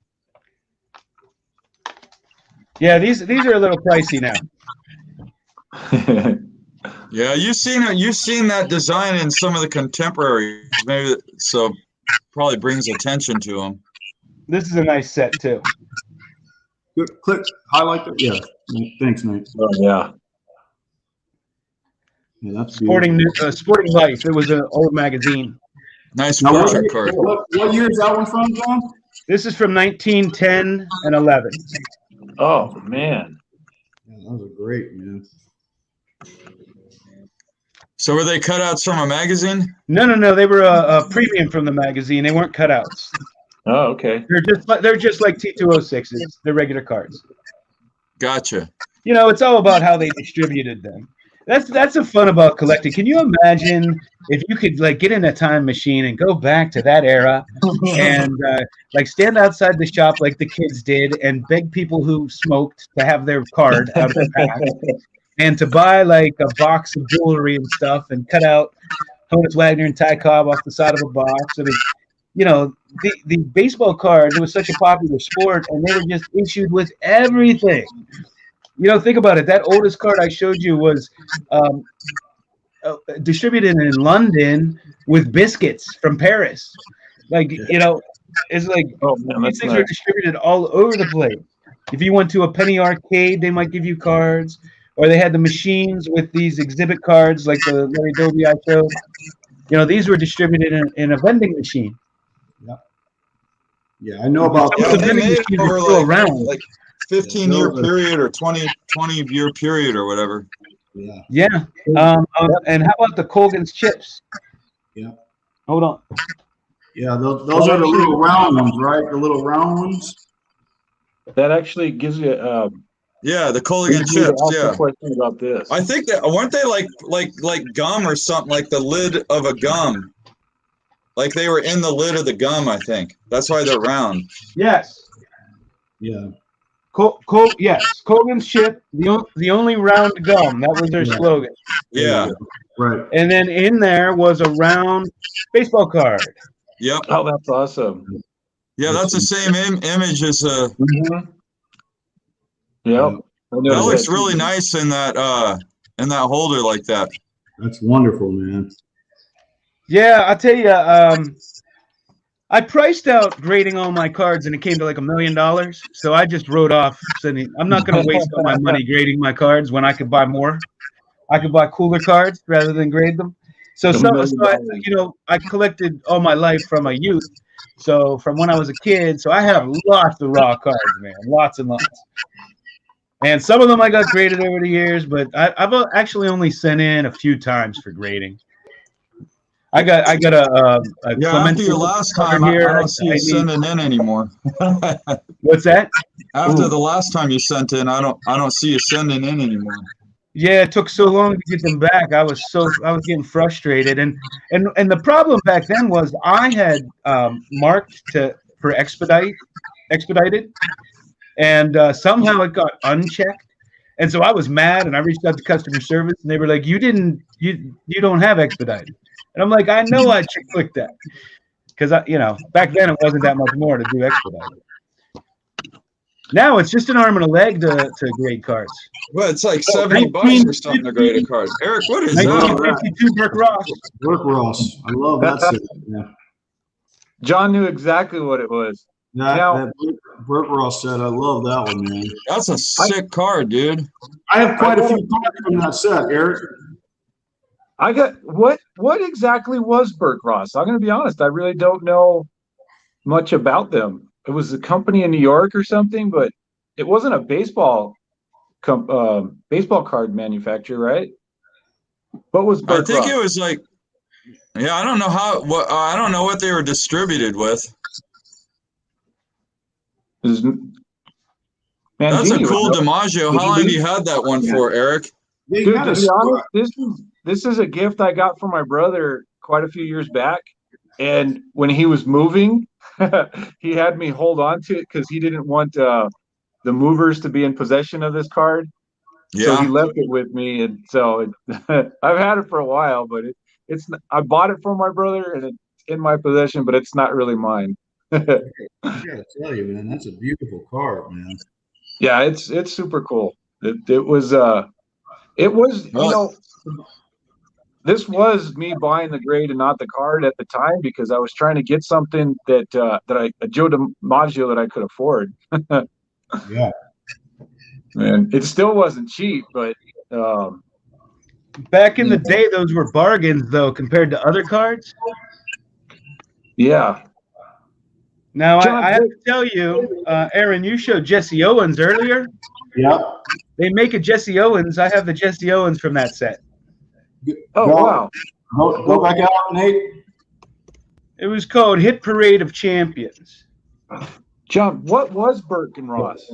Yeah, these are a little pricey now. Yeah, you've seen that design in some of the contemporaries, maybe, so probably brings attention to them. This is a nice set too. Good. Click, highlight that. Yeah. Thanks, Nate. Oh, yeah. Yeah, that's beautiful. Sporting Life. It was an old magazine. Nice Now, portrait card. what year is that one from, John? This is from 1910 and 11. Oh, man. Yeah, those are great, man. So were they cutouts from a magazine? No. They were a premium from the magazine. They weren't cutouts. Oh, okay. They're just like T206s. They're regular cards. Gotcha. You know, it's all about how they distributed them. That's the fun about collecting. Can you imagine if you could like get in a time machine and go back to that era and like stand outside the shop like the kids did and beg people who smoked to have their card out of the pack and to buy like a box of jewelry and stuff and cut out Honus Wagner and Ty Cobb off the side of a box. I mean, you know, the baseball cards, it was such a popular sport and they were just issued with everything. You know, think about it. That oldest card I showed you was distributed in London with biscuits from Paris. Like, you know, it's like Oh man, these that's things are nice. distributed all over the place. If you went to a penny arcade, they might give you cards, or they had the machines with these exhibit cards, like the Larry Doby I showed. You know, these were distributed in a vending machine. Yeah, I know about Some of Yeah, the they vending made it machines are over still like around. 15-year those are- period or 20-year period or whatever. Yeah, Yeah. And how about the Colgan's chips? yeah, Hold on. yeah. Those are the little round ones, right? The little round ones. That actually gives you Yeah, the Colgan leads me to chips. ask a Yeah, question about this. I think that weren't they like gum or something, like the lid of a gum. Like they were in the lid of the gum, I think. That's why they're round. Yes. Yeah, Yes. Colgan's chip, the only round gum. That was their Yeah. slogan. Yeah. right. And then in there was a round baseball card. Yep. Oh, that's awesome. Yeah, that's the same image as Mm-hmm. Yep. that looks really nice in that holder like that. That's wonderful, man. Yeah, I'll tell you, I priced out grading all my cards, and it came to like $1 million. So I just wrote off sending. I'm not going to waste all my money grading my cards when I could buy more. I could buy cooler cards rather than grade them. So I collected all my life from a youth. So from when I was a kid, so I have lots of raw cards, man, lots and lots. And some of them I got graded over the years, but I've actually only sent in a few times for grading. I got a Yeah, after your last time, I don't see you sending in anymore. What's that? After the last time you sent in, I don't see you sending in anymore. Yeah, it took so long to get them back. I was getting frustrated, and the problem back then was I had marked for expedited, and somehow it got unchecked, and so I was mad, and I reached out to customer service, and they were like, you don't have expedited. And I'm like, I know I clicked that because back then it wasn't that much more to do expedited. Now it's just an arm and a leg to grade cards. Well, it's like $70 or something to grade a card. Eric, what is that? 1952 Burke Ross. Burke Ross. I love that set. Yeah. John knew exactly what it was. That Burke Ross set. I love that one, man. That's a sick card, dude. I have quite a few cards from that set, Eric. I got what exactly was Burke Ross? I'm going to be honest. I really don't know much about them. It was a company in New York or something, but it wasn't a baseball card manufacturer, right? What was Burke I think Ross? it was like, yeah, I don't know I don't know what they were distributed with. That's a cool DiMaggio. How long have you had that one for, Eric? Dude, to be honest, this is a gift I got from my brother quite a few years back. And when he was moving, he had me hold on to it because he didn't want the movers to be in possession of this card. Yeah. So he left it with me, and so I've had it for a while. But I bought it from my brother, and it's in my possession, but it's not really mine. I gotta tell you, man, that's a beautiful card, man. Yeah, it's super cool. It was this was me buying the grade and not the card at the time because I was trying to get something a Joe DiMaggio that I could afford. Yeah. And it still wasn't cheap, but back in the day, those were bargains though compared to other cards. Yeah. Now John, I have to tell you, Aaron, you showed Jesse Owens earlier. Yeah. They make a Jesse Owens. I have the Jesse Owens from that set. Wow. Go back out, Nate. It was called Hit Parade of Champions. John, what was Burke Ross?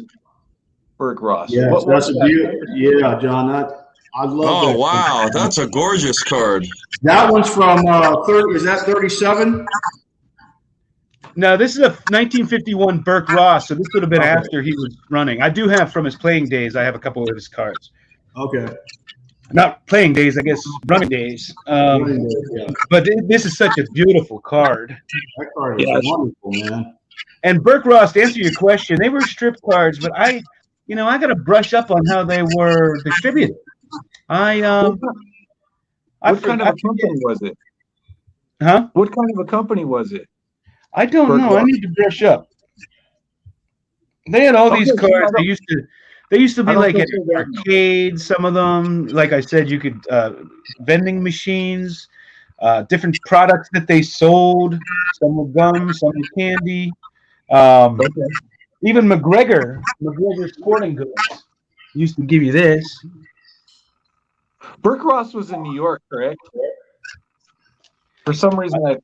Yeah, that's a beautiful. Yeah, John, I love that. Oh, wow. That's a gorgeous card. That one's from 30. Is that 37? No, this is a 1951 Burke Ross, so this would have been after he was running. I do have from his playing days. I have a couple of his cards. Okay. Not playing days, I guess, running days. But this is such a beautiful card. That card is wonderful, man. And Burke Ross, to answer your question, they were strip cards, but I got to brush up on how they were distributed. What kind of a company was it? Huh? What kind of a company was it? I don't know. I need to brush up. They had all these cards. They used to be like at arcades. Some of them, like I said, you could vending machines, different products that they sold. Some were gum, some were candy. Even McGregor Sporting Goods used to give you this. Burke Ross was in New York, correct? For some reason, I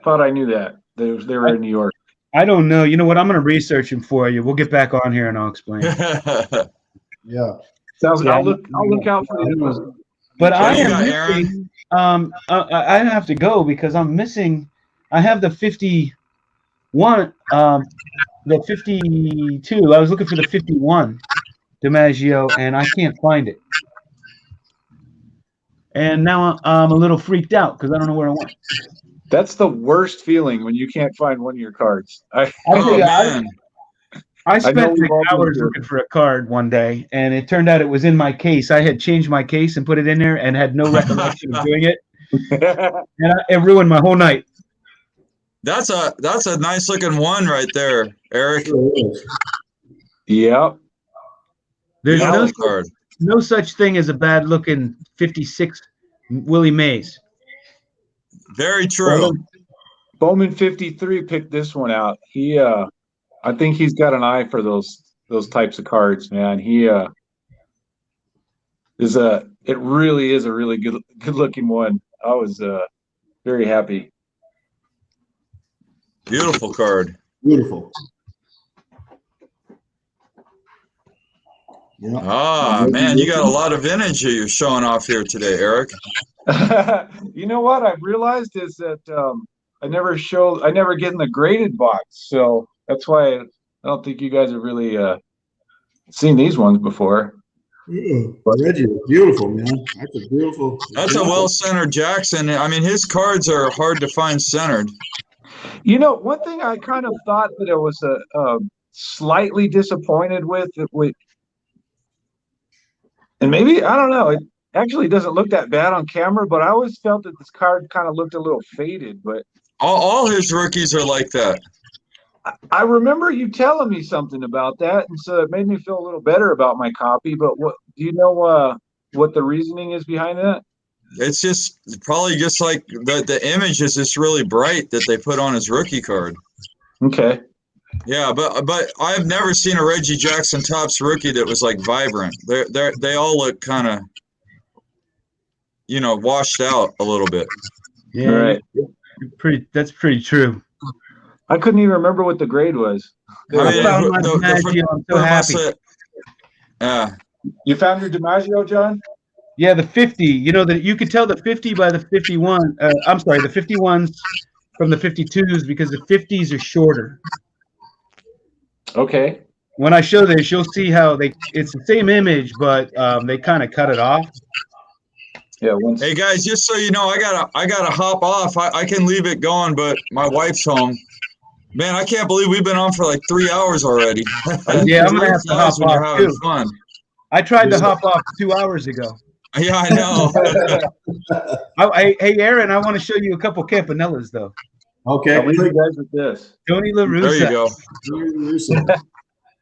thought I knew that they were in New York. I don't know. You know what? I'm going to research them for you. We'll get back on here and I'll explain. Yeah. Sounds. I'll look out for you. But I am missing. I have to go because I'm missing. I have the 51. The 52. I was looking for the 51 DiMaggio, and I can't find it. And now I'm a little freaked out because I don't know where it went. That's the worst feeling when you can't find one of your cards. I spent like hours looking for a card one day, and it turned out it was in my case. I had changed my case and put it in there and had no recollection of doing it. And it ruined my whole night. That's a nice looking one right there, Eric. Yep. There's no such thing as a bad looking 56 Willie Mays. Very true. Bowman 53 picked this one out. He I think he's got an eye for those types of cards, man. It really is a really good looking one. I was very happy. Beautiful card. Beautiful. Yeah. Ah, man, you got a lot of vintage you're showing off here today, Eric. You know what I've realized is that I never get in the graded box, so that's why I don't think you guys have really seen these ones before. Reggie, beautiful, man. That's a beautiful. That's a well-centered Jackson. I mean, his cards are hard to find centered. You know, one thing I kind of thought that I was slightly disappointed with, and maybe, I don't know, it actually doesn't look that bad on camera, but I always felt that this card kind of looked a little faded. But all his rookies are like that. I remember you telling me something about that, and so it made me feel a little better about my copy. But what do you know what the reasoning is behind that? It's just probably just like the image is just really bright that they put on his rookie card. Okay. Yeah, but I've never seen a Reggie Jackson Topps rookie that was like vibrant. They all look kind of, washed out a little bit. Yeah, right. That's pretty true. I couldn't even remember what the grade was. I'm so happy. You found your DiMaggio, John? Yeah, the 50. You know that you could tell the 50 by the 51. I'm sorry, the 51s from the 52s because the 50s are shorter. Okay. When I show this, you'll see how it's the same image, but they kind of cut it off. Yeah. Hey guys, just so you know, I gotta hop off. I can leave it going, but my wife's home. Man, I can't believe we've been on for like 3 hours already. Yeah, I'm gonna have to hop off too. Fun. I tried to hop off 2 hours ago. Yeah, I know. Hey, Aaron, I want to show you a couple Campanellas, though. Okay. I'll leave you guys with this. Tony La Russa. There you go.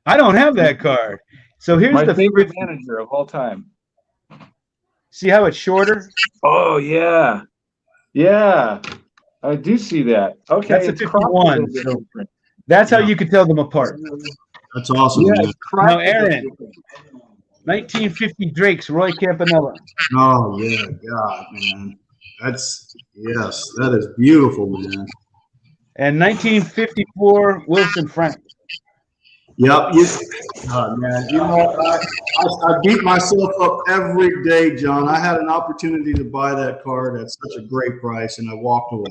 I don't have that card. So here's my the favorite manager of all time. See how it's shorter? Oh, yeah. Yeah. I do see that. Okay. That's a 51. So that's how you could tell them apart. That's awesome. Yeah, now, Aaron, 1950 Drake's Roy Campanella. Oh, yeah. God, man. That is beautiful, man. And 1954 Wilson Frank. Yep. Man, I beat myself up every day, John. I had an opportunity to buy that card at such a great price, and I walked away.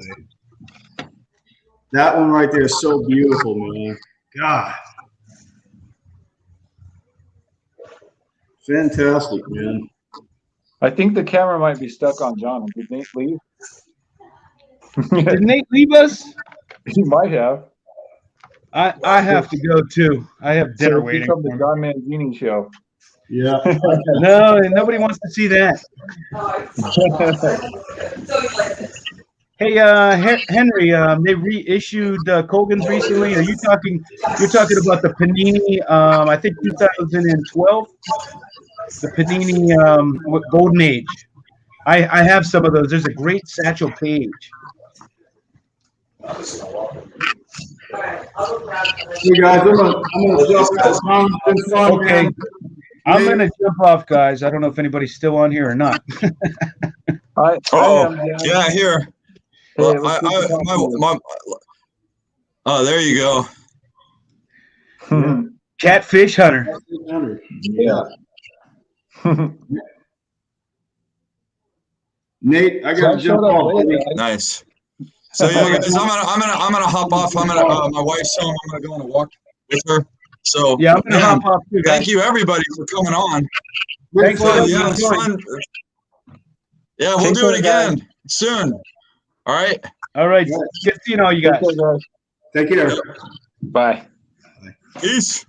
That one right there is so beautiful, man. God. Fantastic, man. I think the camera might be stuck on John. Did Nate leave? Did Nate leave us? He might have. I have to go too. I have dinner waiting. From the John Mangini show. Yeah. No, nobody wants to see that. Hey, Henry, they reissued Colgan's recently. Are you talking? You're talking about the Panini? I think 2012, the Panini Golden Age. I have some of those. There's a great Satchel Paige. Hey guys, I'm gonna jump out. It's been fun, Okay, man. I'm gonna jump off, guys. I don't know if anybody's still on here or not. I Oh, am. Yeah. yeah, here. Hey, Well, it was good to talk to you. oh, there you go. Catfish Hunter. Yeah. Nate, I gotta jump off. Nice. So yeah, guys, I'm gonna hop off. My wife's home. I'm gonna go on a walk with her. So Yeah, I'm gonna man, hop off too, guys. thank you everybody for coming on. Thanks for Yeah, it's fun. Yeah, we'll do it again soon. All right. All right. Good seeing all you guys. Take care. Bye. Peace.